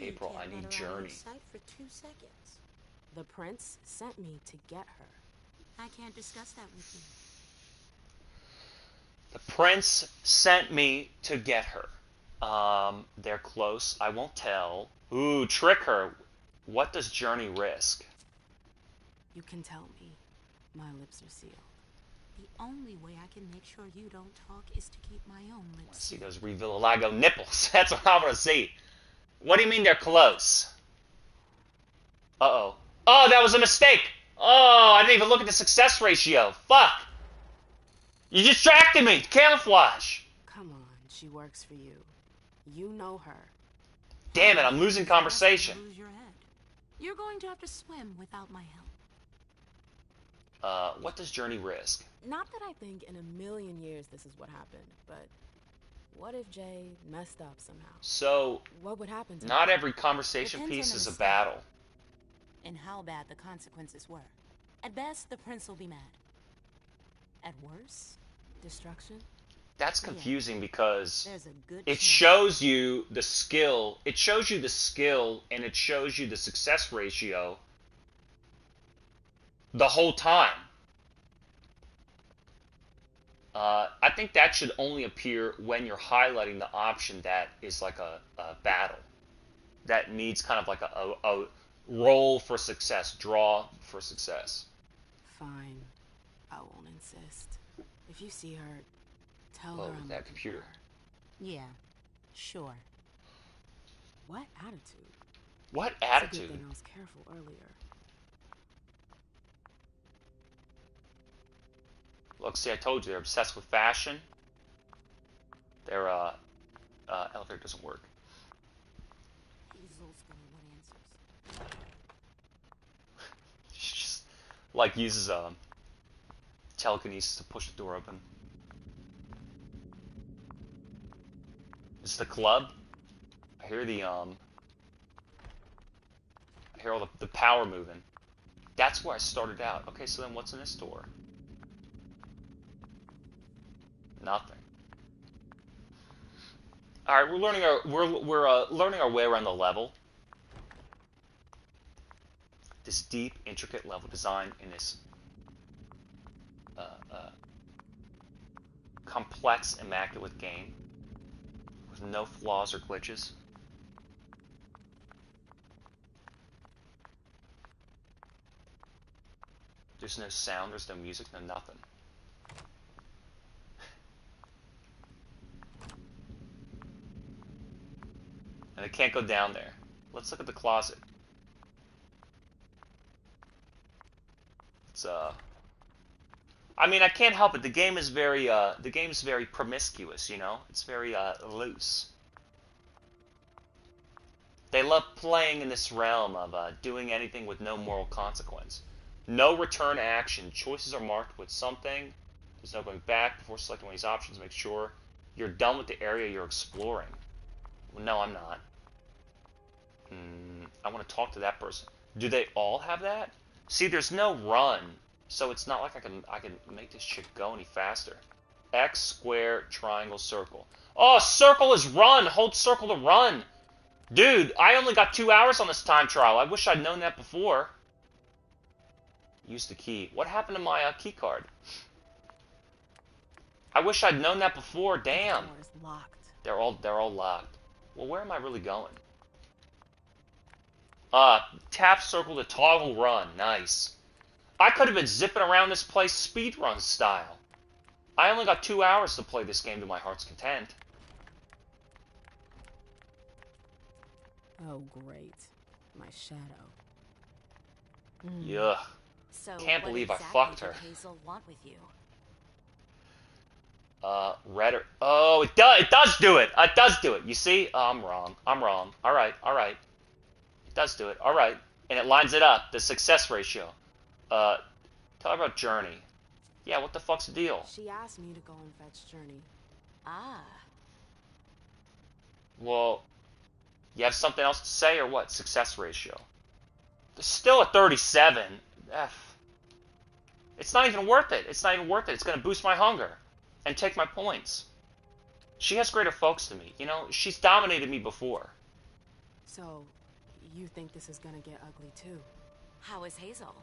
[SPEAKER 1] April? I need Journey.
[SPEAKER 6] Sight for 2 seconds.
[SPEAKER 3] The prince sent me to get her.
[SPEAKER 6] I can't discuss that with you.
[SPEAKER 1] The prince sent me to get her. They're close. I won't tell. Ooh, trick her. What does Journey risk?
[SPEAKER 3] You can tell me. My lips are sealed.
[SPEAKER 6] The only way I can make sure you don't talk is to keep my own lips
[SPEAKER 1] See
[SPEAKER 6] sealed.
[SPEAKER 1] those Revitalago nipples. That's what I want to see. What do you mean they're close? Uh-oh. Oh, that was a mistake. Oh, I didn't even look at the success ratio. Fuck. You distracted me. Camouflage.
[SPEAKER 3] Come on, she works for you. You know her.
[SPEAKER 1] Damn it, I'm losing conversation.
[SPEAKER 6] Lose your head. You're going to have to swim without my help.
[SPEAKER 1] What does Journey risk?
[SPEAKER 3] Not that I think in a million years this is what happened, but what if Jay messed up somehow?
[SPEAKER 1] So,
[SPEAKER 3] What would happen to
[SPEAKER 1] not
[SPEAKER 3] him?
[SPEAKER 1] every conversation
[SPEAKER 6] Depends
[SPEAKER 1] piece
[SPEAKER 6] on
[SPEAKER 1] is a
[SPEAKER 6] the
[SPEAKER 1] battle.
[SPEAKER 6] And how bad the consequences were. At best, the prince will be mad. At worst,
[SPEAKER 3] Destruction?
[SPEAKER 1] That's confusing because
[SPEAKER 6] there's a good
[SPEAKER 1] it
[SPEAKER 6] chance.
[SPEAKER 1] shows you the skill. It shows you the skill and it shows you the success ratio the whole time. I think that should only appear when you're highlighting the option that is like a battle. that needs kind of like a roll for success, draw for success.
[SPEAKER 13] Fine. I won't insist. If you see her, tell
[SPEAKER 1] Whoa,
[SPEAKER 13] her I'm
[SPEAKER 1] that computer.
[SPEAKER 6] Yeah, sure.
[SPEAKER 13] What attitude?
[SPEAKER 1] What
[SPEAKER 13] It's a
[SPEAKER 1] attitude?
[SPEAKER 13] good thing I was careful earlier.
[SPEAKER 1] Look, see, I told you they're obsessed with fashion. Their elevator doesn't work.
[SPEAKER 13] Hazel's gonna want answers.
[SPEAKER 1] She just like uses telekinesis to push the door open. It's the club. I hear I hear all the power moving. That's where I started out. Okay, so then what's in this door? Nothing. All right, we're learning our way around the level. This deep, intricate level design in this complex, immaculate game with no flaws or glitches. There's no sound, there's no music, no nothing. And I can't go down there. Let's look at the closet. It's I mean, I can't help it. The game is very promiscuous, you know? It's very loose. They love playing in this realm of doing anything with no moral consequence. No return action. Choices are marked with something. There's no going back before selecting one of these options. Make sure you're done with the area you're exploring. Well, no, I'm not. I want to talk to that person. Do they all have that? See, there's no run, so it's not like I can make this shit go any faster. X, square, triangle, circle. Oh, circle is run. Hold circle to run. Dude, I only got 2 hours on this time trial. I wish I'd known that before. Use the key. What happened to my key card? I wish I'd known that before. Damn.
[SPEAKER 13] The door is locked.
[SPEAKER 1] They're all locked. Well, where am I really going? Tap circle to toggle run. Nice. I could have been zipping around this place speedrun style. I only got 2 hours to play this game to my heart's content.
[SPEAKER 13] Oh, great. My shadow.
[SPEAKER 1] Yuck.
[SPEAKER 8] So
[SPEAKER 1] Can't
[SPEAKER 8] what
[SPEAKER 1] believe
[SPEAKER 8] exactly
[SPEAKER 1] I fucked her.
[SPEAKER 8] did Hazel want with you?
[SPEAKER 1] Red or... Oh, it does do it. It does do it. You see? Oh, I'm wrong. All right. It does do it. All right. And it lines it up. The success ratio. Tell her about Journey. Yeah, what the fuck's the deal?
[SPEAKER 13] She asked me to go and fetch Journey.
[SPEAKER 8] Ah.
[SPEAKER 1] Well, you have something else to say or what? Success ratio. There's still a 37. It's not even worth it. It's going to boost my hunger and take my points. She has greater focus than me. You know, she's dominated me before.
[SPEAKER 13] So, you think this is gonna get ugly too?
[SPEAKER 8] How is Hazel?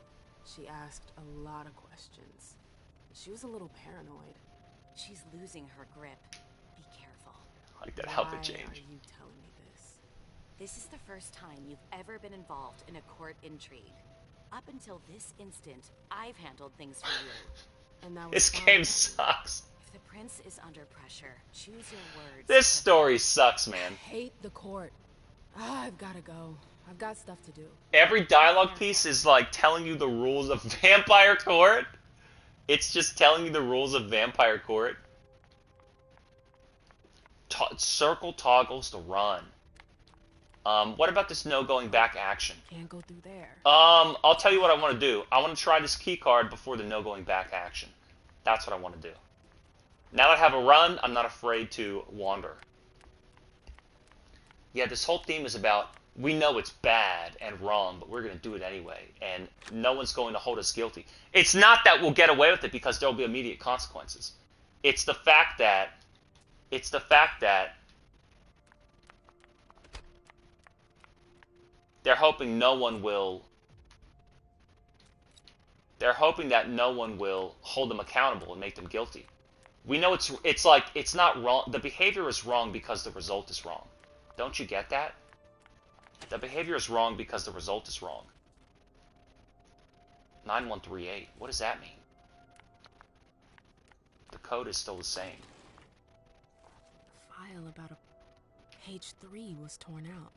[SPEAKER 13] She asked a lot of questions. She was a little paranoid.
[SPEAKER 8] She's losing her grip. Be careful.
[SPEAKER 1] I like that outfit
[SPEAKER 13] Why
[SPEAKER 1] change.
[SPEAKER 13] are you telling me this?
[SPEAKER 8] This is the first time you've ever been involved in a court intrigue. Up until this instant, I've handled things for you.
[SPEAKER 13] And that was
[SPEAKER 1] This
[SPEAKER 13] fine.
[SPEAKER 1] game sucks.
[SPEAKER 8] If the prince is under pressure, choose your words.
[SPEAKER 1] This story sucks, man.
[SPEAKER 13] I hate the court. I've gotta go. I've got stuff to do.
[SPEAKER 1] Every dialogue piece is like telling you the rules of Vampire Court. It's just telling you the rules of Vampire Court. Circle toggles to run. What about this no going back action?
[SPEAKER 13] Can't go through there.
[SPEAKER 1] I'll tell you what I want to do. I want to try this key card before the no going back action. That's what I want to do. Now that I have a run, I'm not afraid to wander. Yeah, this whole theme is about, we know it's bad and wrong, but we're going to do it anyway, and no one's going to hold us guilty. It's not that we'll get away with it because there'll be immediate consequences. It's the fact that they're hoping no one will that no one will hold them accountable and make them guilty. We know it's not wrong. The behavior is wrong because the result is wrong. Don't you get that? The behavior is wrong because the result is wrong. 9138. What does that mean? The code is still the same.
[SPEAKER 3] The file about a page 3 was torn out.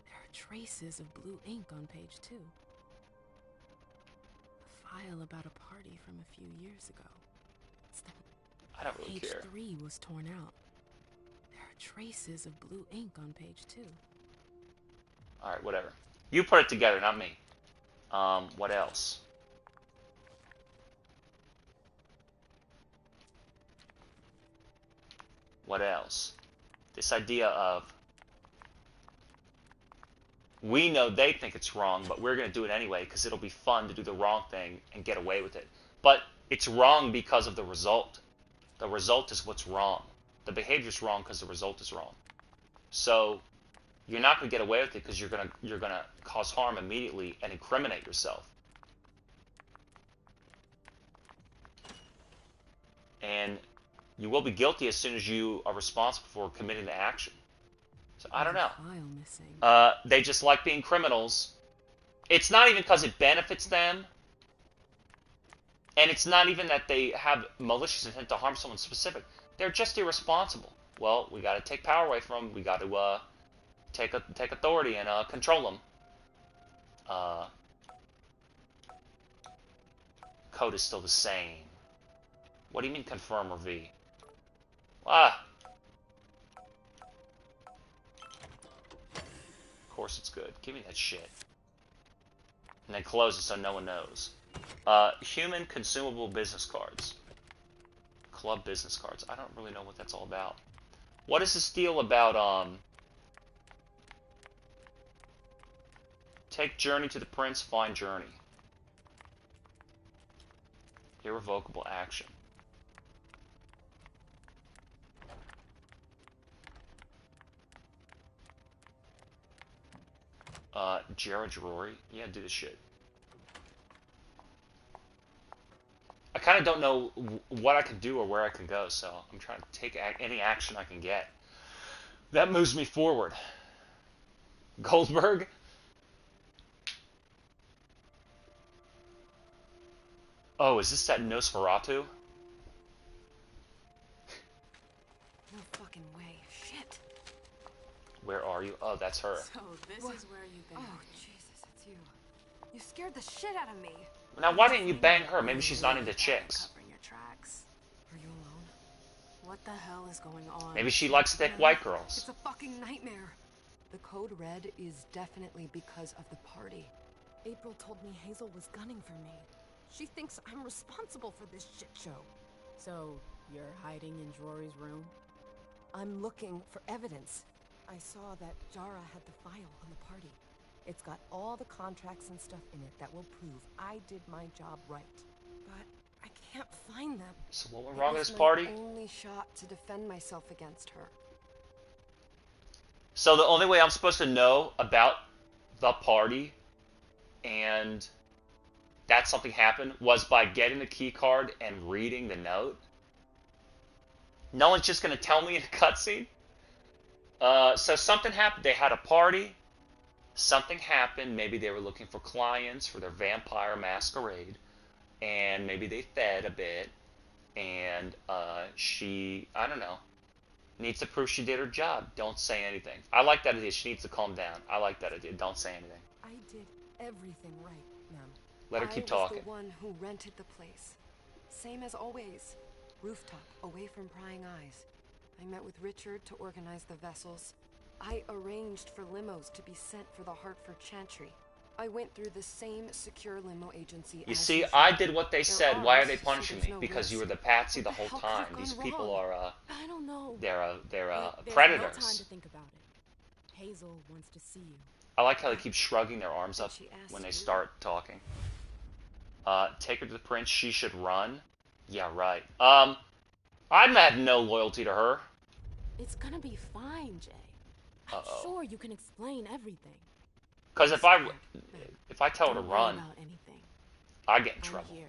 [SPEAKER 3] There are traces of blue ink on page 2. The file about a party from a few years ago.
[SPEAKER 1] I don't really care.
[SPEAKER 3] Page 3 was torn out. There are traces of blue ink on page 2.
[SPEAKER 1] Alright, whatever. You put it together, not me. What else? What else? This idea of we know they think it's wrong, but we're going to do it anyway because it'll be fun to do the wrong thing and get away with it. But it's wrong because of the result. The result is what's wrong. The behavior's wrong because the result is wrong. So you're not going to get away with it because you're gonna cause harm immediately and incriminate yourself. And you will be guilty as soon as you are responsible for committing the action. So I don't know.
[SPEAKER 3] File missing.
[SPEAKER 1] They just like being criminals. It's not even because it benefits them. And it's not even that they have malicious intent to harm someone specific. They're just irresponsible. Well, we got to take power away from them. We got to take authority and control them. Code is still the same. What do you mean confirm or V? Ah. Of course it's good. Give me that shit. And then close it so no one knows. Human consumable business cards. Club business cards. I don't really know what that's all about. What is this deal about, take journey to the prince, find journey. Irrevocable action. Jared Rory? Yeah, do this shit. I kind of don't know what I can do or where I can go, so I'm trying to take any action I can get. That moves me forward. Goldberg? Oh, is this that Nosferatu?
[SPEAKER 4] No fucking way. Shit.
[SPEAKER 1] Where are you? Oh, that's her.
[SPEAKER 3] So this is where you've been.
[SPEAKER 4] Oh, Jesus, it's you. You scared the shit out of me.
[SPEAKER 1] Now, why didn't you bang her? Maybe she's not into chicks.
[SPEAKER 3] Covering your tracks. Are you alone? What the hell is going on?
[SPEAKER 1] Maybe she likes thick white girls.
[SPEAKER 4] It's a fucking nightmare. The code red is definitely because of the party.
[SPEAKER 3] April told me Hazel was gunning for me. She thinks I'm responsible for this shit show. So, you're hiding in Rory's room?
[SPEAKER 4] I'm looking for evidence. I saw that Jara had the file on the party. It's got all the contracts and stuff in it that will prove I did my job right. But I can't find them.
[SPEAKER 1] So what went wrong at this party?
[SPEAKER 4] It was my only shot to defend myself against her.
[SPEAKER 1] So the only way I'm supposed to know about the party and that something happened was by getting the key card and reading the note? No one's just going to tell me in a cutscene? So something happened. They had a party. Something happened. Maybe they were looking for clients for their vampire masquerade. And maybe they fed a bit. And she, I don't know, needs to prove she did her job. Don't say anything. I like that idea. She needs to calm down. I like that idea. Don't say anything.
[SPEAKER 4] I did everything right, ma'am.
[SPEAKER 1] Let her keep talking.
[SPEAKER 4] I was the one who rented the place. Same as always. Rooftop, away from prying eyes. I met with Richard to organize the vessels. I arranged for limos to be sent for the Hartford Chantry. I went through the same secure limo agency.
[SPEAKER 1] You see, I did what they said. Why are they punishing me? Because you were the patsy the whole time. These people are,
[SPEAKER 3] I don't know.
[SPEAKER 1] They're
[SPEAKER 3] There's
[SPEAKER 1] predators.
[SPEAKER 3] No time to think about it. Hazel wants to see you.
[SPEAKER 1] I like how they keep shrugging their arms up when they start talking. Take her to the prince. She should run. Yeah, right. I had no loyalty to her.
[SPEAKER 3] It's gonna be fine, Jay. I'm sure you can explain everything.
[SPEAKER 1] Because if I tell her to run,
[SPEAKER 3] about anything.
[SPEAKER 1] I get in trouble.
[SPEAKER 3] Here.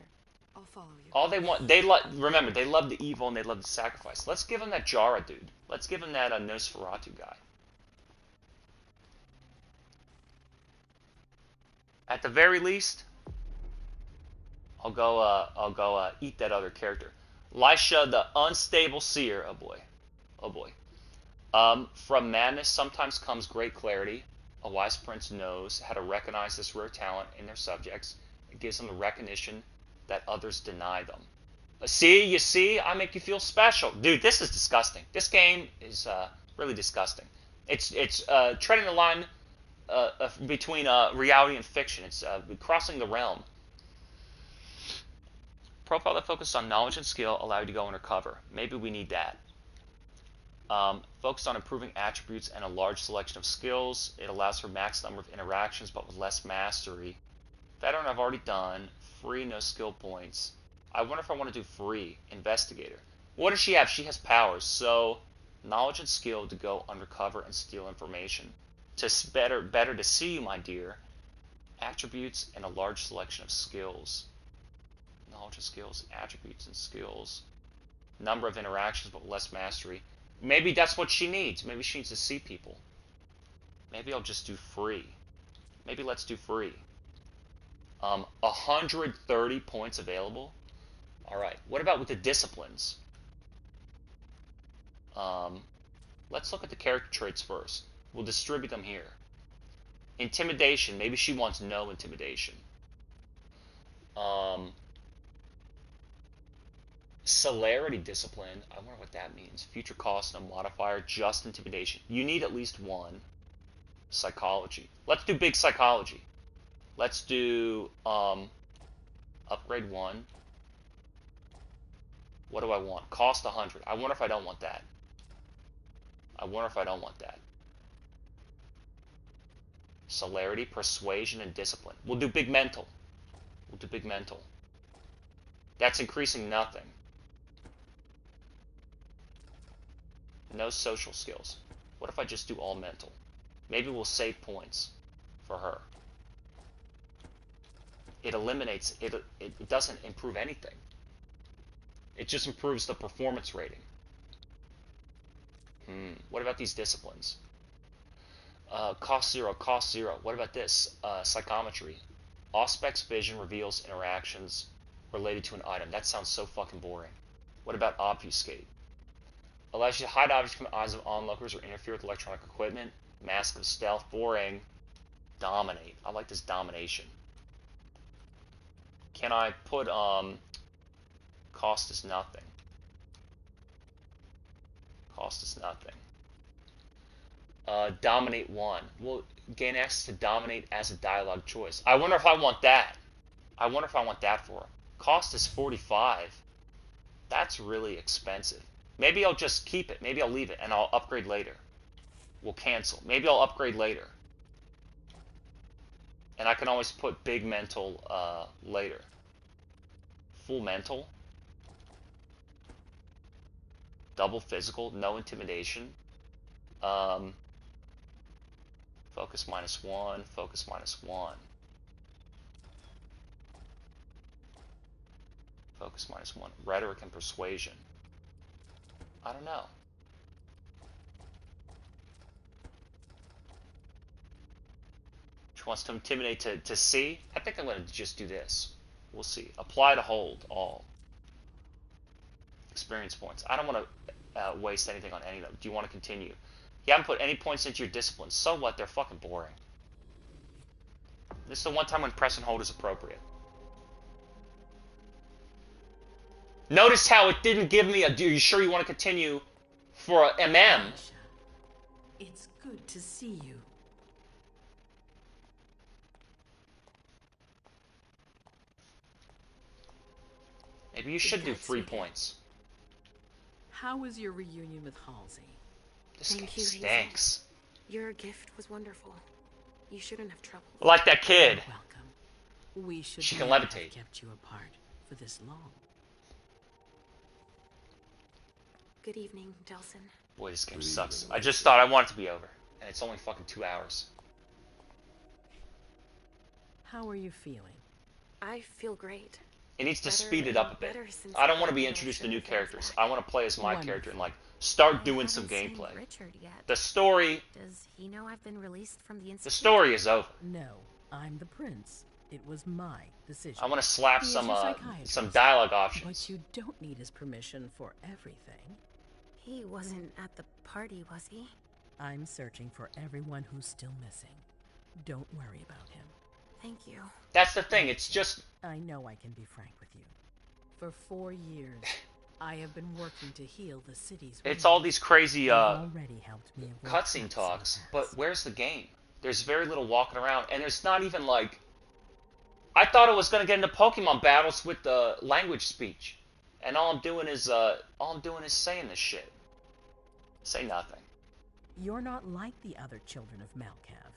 [SPEAKER 4] I'll follow you.
[SPEAKER 1] All they want, remember, they love the evil and they love the sacrifice. Let's give them that Jara dude. Let's give them that Nosferatu guy. At the very least, I'll go eat that other character. Lisha, the unstable seer. Oh boy. Oh boy. From madness sometimes comes great clarity. A wise prince knows how to recognize this rare talent in their subjects. It gives them the recognition that others deny them. See, you see, I make you feel special. Dude, this is disgusting. This game is really disgusting. It's treading the line between reality and fiction. It's crossing the realm. Profile that focuses on knowledge and skill allow you to go undercover. Maybe we need that. Focused on improving attributes and a large selection of skills. It allows for max number of interactions but with less mastery. Veteran I've already done. Free, no skill points. I wonder if I want to do free. Investigator. What does she have? She has powers. So, knowledge and skill to go undercover and steal information. Better to see you, my dear. Attributes and a large selection of skills. Knowledge and skills, attributes and skills. Number of interactions but less mastery. Maybe that's what she needs. Maybe she needs to see people. Maybe I'll just do free. Maybe let's do free. 130 points available. Alright, what about with the disciplines? Let's look at the character traits first. We'll distribute them here. Intimidation. Maybe she wants no intimidation. Celerity discipline. I wonder what that means. Future cost, no modifier, just intimidation. You need at least one. Psychology. Let's do big psychology. Let's do upgrade 1. What do I want? Cost 100. I wonder if I don't want that. I wonder if I don't want that. Celerity, persuasion, and discipline. We'll do big mental. We'll do big mental. That's increasing nothing. No social skills. What if I just do all mental? Maybe we'll save points for her. It eliminates, it doesn't improve anything. It just improves the performance rating. What about these disciplines? Cost 0, cost 0. What about this? Psychometry. Auspex vision reveals interactions related to an item. That sounds so fucking boring. What about obfuscate? Allows you to hide objects from the eyes of onlookers or interfere with electronic equipment. Mask of stealth. Boring. Dominate. I like this domination. Can I put, cost is nothing. Cost is nothing. Dominate 1. We'll gain access to dominate as a dialogue choice. I wonder if I want that. I wonder if I want that for her. Cost is 45. That's really expensive. Maybe I'll just keep it. Maybe I'll leave it and I'll upgrade later. We'll cancel. Maybe I'll upgrade later. And I can always put big mental later. Full mental. Double physical. No intimidation. Focus -1. Focus -1. Focus -1. Rhetoric and persuasion. I don't know. She wants to intimidate to see. I think I'm going to just do this. We'll see. Apply to hold all. Experience points. I don't want to waste anything on any of them. Do you want to continue? You haven't put any points into your disciplines. So what? They're fucking boring. This is the one time when press and hold is appropriate. Notice how it didn't give me a, are you sure you want to continue for a MM?
[SPEAKER 12] It's good to see you.
[SPEAKER 1] Maybe you should do 3 points.
[SPEAKER 12] How was your reunion with Halsey?
[SPEAKER 1] This game
[SPEAKER 4] Thank you,
[SPEAKER 1] stinks.
[SPEAKER 4] Your gift was wonderful. You shouldn't have trouble.
[SPEAKER 1] Like that kid.
[SPEAKER 12] You're welcome. We should
[SPEAKER 1] She can
[SPEAKER 12] not
[SPEAKER 1] levitate.
[SPEAKER 12] have kept you apart for this long.
[SPEAKER 4] Good evening, Delson.
[SPEAKER 1] Boy, this game sucks. I just thought I want it to be over. And it's only fucking 2 hours.
[SPEAKER 12] How are you feeling?
[SPEAKER 4] I feel great.
[SPEAKER 1] It needs to
[SPEAKER 4] Better
[SPEAKER 1] speed it up a bit.
[SPEAKER 4] better since
[SPEAKER 1] I don't want to
[SPEAKER 4] the
[SPEAKER 1] be
[SPEAKER 4] little
[SPEAKER 1] introduced to
[SPEAKER 4] sugar
[SPEAKER 1] new
[SPEAKER 4] things
[SPEAKER 1] characters.
[SPEAKER 4] back.
[SPEAKER 1] I want to play as my
[SPEAKER 12] Wonderful.
[SPEAKER 1] character and like start
[SPEAKER 11] I
[SPEAKER 1] doing some
[SPEAKER 11] haven't seen
[SPEAKER 1] gameplay.
[SPEAKER 11] Richard yet.
[SPEAKER 1] The story
[SPEAKER 11] Does he know I've been released from the institute?
[SPEAKER 1] is over.
[SPEAKER 12] No, I'm the prince. It was my decision.
[SPEAKER 1] I want to slap
[SPEAKER 12] He is
[SPEAKER 1] some
[SPEAKER 12] your psychiatrist,
[SPEAKER 1] some dialogue options.
[SPEAKER 12] But you don't need his permission for everything.
[SPEAKER 6] He wasn't at the party, was he?
[SPEAKER 12] I'm searching for everyone who's still missing. Don't worry about him.
[SPEAKER 6] Thank you.
[SPEAKER 1] That's the thing. It's just...
[SPEAKER 12] I know I can be frank with you. For 4 years, I have been working to heal the city's
[SPEAKER 1] It's all these crazy
[SPEAKER 12] already helped me
[SPEAKER 1] cutscene talks, but where's the game? There's very little walking around, and there's not even like... I thought I was gonna get into Pokemon battles with the language speech, and all I'm doing is saying this shit. Say nothing.
[SPEAKER 12] You're not like the other children of Malkav.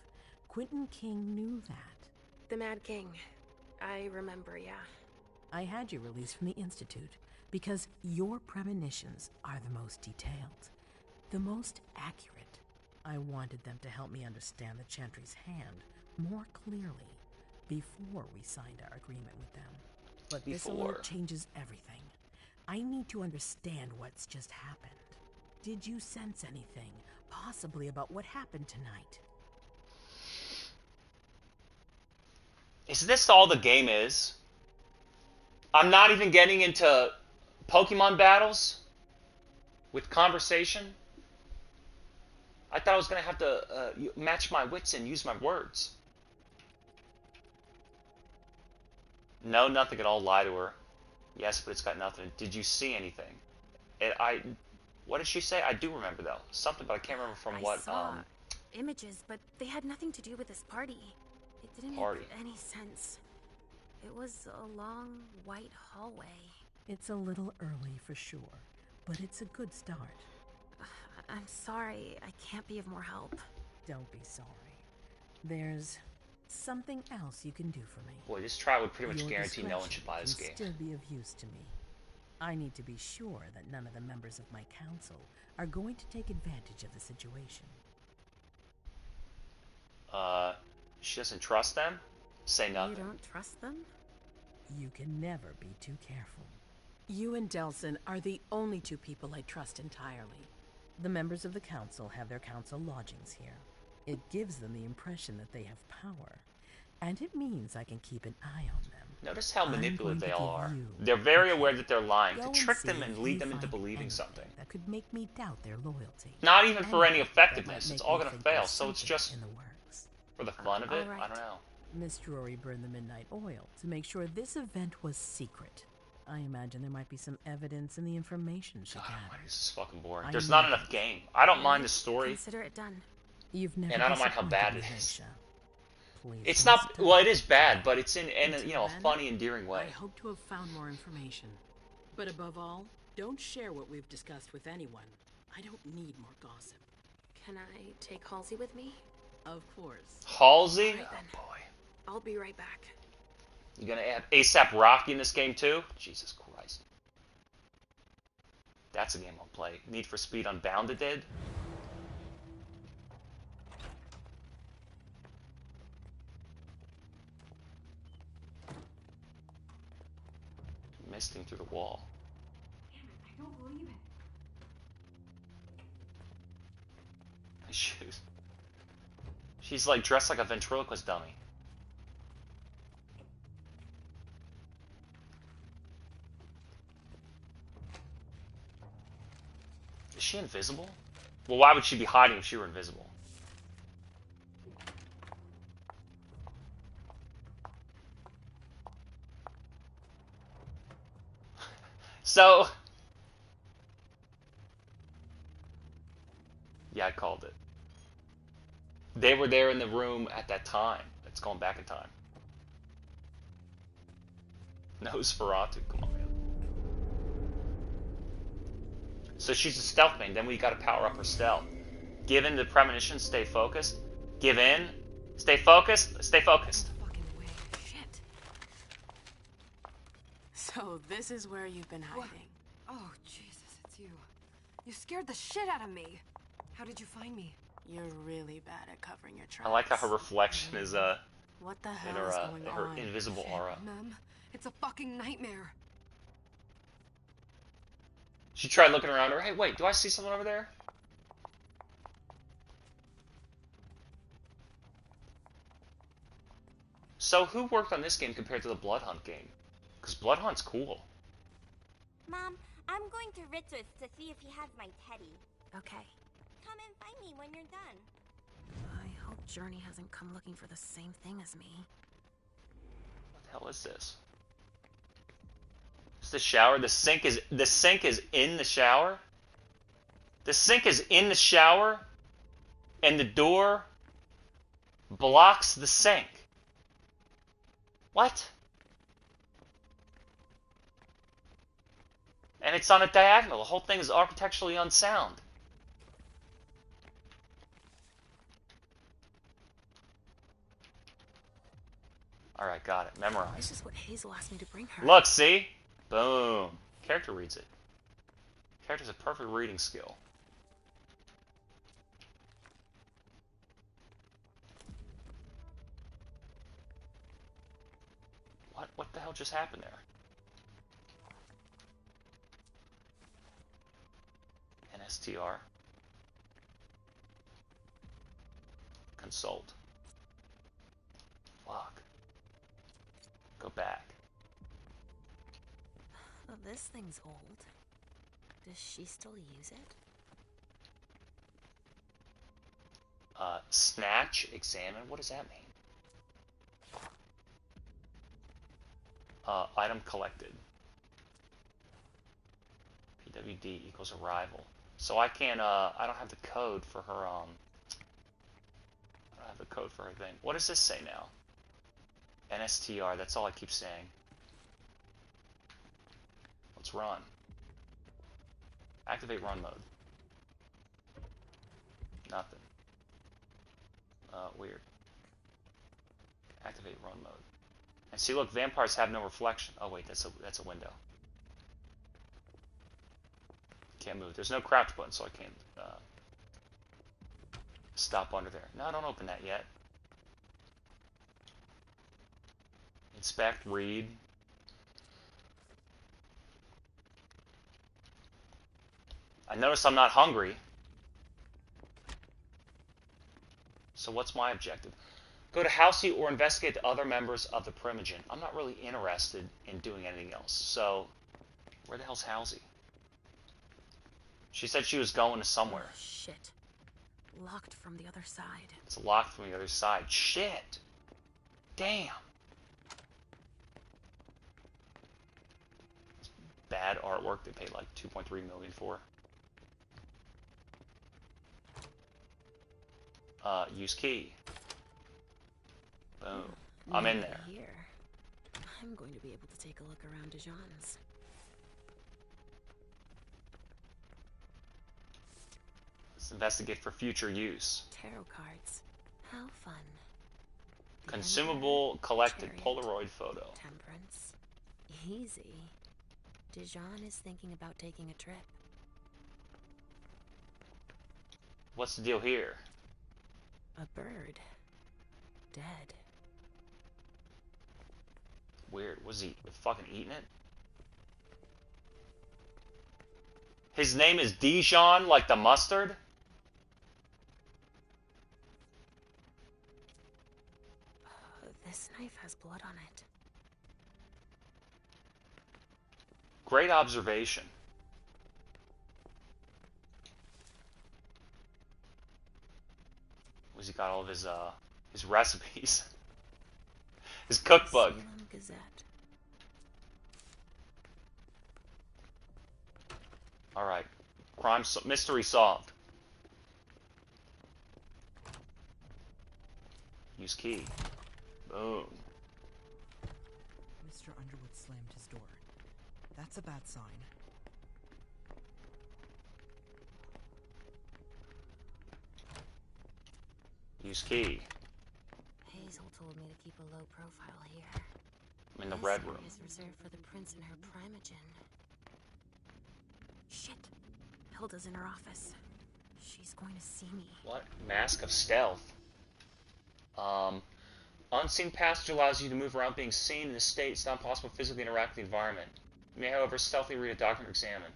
[SPEAKER 12] Quentin King knew that.
[SPEAKER 4] The Mad King. I remember, yeah.
[SPEAKER 12] I had you released from the Institute because your premonitions are the most detailed, the most accurate. I wanted them to help me understand the Chantry's hand more clearly before we signed our agreement with them. But this alert changes everything. I need to understand what's just happened. Did you sense anything, possibly about what happened tonight?
[SPEAKER 1] Is this all the game is? I'm not even getting into Pokemon battles with conversation? I thought I was going to have to match my wits and use my words. No, nothing at all. Lie to her. Yes, but it's got nothing. Did you see anything? What did she say? I do remember, though. Something, but I can't remember from what.
[SPEAKER 6] I saw images, but they had nothing to do with this party. It didn't make any sense. It was a long, white hallway.
[SPEAKER 12] It's a little early for sure, but it's a good start.
[SPEAKER 6] I'm sorry. I can't be of more help.
[SPEAKER 12] Don't be sorry. There's something else you can do for me.
[SPEAKER 1] Boy, this trial would pretty much
[SPEAKER 12] Your
[SPEAKER 1] guarantee no one should buy this
[SPEAKER 12] can
[SPEAKER 1] game.
[SPEAKER 12] Still be of use to me. I need to be sure that none of the members of my council are going to take advantage of the situation.
[SPEAKER 1] She doesn't trust them? Say nothing.
[SPEAKER 6] You don't trust them?
[SPEAKER 12] You can never be too careful. You and Delson are the only two people I trust entirely. The members of the council have their council lodgings here. It gives them the impression that they have power, and it means I can keep an eye on them.
[SPEAKER 1] Notice how manipulative they all are. They're very aware that they're lying to trick them and lead them into believing something.
[SPEAKER 12] That could make me doubt their loyalty.
[SPEAKER 1] Not even for any effectiveness. It's all going to fail, so it's just for the fun of it. I don't know.
[SPEAKER 12] Miss Drury burned the midnight oil to make sure this event was secret. I imagine there might be some evidence in the information she gathered.
[SPEAKER 1] This is fucking boring. There's not enough game. I don't mind the story.
[SPEAKER 6] Consider it done.
[SPEAKER 12] You've never
[SPEAKER 1] and I don't mind how bad it is.
[SPEAKER 12] Please
[SPEAKER 1] it's not. Well, it is bad, but it's in a funny, endearing way.
[SPEAKER 12] I hope to have found more information, but above all, don't share what we've discussed with anyone. I don't need more gossip.
[SPEAKER 4] Can I take Halsey with me?
[SPEAKER 12] Of course.
[SPEAKER 1] Halsey?
[SPEAKER 4] Right, oh boy. I'll be right back.
[SPEAKER 1] You gonna have ASAP Rocky in this game too? Jesus Christ. That's a game I'll play. Need for Speed Unbounded did? Misting through the wall.
[SPEAKER 4] Damn it, I don't believe it.
[SPEAKER 1] Shoot. She's like dressed like a ventriloquist dummy. Is she invisible? Well, why would she be hiding if she were invisible? So... yeah, I called it. They were there in the room at that time. It's going back in time. Nosferatu, come on, man. So she's a stealth main. Then we gotta power up her stealth. Give in to premonition, stay focused. Give in, stay focused, stay focused.
[SPEAKER 4] Fucking way. Shit.
[SPEAKER 13] So this is where you've been hiding.
[SPEAKER 4] What? Oh, Jesus, it's you. You scared the shit out of me. How did you find me?
[SPEAKER 13] You're really bad at covering your tracks.
[SPEAKER 1] I like how her reflection is
[SPEAKER 13] what the hell
[SPEAKER 1] in her,
[SPEAKER 13] is going
[SPEAKER 1] her
[SPEAKER 13] on?
[SPEAKER 1] invisible aura.
[SPEAKER 4] Mem, it's a fucking nightmare.
[SPEAKER 1] She tried looking around her. Hey, wait, do I see someone over there? So who worked on this game compared to the Blood Hunt game? Because Blood Hunt's cool.
[SPEAKER 11] Mom, I'm going to Richard's to see if he has my teddy.
[SPEAKER 6] Okay.
[SPEAKER 11] Come and find me when you're done.
[SPEAKER 6] I hope Journey hasn't come looking for the same thing as me.
[SPEAKER 1] What the hell is this? It's the shower. The sink is in the shower. The sink is in the shower, and the door blocks the sink. What? And it's on a diagonal. The whole thing is architecturally unsound. Alright, got it. Memorized.
[SPEAKER 6] This is what Hazel asked me to bring her.
[SPEAKER 1] Look, see? Boom. Character reads it. Character's a perfect reading skill. What the hell just happened there? NSTR. Consult. Fuck. Go back.
[SPEAKER 6] Well, this thing's old. Does she still use it?
[SPEAKER 1] Snatch, examine. What does that mean? Item collected. PWD equals arrival. So I can't, I don't have the code for her, I don't have the code for her thing. What does this say now? NSTR, that's all I keep saying. Let's run. Activate run mode. Nothing. Weird. Activate run mode. And see, look, vampires have no reflection. Oh wait, that's a window. Can't move. There's no crouch button, so I can't stop under there. No, don't open that yet. Inspect, read. I notice I'm not hungry. So what's my objective? Go to Housey or investigate the other members of the Primogen. I'm not really interested in doing anything else. So, where the hell's Housey? She said she was going to somewhere.
[SPEAKER 6] Oh, shit. Locked from the other side.
[SPEAKER 1] It's locked from the other side. Shit. Damn. It's bad artwork they paid like $2.3 million for. Use key. Boom. I'm in there.
[SPEAKER 6] Here. I'm going to be able to take a look around Dijon's.
[SPEAKER 1] Let's investigate for future use.
[SPEAKER 6] Tarot cards. How fun.
[SPEAKER 1] Consumable collected
[SPEAKER 6] Chariot,
[SPEAKER 1] Polaroid photo.
[SPEAKER 6] Temperance. Easy. Dijon is thinking about taking a trip.
[SPEAKER 1] What's the deal here?
[SPEAKER 6] A bird. Dead.
[SPEAKER 1] Weird. Was he fucking eating it? His name is Dijon, like the mustard?
[SPEAKER 6] This knife has blood on it.
[SPEAKER 1] Great observation. Was he got all of his recipes? His cookbook.
[SPEAKER 6] Salem Gazette.
[SPEAKER 1] All right, mystery solved. Use key. Boom.
[SPEAKER 15] Mr. Underwood slammed his door. That's a bad sign.
[SPEAKER 1] Use key.
[SPEAKER 6] Hazel told me to keep a low profile here.
[SPEAKER 1] I'm in the
[SPEAKER 6] This
[SPEAKER 1] red room.
[SPEAKER 6] area is reserved for the prince and her primogen. Shit. Hilda's in her office. She's going to see me.
[SPEAKER 1] What? Mask of stealth. Unseen passage allows you to move around being seen in this state. It's not possible to physically interact with the environment. You may, however, stealthily read a document or examine.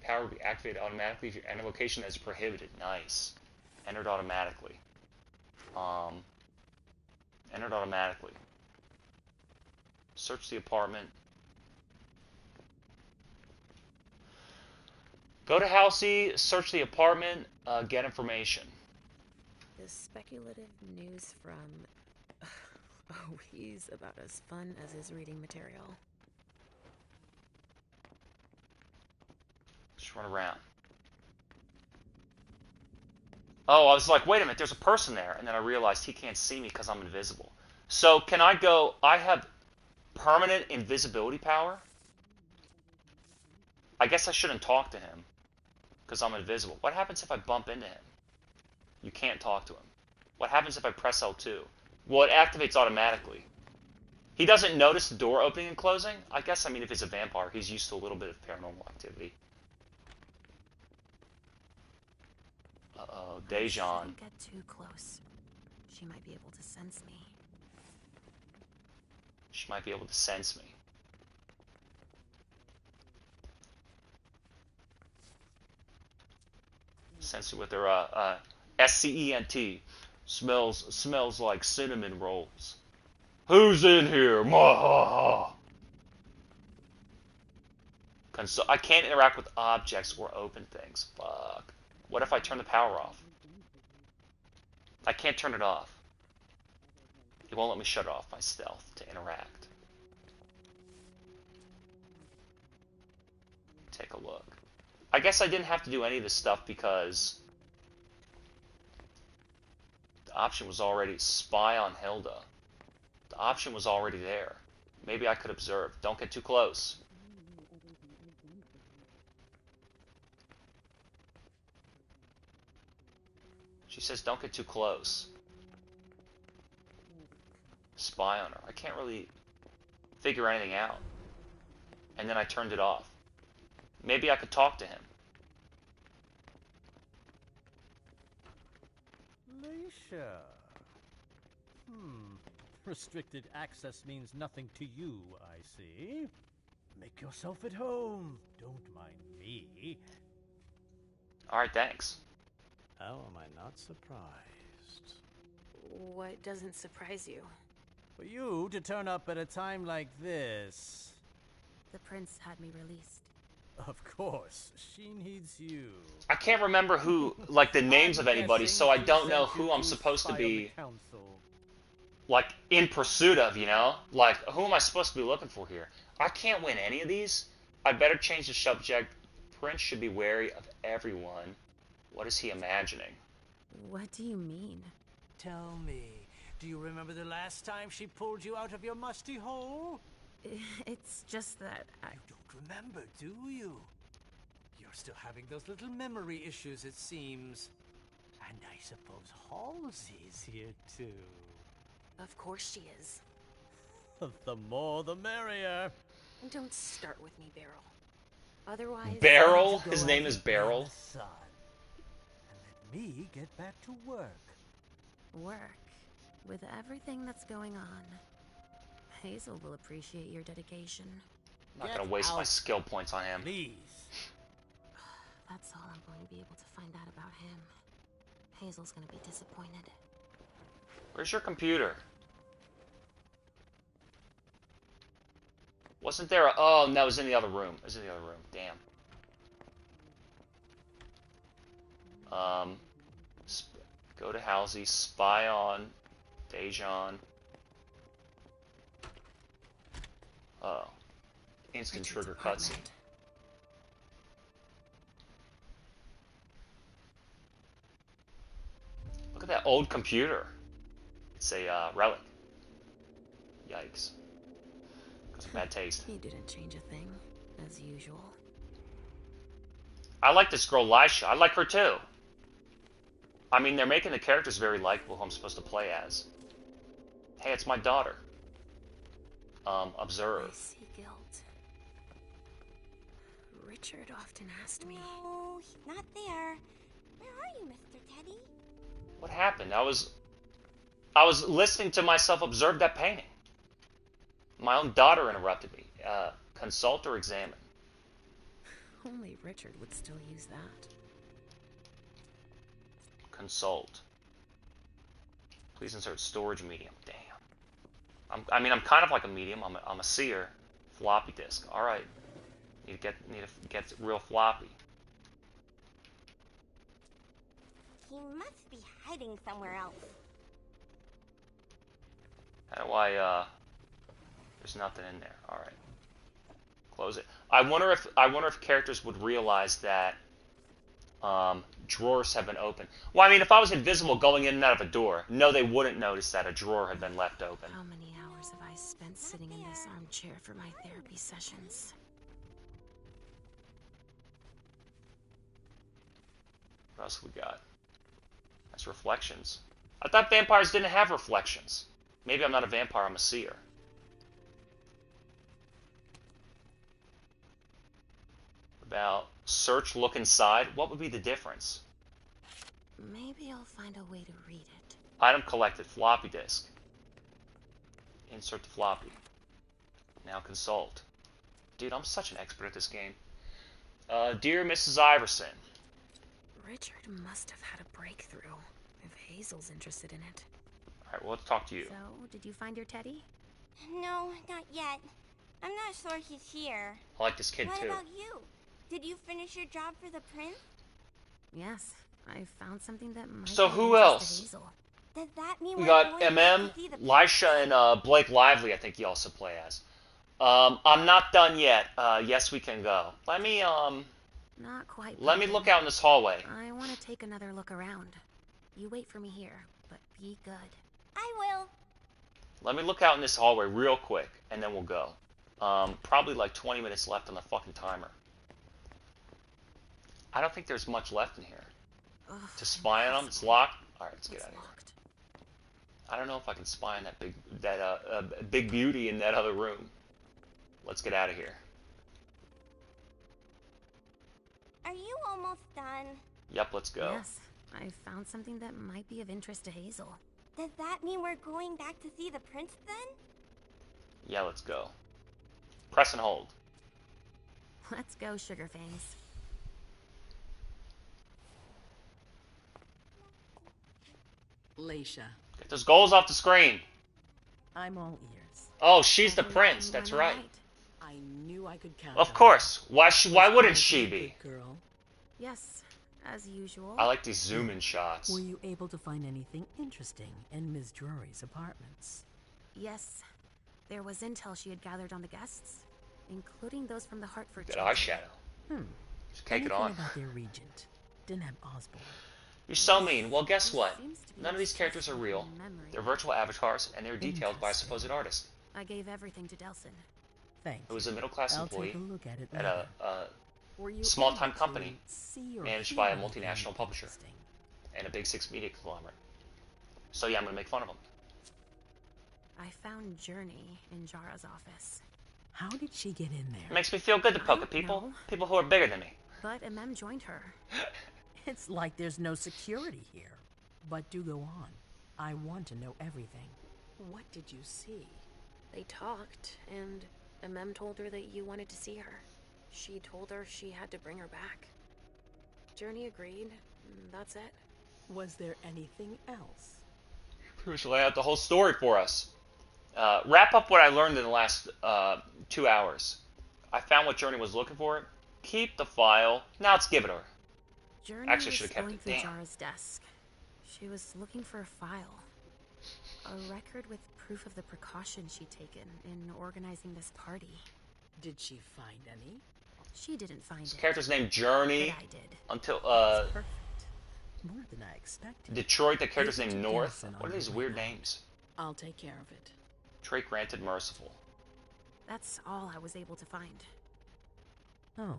[SPEAKER 1] Power will be activated automatically if you enter a location that is prohibited. Nice. Entered automatically. Entered automatically. Search the apartment. Go to Halsey, search the apartment, get information.
[SPEAKER 12] This speculative news from oh, he's about as fun as his reading material.
[SPEAKER 1] Just run around. Oh, I was like, wait a minute, there's a person there. And then I realized he can't see me because I'm invisible. So can I go, I have permanent invisibility power? I guess I shouldn't talk to him because I'm invisible. What happens if I bump into him? You can't talk to him. What happens if I press L2? Well, it activates automatically. He doesn't notice the door opening and closing? I guess, I mean, if he's a vampire, he's used to a little bit of paranormal activity. Uh-oh, Dejan.
[SPEAKER 12] Don't get too close. She might be able to sense me.
[SPEAKER 1] She might be able to sense me. Sense it with her SCENT. Smells like cinnamon rolls. Who's in here? I can't interact with objects or open things. Fuck. What if I turn the power off? I can't turn it off. It won't let me shut off my stealth to interact. Take a look. I guess I didn't have to do any of this stuff because the option was already spy on Hilda. The option was already there. Maybe I could observe. Don't get too close. She says don't get too close. Spy on her. I can't really figure anything out. And then I turned it off. Maybe I could talk to him.
[SPEAKER 16] Leisha. Restricted access means nothing to you, I see. Make yourself at home. Don't mind me.
[SPEAKER 1] Alright, thanks.
[SPEAKER 9] How am I not surprised?
[SPEAKER 12] What doesn't surprise you?
[SPEAKER 16] For you to turn up at a time like this.
[SPEAKER 12] The prince had me released.
[SPEAKER 16] Of course, she needs you.
[SPEAKER 1] I can't remember who, like, the names of anybody, so I don't know who I'm supposed to be, like, in pursuit of, you know? Like, who am I supposed to be looking for here? I can't win any of these. I'd better change the subject. Prince should be wary of everyone. What is he imagining?
[SPEAKER 12] What do you mean?
[SPEAKER 16] Tell me, do you remember the last time she pulled you out of your musty hole?
[SPEAKER 12] It's just that
[SPEAKER 16] You don't remember, do you? You're still having those little memory issues, it seems. And I suppose Halsey's here, too.
[SPEAKER 12] Of course she is.
[SPEAKER 16] The more the merrier.
[SPEAKER 12] Don't start with me, Beryl. Otherwise...
[SPEAKER 1] Beryl? His name is Beryl?
[SPEAKER 16] And let me get back to work.
[SPEAKER 12] Work? With everything that's going on. Hazel will appreciate your dedication.
[SPEAKER 1] I'm not gonna waste my skill points on him.
[SPEAKER 16] Please.
[SPEAKER 12] That's all I'm going to be able to find out about him. Hazel's gonna be disappointed.
[SPEAKER 1] Where's your computer? Wasn't there a... Oh, no, it was in the other room. It was in the other room. Damn. Go to Halsey. Spy on Dejan. Oh. Instant trigger cutscene. Look at that old computer. It's a relic. Yikes. Got some bad taste.
[SPEAKER 12] He didn't change a thing, as usual.
[SPEAKER 1] I like this girl, Lisha. I like her too. I mean, they're making the characters very likable who I'm supposed to play as. Hey, it's my daughter. Observe.
[SPEAKER 12] I see guilt. Richard often asked me...
[SPEAKER 11] No, he's not there. Where are you, Mr. Teddy?
[SPEAKER 1] What happened? I was listening to myself observe that painting. My own daughter interrupted me. Consult or examine?
[SPEAKER 12] Only Richard would still use that.
[SPEAKER 1] Consult. Please insert storage medium. Damn. I mean, I'm kind of like a medium. I'm a seer. Floppy disk. All right. Need to get real floppy.
[SPEAKER 11] He must be hiding somewhere else.
[SPEAKER 1] How do I? There's nothing in there. All right. Close it. I wonder if characters would realize that drawers have been opened. Well, I mean, if I was invisible going in and out of a door, no, they wouldn't notice that a drawer had been left open.
[SPEAKER 6] How many hours have I spent sitting in this armchair for my therapy sessions?
[SPEAKER 1] What else have we got? That's reflections. I thought vampires didn't have reflections. Maybe I'm not a vampire, I'm a seer. About search, look inside. What would be the difference?
[SPEAKER 6] Maybe I'll find a way to read it.
[SPEAKER 1] Item collected, floppy disk. Insert the floppy. Now consult. Dude, I'm such an expert at this game. Dear Mrs. Iverson.
[SPEAKER 6] Richard must have had a breakthrough, if Hazel's interested in it.
[SPEAKER 1] Alright, well, let's talk to you.
[SPEAKER 6] So, did you find your teddy?
[SPEAKER 11] No, not yet. I'm not sure he's here.
[SPEAKER 1] I like this kid, too.
[SPEAKER 11] What about you? Did you finish your job for the prince?
[SPEAKER 6] Yes, I found something that might
[SPEAKER 1] So
[SPEAKER 6] be
[SPEAKER 1] who
[SPEAKER 6] of interest
[SPEAKER 1] else?
[SPEAKER 6] to Hazel.
[SPEAKER 11] Does that mean
[SPEAKER 1] We
[SPEAKER 11] we're
[SPEAKER 1] got
[SPEAKER 11] going
[SPEAKER 1] MM,
[SPEAKER 11] to see the
[SPEAKER 1] Lisha, and Blake Lively, I think you also play as. I'm not done yet. Yes, we can go. Let me
[SPEAKER 6] Not quite.
[SPEAKER 1] Let me
[SPEAKER 6] pumping.
[SPEAKER 1] look out in this hallway.
[SPEAKER 6] I want to take another look around. You wait for me here, but be good.
[SPEAKER 11] I will.
[SPEAKER 1] Let me look out in this hallway real quick, and then we'll go. Probably like 20 minutes left on the fucking timer. I don't think there's much left in here.
[SPEAKER 6] Ugh,
[SPEAKER 1] To spy on them, it's locked. All right, let's get out of here. I don't know if I can spy on that big beauty in that other room. Let's get out of here.
[SPEAKER 11] Are you almost done?
[SPEAKER 1] Yep, let's go.
[SPEAKER 6] Yes, I found something that might be of interest to Hazel.
[SPEAKER 11] Does that mean we're going back to see the prince then?
[SPEAKER 1] Yeah, let's go. Press and hold.
[SPEAKER 6] Let's go, Sugarfangs.
[SPEAKER 12] Leisha.
[SPEAKER 1] Get those goals off the screen.
[SPEAKER 12] I'm all ears.
[SPEAKER 1] Oh, she's the prince. That's right.
[SPEAKER 12] I knew I could count
[SPEAKER 1] Of
[SPEAKER 12] on
[SPEAKER 1] course. Why
[SPEAKER 12] you.
[SPEAKER 1] wouldn't she be?
[SPEAKER 12] Good girl.
[SPEAKER 6] Yes, as usual.
[SPEAKER 1] I like these zoom-in shots.
[SPEAKER 12] Were you able to find anything interesting in Ms. Drury's apartments?
[SPEAKER 6] Yes, there was intel she had gathered on the guests, including those from the Hartford.
[SPEAKER 1] That eyeshadow. Just take it on.
[SPEAKER 12] About their regent, Deneb Osborne.
[SPEAKER 1] You're so mean. Well, guess what? None of these characters are real. They're virtual avatars, and they're detailed by a supposed artist.
[SPEAKER 6] I gave everything to Delson.
[SPEAKER 12] Thank
[SPEAKER 1] It was a middle-class employee
[SPEAKER 12] take a look at it
[SPEAKER 1] at
[SPEAKER 12] later.
[SPEAKER 1] a small-time company managed by a multinational publisher and a big six media conglomerate. So yeah, I'm gonna make fun of him.
[SPEAKER 6] I found Journey in Jara's office.
[SPEAKER 12] How did she get in there?
[SPEAKER 1] It makes me feel good to poke at people. People who are bigger than me.
[SPEAKER 6] But MM joined her.
[SPEAKER 12] It's like there's no security here. But do go on. I want to know everything. What did you see?
[SPEAKER 6] They talked, and MM told her that you wanted to see her. She told her she had to bring her back. Journey agreed. That's it.
[SPEAKER 12] Was there anything else?
[SPEAKER 1] Pretty much lay out the whole story for us. Wrap up what I learned in the last 2 hours. I found what Journey was looking for. Keep the file. Now let's give it her.
[SPEAKER 6] Journey
[SPEAKER 1] Actually, I
[SPEAKER 6] was
[SPEAKER 1] should have kept
[SPEAKER 6] going
[SPEAKER 1] it.
[SPEAKER 6] through
[SPEAKER 1] Damn.
[SPEAKER 6] Jara's desk. She was looking for a file. A record with proof of the precautions she'd taken in organizing this party.
[SPEAKER 12] Did she find any?
[SPEAKER 6] She didn't find
[SPEAKER 1] This
[SPEAKER 6] it.
[SPEAKER 1] character's named Journey.
[SPEAKER 6] But I did.
[SPEAKER 1] Until
[SPEAKER 12] Perfect. More than I expected.
[SPEAKER 1] Detroit, the character's
[SPEAKER 12] Agent
[SPEAKER 1] named North.
[SPEAKER 12] Garrison
[SPEAKER 1] What are
[SPEAKER 12] on
[SPEAKER 1] these
[SPEAKER 12] your
[SPEAKER 1] weird
[SPEAKER 12] way out.
[SPEAKER 1] names?
[SPEAKER 12] I'll take care of it.
[SPEAKER 1] Trait granted merciful.
[SPEAKER 6] That's all I was able to find.
[SPEAKER 12] Oh.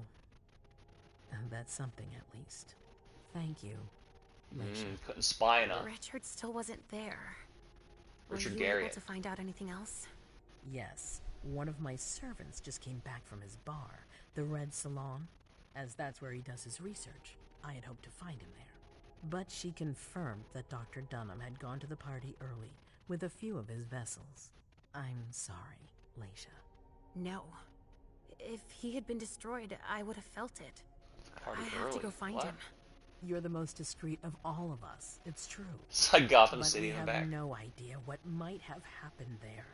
[SPEAKER 12] That's something at least. Thank you.
[SPEAKER 1] Couldn't spy enough.
[SPEAKER 6] Richard still wasn't there.
[SPEAKER 1] Richard
[SPEAKER 6] Were you
[SPEAKER 1] Garriott.
[SPEAKER 6] able to find out anything else?
[SPEAKER 12] Yes. One of my servants just came back from his bar, the Red Salon, as that's where he does his research. I had hoped to find him there. But she confirmed that Dr. Dunham had gone to the party early with a few of his vessels. I'm sorry, Leisha.
[SPEAKER 6] No. If he had been destroyed, I would have felt it.
[SPEAKER 1] Party
[SPEAKER 6] I have to go find
[SPEAKER 1] What?
[SPEAKER 6] him.
[SPEAKER 12] You're the most discreet of all of us. It's true.
[SPEAKER 1] It's like Gotham
[SPEAKER 12] But
[SPEAKER 1] City
[SPEAKER 12] we
[SPEAKER 1] in the
[SPEAKER 12] have
[SPEAKER 1] back.
[SPEAKER 12] no idea what might have happened there.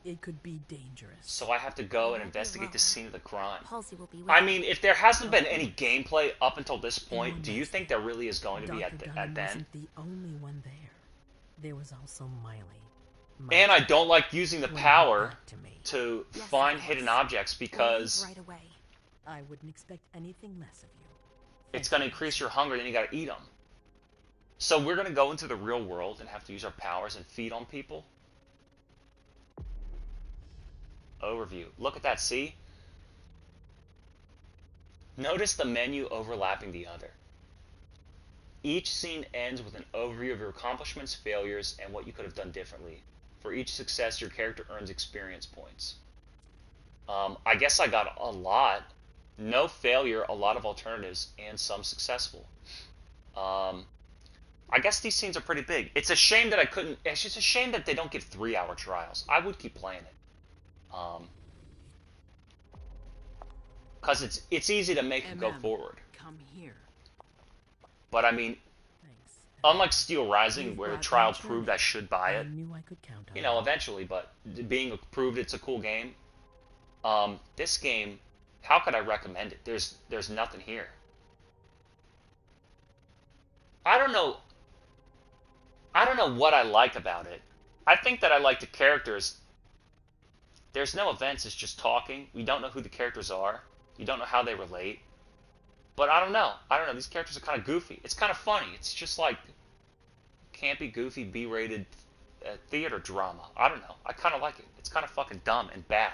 [SPEAKER 12] It could be dangerous.
[SPEAKER 1] So I have to go and investigate the scene of the crime.
[SPEAKER 6] Halsey will be with
[SPEAKER 1] I
[SPEAKER 6] you.
[SPEAKER 1] mean, if there hasn't been any gameplay up until this point, do you think there really is going to be
[SPEAKER 12] Dr.
[SPEAKER 1] at
[SPEAKER 12] Dunn
[SPEAKER 1] then?
[SPEAKER 12] wasn't the only one there. There was also Miley.
[SPEAKER 1] And I don't like using the power to
[SPEAKER 12] Yes,
[SPEAKER 1] find
[SPEAKER 12] of course.
[SPEAKER 1] hidden objects because
[SPEAKER 12] Right away. I wouldn't expect anything less of you.
[SPEAKER 1] it's going to increase your hunger, then you got to eat them. So we're going to go into the real world and have to use our powers and feed on people. Overview. Look at that, see? Notice the menu overlapping the other. Each scene ends with an overview of your accomplishments, failures, and what you could have done differently. For each success, your character earns experience points. I guess I got a lot. No failure, a lot of alternatives, and some successful. I guess these scenes are pretty big. It's a shame that I couldn't... It's just a shame that they don't give 3-hour trials. I would keep playing it. Because it's easy to make it go forward.
[SPEAKER 7] Come here.
[SPEAKER 1] But I mean, unlike Steel Rising, where the trial proved I should buy it,
[SPEAKER 12] knew I could count on
[SPEAKER 1] you know, eventually, but being proved it's a cool game, this game, how could I recommend it? There's nothing here. I don't know what I like about it. I think that I like the characters. There's no events, it's just talking. We don't know who the characters are. You don't know how they relate. But I don't know. These characters are kind of goofy. It's kind of funny. It's just like campy, goofy, B-rated theater drama. I don't know. I kind of like it. It's kind of fucking dumb and bad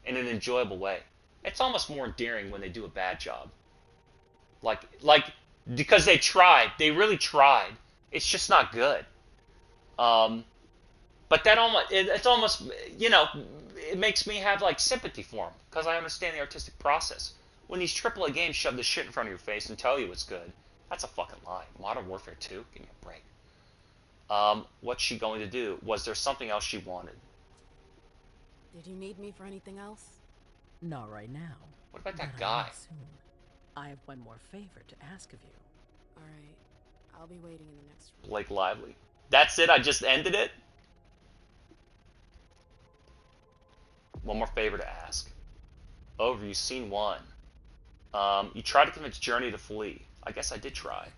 [SPEAKER 1] in an enjoyable way. It's almost more endearing when they do a bad job. Like because they tried. They really tried. It's just not good. But that it's almost, you know, it makes me have like sympathy for them because I understand the artistic process. When these AAA games shove this shit in front of your face and tell you it's good, that's a fucking lie. Modern Warfare 2, give me a break. What's she going to do? Was there something else she wanted?
[SPEAKER 3] Did you need me for anything else?
[SPEAKER 12] Not right now.
[SPEAKER 1] What about that
[SPEAKER 12] but
[SPEAKER 1] guy?
[SPEAKER 12] I will soon. I have one more favor to ask of you.
[SPEAKER 3] Alright, I'll be waiting in the next room.
[SPEAKER 1] Blake Lively. That's it? I just ended it? One more favor to ask. Overview, scene 1. You try to convince Journey to flee. I guess I did try.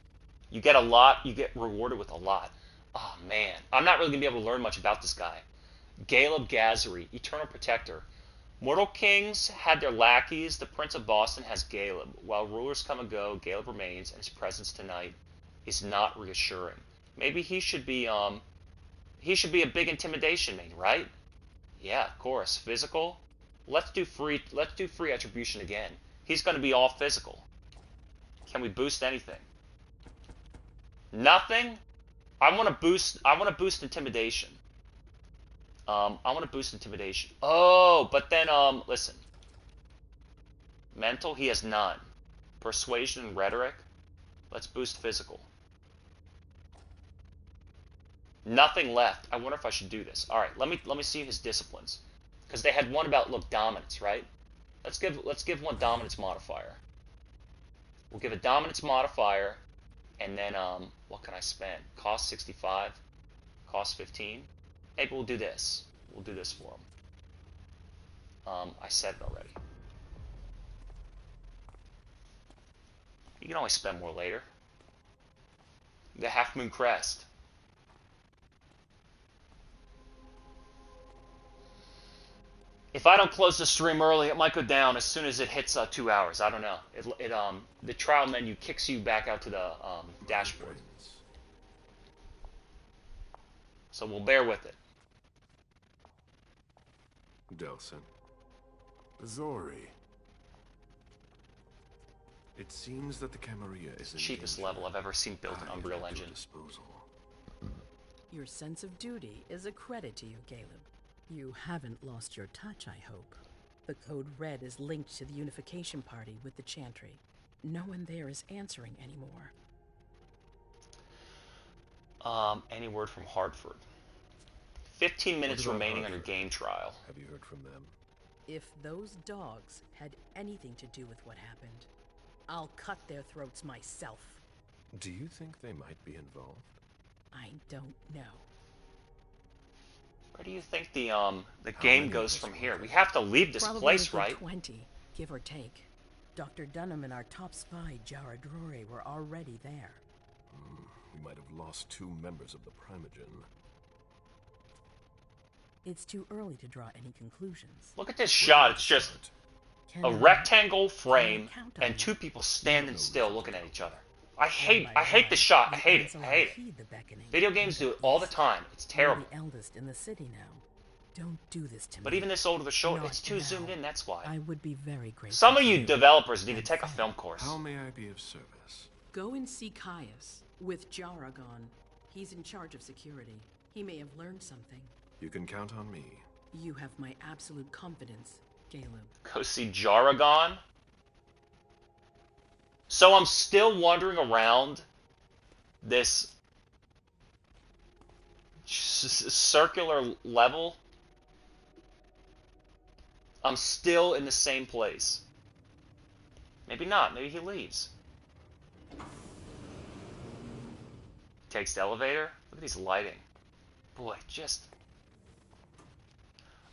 [SPEAKER 1] You get a lot. You get rewarded with a lot. Oh, man. I'm not really going to be able to learn much about this guy. Caleb Gazzery, Eternal Protector. Mortal kings had their lackeys. The Prince of Boston has Caleb. While rulers come and go, Caleb remains, and his presence tonight is not reassuring. Maybe he should be a big intimidation main, right? Yeah, of course. Physical. Let's do free attribution again. He's going to be all physical. Can we boost anything? Nothing? I want to boost intimidation. I want to boost intimidation. Oh, but then listen. Mental, he has none. Persuasion and rhetoric. Let's boost physical. Nothing left. I wonder if I should do this. All right, let me see his disciplines, because they had one about dominance, right? Let's give one dominance modifier. We'll give a dominance modifier, and then what can I spend? Cost 65, cost 15. Maybe we'll do this. We'll do this for him. I said it already. You can always spend more later. The Half Moon Crest. If I don't close the stream early, it might go down as soon as it hits 2 hours. I don't know. The trial menu kicks you back out to the dashboard. So we'll bear with it.
[SPEAKER 5] Delson. Zori. It seems that the Camarilla is
[SPEAKER 1] Cheapest level I've ever seen built in Unreal Engine.
[SPEAKER 12] Your sense of duty is a credit to you, Caleb. You haven't lost your touch, I hope. The code red is linked to the unification party with the Chantry. No one there is answering anymore.
[SPEAKER 1] Any word from Hartford? 15 minutes remaining on your game trial.
[SPEAKER 5] Have you heard from them?
[SPEAKER 12] If those dogs had anything to do with what happened, I'll cut their throats myself.
[SPEAKER 5] Do you think they might be involved?
[SPEAKER 12] I don't know.
[SPEAKER 1] Where do you think the game goes from here? We have to leave this
[SPEAKER 12] Probably
[SPEAKER 1] place,
[SPEAKER 12] a good
[SPEAKER 1] right?
[SPEAKER 12] 20, give or take. Dr. Dunham and our top spy, Jara Drury, were already there.
[SPEAKER 5] We might have lost 2 members of the Primogen.
[SPEAKER 12] It's too early to draw any conclusions.
[SPEAKER 1] Look at this shot. It's just
[SPEAKER 12] Can
[SPEAKER 1] a
[SPEAKER 12] I-
[SPEAKER 1] rectangle
[SPEAKER 12] can I
[SPEAKER 1] frame
[SPEAKER 12] count on
[SPEAKER 1] and
[SPEAKER 12] you?
[SPEAKER 1] 2 people standing still looking at each other. I
[SPEAKER 12] One
[SPEAKER 1] hate
[SPEAKER 12] by
[SPEAKER 1] the
[SPEAKER 12] one,
[SPEAKER 1] shot. I
[SPEAKER 12] the
[SPEAKER 1] hate it.
[SPEAKER 12] Ansel
[SPEAKER 1] I hate
[SPEAKER 12] heed
[SPEAKER 1] it.
[SPEAKER 12] the beckoning.
[SPEAKER 1] Video games do it all the time. It's
[SPEAKER 12] You're
[SPEAKER 1] terrible.
[SPEAKER 12] the eldest in the city now. Don't do this to me.
[SPEAKER 1] But even this old of a show,
[SPEAKER 12] Not
[SPEAKER 1] it's too
[SPEAKER 12] now.
[SPEAKER 1] zoomed in, that's why.
[SPEAKER 12] I would be very grateful.
[SPEAKER 1] Some of
[SPEAKER 12] to
[SPEAKER 1] you developers need to take a film course.
[SPEAKER 5] How may I be of service?
[SPEAKER 17] Go and see Caius with Jara gone. He's in charge of security. He may have learned something.
[SPEAKER 5] You can count on me.
[SPEAKER 17] You have my absolute confidence, Caleb.
[SPEAKER 1] Go see Jaragon. So I'm still wandering around this circular level. I'm still in the same place. Maybe not. Maybe he leaves. Takes the elevator. Look at these lighting. Boy, just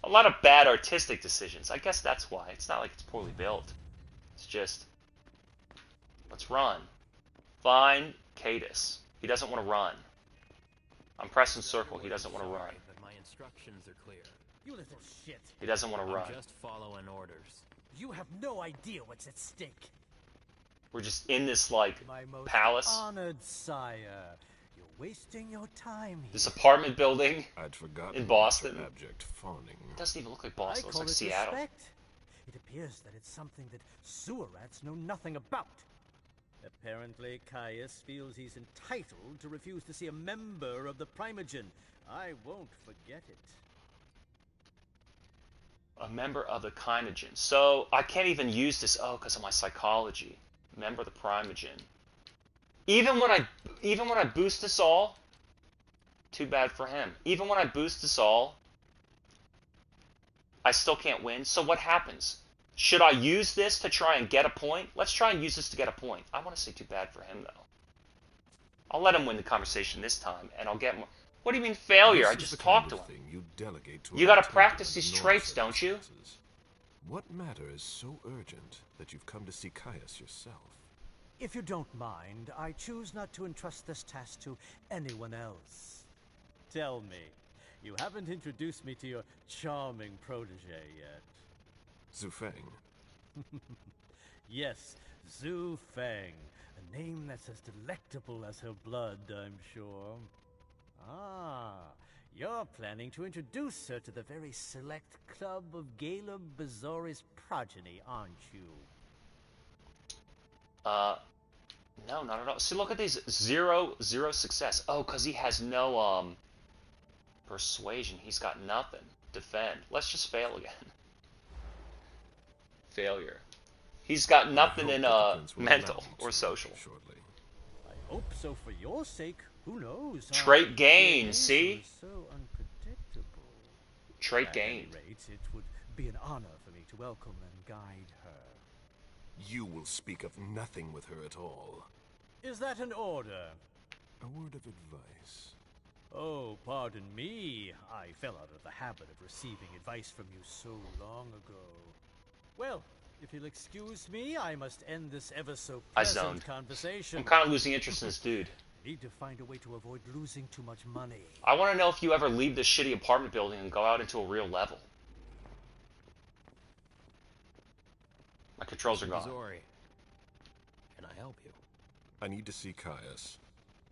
[SPEAKER 1] a lot of bad artistic decisions. I guess that's why. It's not like it's poorly built. It's just, let's run. Find Cadus. He doesn't want to run. I'm pressing circle. He doesn't want to run.
[SPEAKER 18] But my instructions are clear.
[SPEAKER 16] You little shit.
[SPEAKER 1] He doesn't want to run.
[SPEAKER 18] I'm just following orders.
[SPEAKER 16] You have no idea what's at stake.
[SPEAKER 1] We're just in this, like,
[SPEAKER 16] My most
[SPEAKER 1] palace.
[SPEAKER 16] honored sire. You're wasting your time here.
[SPEAKER 1] This apartment building
[SPEAKER 5] I'd forgotten
[SPEAKER 1] in Boston.
[SPEAKER 5] your abject fawning.
[SPEAKER 1] It doesn't even look like
[SPEAKER 16] I
[SPEAKER 1] Boston. It looks
[SPEAKER 16] call
[SPEAKER 1] like
[SPEAKER 16] it
[SPEAKER 1] Seattle.
[SPEAKER 16] respect. It appears that it's something that sewer rats know nothing about. Apparently, Caius feels he's entitled to refuse to see a member of the Primogen. I won't forget it.
[SPEAKER 1] A member of the Kynogen. So I can't even use this. Oh, because of my psychology. Member of the Primogen. Even when I boost this all, too bad for him. Even when I boost this all, I still can't win. So what happens? Should I use this to try and get a point? Let's try and use this to get a point. I want to say too bad for him, though. I'll let him win the conversation this time, and I'll get more. What do you mean failure? I just talked to him.
[SPEAKER 5] You delegate to
[SPEAKER 1] You got to practice these traits, don't you?
[SPEAKER 5] What matter is so urgent that you've come to see Caius yourself?
[SPEAKER 16] If you don't mind, I choose not to entrust this task to anyone else. Tell me, you haven't introduced me to your charming protege yet.
[SPEAKER 5] Zhu Feng.
[SPEAKER 16] Yes, Zhu Feng. A name that's as delectable as her blood, I'm sure. Ah, you're planning to introduce her to the very select club of Caleb Bazori's progeny, aren't you?
[SPEAKER 1] No, not at all. See, look at these. Zero success. Oh, because he has no, persuasion. He's got nothing. Defend. Let's just fail again. Failure. He's got nothing in, mental or social.
[SPEAKER 16] I hope so for your sake. Who knows?
[SPEAKER 1] Trait gain, see?
[SPEAKER 16] So unpredictable.
[SPEAKER 1] Trait gain.
[SPEAKER 16] At any rate, it would be an honor for me to welcome and guide her.
[SPEAKER 5] You will speak of nothing with her at all.
[SPEAKER 16] Is that an order?
[SPEAKER 5] A word of advice.
[SPEAKER 16] Oh, pardon me. I fell out of the habit of receiving advice from you so long ago. Well, if you'll excuse me, I must end this ever so pleasant conversation.
[SPEAKER 1] I'm kind of losing interest in this dude.
[SPEAKER 16] Need to find a way to avoid losing too much money.
[SPEAKER 1] I want to know if you ever leave this shitty apartment building and go out into a real level. My controls are gone.
[SPEAKER 18] Missouri. Can I help you?
[SPEAKER 5] I need to see Caius.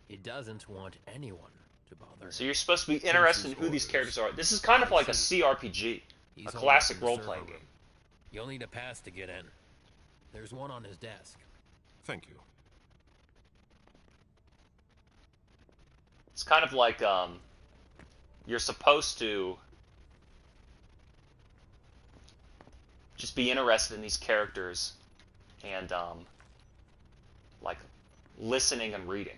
[SPEAKER 18] He doesn't want anyone to bother.
[SPEAKER 1] So you're supposed to be interested in who these characters are. This is kind of like a CRPG, a classic role-playing game.
[SPEAKER 18] You'll need a pass to get in. There's one on his desk.
[SPEAKER 5] Thank you.
[SPEAKER 1] It's kind of like you're supposed to just be interested in these characters and like listening and reading.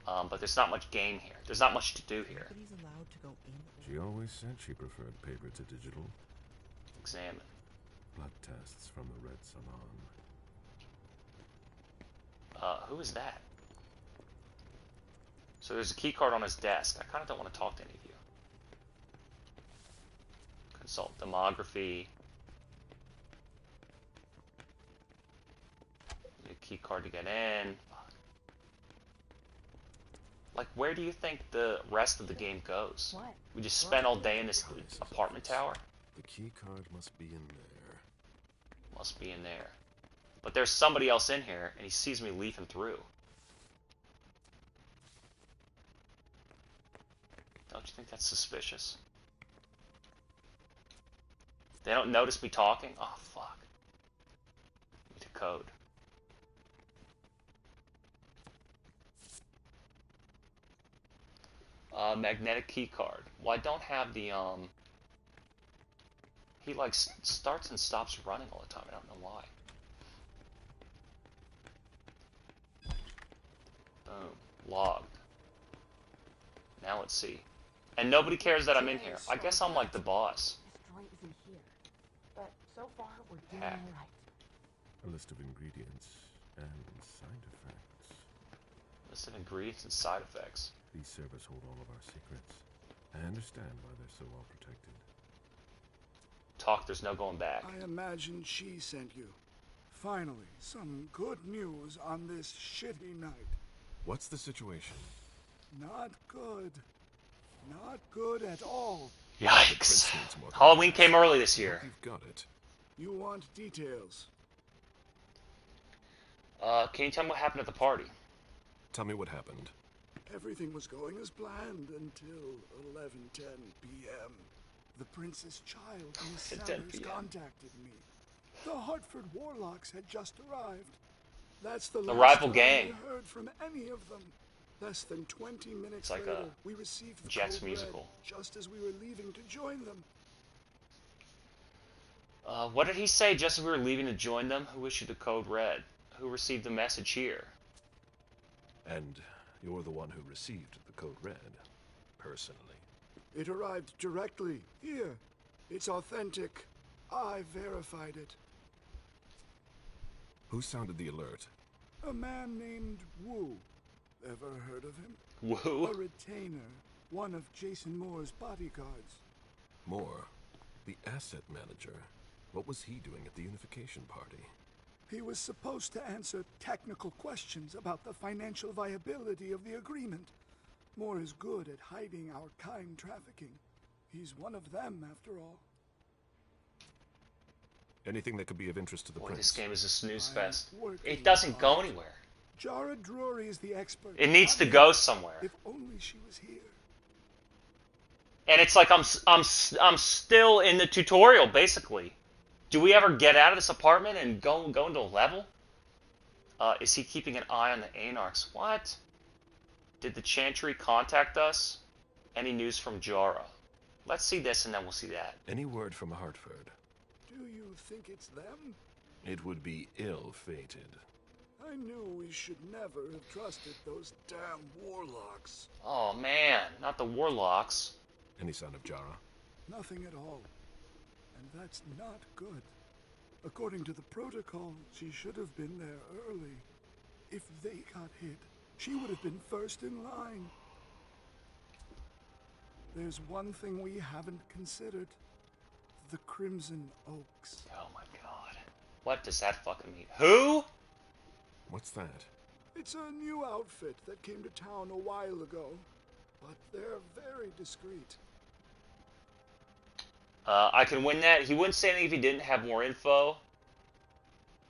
[SPEAKER 1] But there's not much game here. There's not much to do here.
[SPEAKER 15] Nobody's allowed to go in.
[SPEAKER 5] She always said she preferred paper to digital.
[SPEAKER 1] Examine.
[SPEAKER 5] Blood tests from the Red Salon.
[SPEAKER 1] Who is that? So there's a key card on his desk. I kind of don't want to talk to any of you. Consult demography. Need a key card to get in. Fuck. Like, where do you think the rest of the game goes?
[SPEAKER 12] What?
[SPEAKER 1] We just spent all day in this apartment tower?
[SPEAKER 5] The key card must be in there.
[SPEAKER 1] Must be in there. But there's somebody else in here, and he sees me leafing through. Don't you think that's suspicious? They don't notice me talking? Oh, fuck. Need a code. Magnetic key card. Well, I don't have the, He, like, starts and stops running all the time. I don't know why. Boom. Logged. Now let's see. And nobody cares that I'm in here. I guess I'm like the boss.
[SPEAKER 12] This joint isn't here, but so far we're doing
[SPEAKER 1] Heck.
[SPEAKER 12] all right.
[SPEAKER 5] A list of ingredients and side effects.
[SPEAKER 1] List of ingredients and side effects.
[SPEAKER 5] These servers hold all of our secrets. I understand why they're so well protected.
[SPEAKER 1] Talk, there's no going back.
[SPEAKER 19] I imagine she sent you. Finally, some good news on this shitty night.
[SPEAKER 5] What's the situation?
[SPEAKER 19] Not good. Not good at all.
[SPEAKER 1] Yikes. Halloween came early this year.
[SPEAKER 5] You've got it.
[SPEAKER 19] You want details?
[SPEAKER 1] Can you tell me what happened at the party?
[SPEAKER 5] Tell me what happened.
[SPEAKER 19] Everything was going as planned until 11:10 p.m. The prince's child, Miss
[SPEAKER 1] 10
[SPEAKER 19] Sanders,
[SPEAKER 1] p.m.
[SPEAKER 19] contacted me. The Hartford Warlocks had just arrived. That's the
[SPEAKER 1] The
[SPEAKER 19] last
[SPEAKER 1] rival
[SPEAKER 19] time
[SPEAKER 1] gang.
[SPEAKER 19] we heard from any of them. Less than 20 minutes
[SPEAKER 1] It's like
[SPEAKER 19] later,
[SPEAKER 1] a
[SPEAKER 19] we received the
[SPEAKER 1] Jets
[SPEAKER 19] code
[SPEAKER 1] musical.
[SPEAKER 19] red, just as we were leaving to join them.
[SPEAKER 1] What did he say just as we were leaving to join them? Who issued the code red? Who received the message here?
[SPEAKER 5] And you're the one who received the code red, personally.
[SPEAKER 19] It arrived directly here. It's authentic. I verified it.
[SPEAKER 5] Who sounded the alert?
[SPEAKER 19] A man named Wu. Ever heard of him?
[SPEAKER 1] Wu?
[SPEAKER 19] A retainer. One of Jason Moore's bodyguards.
[SPEAKER 5] Moore, the asset manager. What was he doing at the unification party?
[SPEAKER 19] He was supposed to answer technical questions about the financial viability of the agreement. Moore is good at hiding our kind trafficking. He's one of them, after all.
[SPEAKER 5] Anything that could be of interest to the
[SPEAKER 1] Boy,
[SPEAKER 5] prince?
[SPEAKER 1] this game is a snooze fest.
[SPEAKER 19] working
[SPEAKER 1] It doesn't go
[SPEAKER 19] hard.
[SPEAKER 1] anywhere.
[SPEAKER 19] Jara Drury is the expert.
[SPEAKER 1] It needs
[SPEAKER 19] not
[SPEAKER 1] to
[SPEAKER 19] me.
[SPEAKER 1] go somewhere.
[SPEAKER 19] If only she was here.
[SPEAKER 1] And it's like I'm still in the tutorial, basically. Do we ever get out of this apartment and go into a level? Is he keeping an eye on the Anarchs? What? Did the Chantry contact us? Any news from Jara? Let's see this and then we'll see that.
[SPEAKER 5] Any word from Hartford?
[SPEAKER 19] Do you think it's them?
[SPEAKER 5] It would be ill-fated.
[SPEAKER 19] I knew we should never have trusted those damn warlocks.
[SPEAKER 1] Oh man, not the Warlocks.
[SPEAKER 5] Any sign of Jara?
[SPEAKER 19] Nothing at all. And that's not good. According to the protocol, she should have been there early. If they got hit, she would have been first in line. There's one thing we haven't considered. The Crimson Oaks.
[SPEAKER 1] Oh my god. What does that fucking mean? Who?
[SPEAKER 5] What's that?
[SPEAKER 19] It's a new outfit that came to town a while ago. But they're very discreet.
[SPEAKER 1] I can win that. He wouldn't say anything if he didn't have more info.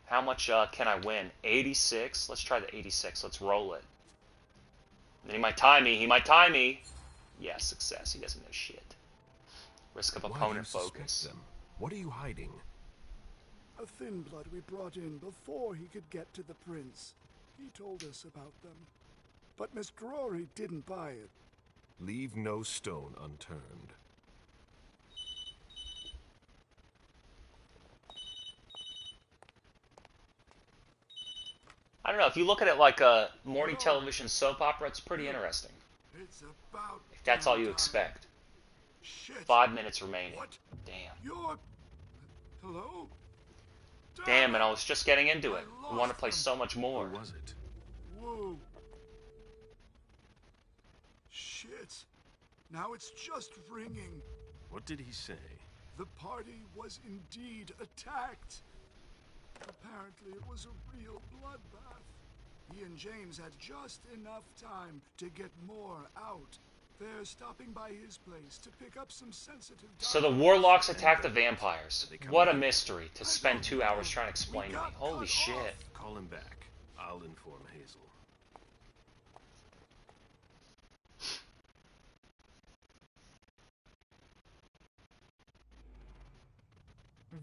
[SPEAKER 1] How much can I win? 86? Let's try the 86. Let's roll it. Then he might tie me. He might tie me. Yeah, success. He doesn't know shit. Risk of
[SPEAKER 5] Why do
[SPEAKER 1] opponent
[SPEAKER 5] you suspect
[SPEAKER 1] focus.
[SPEAKER 5] them? What are you hiding?
[SPEAKER 19] A thin blood we brought in before he could get to the prince. He told us about them. But Miss Drury didn't buy it.
[SPEAKER 5] Leave no stone unturned.
[SPEAKER 1] I don't know. If you look at it like a morning television soap opera, it's pretty interesting.
[SPEAKER 19] It's about
[SPEAKER 1] If that's all you
[SPEAKER 19] time.
[SPEAKER 1] expect.
[SPEAKER 19] Shit.
[SPEAKER 1] 5 minutes remaining.
[SPEAKER 19] What?
[SPEAKER 1] Damn.
[SPEAKER 19] You're... Hello?
[SPEAKER 1] Damn, and I was just getting into it. I
[SPEAKER 19] lost
[SPEAKER 1] want to play
[SPEAKER 19] them.
[SPEAKER 1] so much more.
[SPEAKER 5] Who was it?
[SPEAKER 19] Whoa. Shit. Now it's just ringing.
[SPEAKER 5] What did he say?
[SPEAKER 19] The party was indeed attacked. Apparently it was a real bloodbath. He and James had just enough time to get more out. They're stopping by his place to pick up some sensitive
[SPEAKER 1] So the warlocks attack the vampires. What a mystery to spend 2 hours trying to explain to me. Holy shit.
[SPEAKER 5] Call him back. I'll inform Hazel.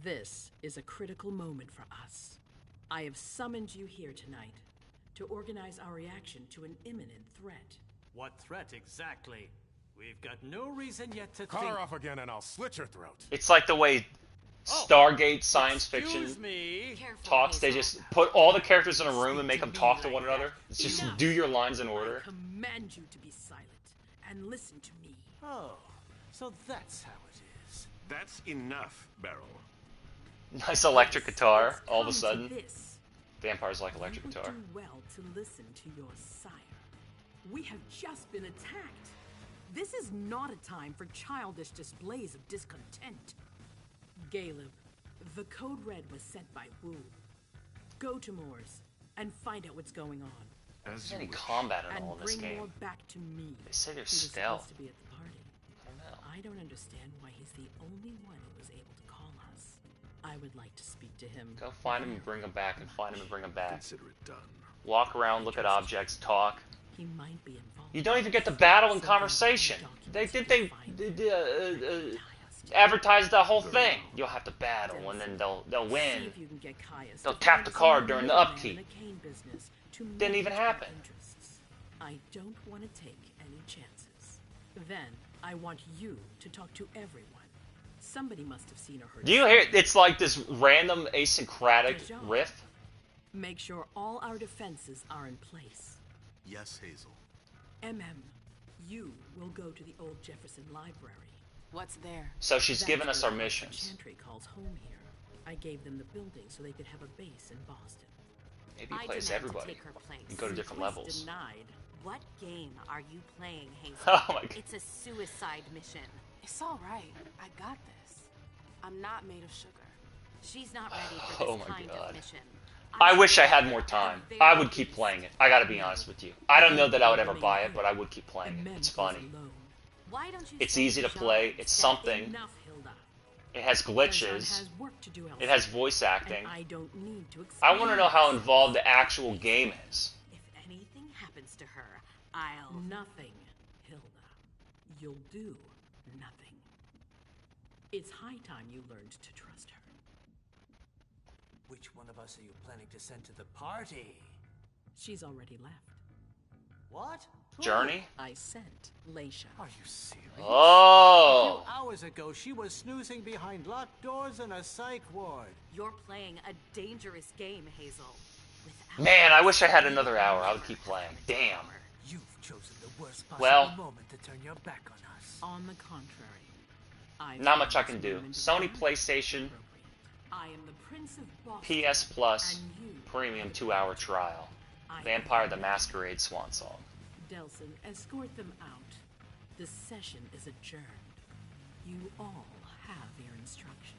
[SPEAKER 17] This is a critical moment for us. I have summoned you here tonight to organize our reaction to an imminent threat.
[SPEAKER 9] What threat exactly? We've got no reason yet to
[SPEAKER 20] Call
[SPEAKER 9] think...
[SPEAKER 20] her off again and I'll slit your throat.
[SPEAKER 1] It's like the way Stargate science fiction talks. They just put all the characters in a room and make them talk to one another. It's just do your lines in order.
[SPEAKER 17] I command you to be silent and listen to me.
[SPEAKER 9] Oh, so that's how it is.
[SPEAKER 5] That's enough, Beryl.
[SPEAKER 1] Nice electric guitar, all of a
[SPEAKER 17] Come to
[SPEAKER 1] sudden.
[SPEAKER 17] this.
[SPEAKER 1] Vampires like electric
[SPEAKER 17] You would
[SPEAKER 1] guitar.
[SPEAKER 17] do well to listen to your sire. We have just been attacked. This is not a time for childish displays of discontent. Caleb, the code red was sent by Wu. Go to Moors and find out what's going on.
[SPEAKER 1] There's any combat at all in this
[SPEAKER 17] bring
[SPEAKER 1] game.
[SPEAKER 17] more back to me.
[SPEAKER 1] They say there's
[SPEAKER 17] He was
[SPEAKER 1] stealth.
[SPEAKER 17] supposed to be at the party.
[SPEAKER 1] I don't know.
[SPEAKER 17] I don't understand why he's the only one who was able to call us. I would like to speak to him.
[SPEAKER 1] Go find him and bring him back, and find him and bring him back.
[SPEAKER 5] Consider it done.
[SPEAKER 1] Walk around, look at objects, talk.
[SPEAKER 17] He might be involved.
[SPEAKER 1] You don't even get the battle and conversation. They advertise the whole thing. You'll have to battle, and then they'll win.
[SPEAKER 17] See if you can get Caius
[SPEAKER 1] They'll
[SPEAKER 17] to
[SPEAKER 1] tap
[SPEAKER 17] find
[SPEAKER 1] the
[SPEAKER 17] us
[SPEAKER 1] card
[SPEAKER 17] a
[SPEAKER 1] during the
[SPEAKER 17] middleman
[SPEAKER 1] upkeep.
[SPEAKER 17] in the cane business to
[SPEAKER 1] Didn't even
[SPEAKER 17] manage our
[SPEAKER 1] happen.
[SPEAKER 17] interests. I don't want to take any chances. Then I want you to talk to everyone. Somebody must have seen or heard.
[SPEAKER 1] Do you hear? It's like this random asyncratic
[SPEAKER 17] Dejan.
[SPEAKER 1] riff.
[SPEAKER 17] Make sure all our defenses are in place.
[SPEAKER 5] Yes, Hazel.
[SPEAKER 17] You will go to the old Jefferson Library.
[SPEAKER 13] What's there?
[SPEAKER 1] So she's
[SPEAKER 17] That's
[SPEAKER 1] given us
[SPEAKER 17] where
[SPEAKER 1] our
[SPEAKER 17] the
[SPEAKER 1] missions.
[SPEAKER 17] Chantry calls home here. I gave them the building so they could have a base in Boston.
[SPEAKER 1] Maybe
[SPEAKER 8] I
[SPEAKER 1] he plays
[SPEAKER 8] demand to
[SPEAKER 1] everybody.
[SPEAKER 8] take her place.
[SPEAKER 1] You go to different
[SPEAKER 17] Request
[SPEAKER 1] levels.
[SPEAKER 17] Denied.
[SPEAKER 8] What game are you playing, Hazel?
[SPEAKER 1] Oh my God.
[SPEAKER 8] It's a suicide mission.
[SPEAKER 13] It's all right. I got this. I'm not made of sugar.
[SPEAKER 8] She's not ready for this
[SPEAKER 1] Oh my
[SPEAKER 8] kind
[SPEAKER 1] God.
[SPEAKER 8] of mission.
[SPEAKER 1] I wish I had more time. I would keep playing it. I gotta be honest with you. I don't know that I would ever buy it, but I would keep playing it. It's funny.
[SPEAKER 8] Why don't you
[SPEAKER 1] It's
[SPEAKER 8] say
[SPEAKER 1] easy to
[SPEAKER 8] Jean
[SPEAKER 1] play. It's
[SPEAKER 8] instead?
[SPEAKER 1] something.
[SPEAKER 17] Enough, Hilda.
[SPEAKER 1] It has
[SPEAKER 17] Dejan
[SPEAKER 1] glitches.
[SPEAKER 17] has work to do
[SPEAKER 1] It has
[SPEAKER 17] elsewhere,
[SPEAKER 1] voice acting.
[SPEAKER 17] and I don't need to
[SPEAKER 1] I want to know how
[SPEAKER 17] explain
[SPEAKER 1] involved the actual game is.
[SPEAKER 8] If anything happens to her, I'll...
[SPEAKER 17] Nothing, Hilda. You'll do nothing. It's high time you learned to trust her.
[SPEAKER 9] Which one of us are you planning to send to the party?
[SPEAKER 17] She's already left.
[SPEAKER 9] What? Who?
[SPEAKER 1] Journey?
[SPEAKER 17] I sent Leisha.
[SPEAKER 9] Are you serious?
[SPEAKER 1] Oh.
[SPEAKER 9] A few hours ago, she was snoozing behind locked doors in a psych ward.
[SPEAKER 8] You're playing a dangerous game, Hazel. Without
[SPEAKER 1] Man, I wish I had another hour. I would keep playing. Damn.
[SPEAKER 9] You've chosen the worst possible
[SPEAKER 1] Well.
[SPEAKER 9] moment to turn your back on us.
[SPEAKER 17] On the contrary, I
[SPEAKER 1] Not much I can do. Sony PlayStation
[SPEAKER 17] I am the Prince of Boston.
[SPEAKER 1] PS Plus
[SPEAKER 17] And you,
[SPEAKER 1] Premium 2-hour trial.
[SPEAKER 17] I
[SPEAKER 1] Vampire the Masquerade Swansong.
[SPEAKER 17] Delson, escort them out. The session is adjourned. You all have your instructions.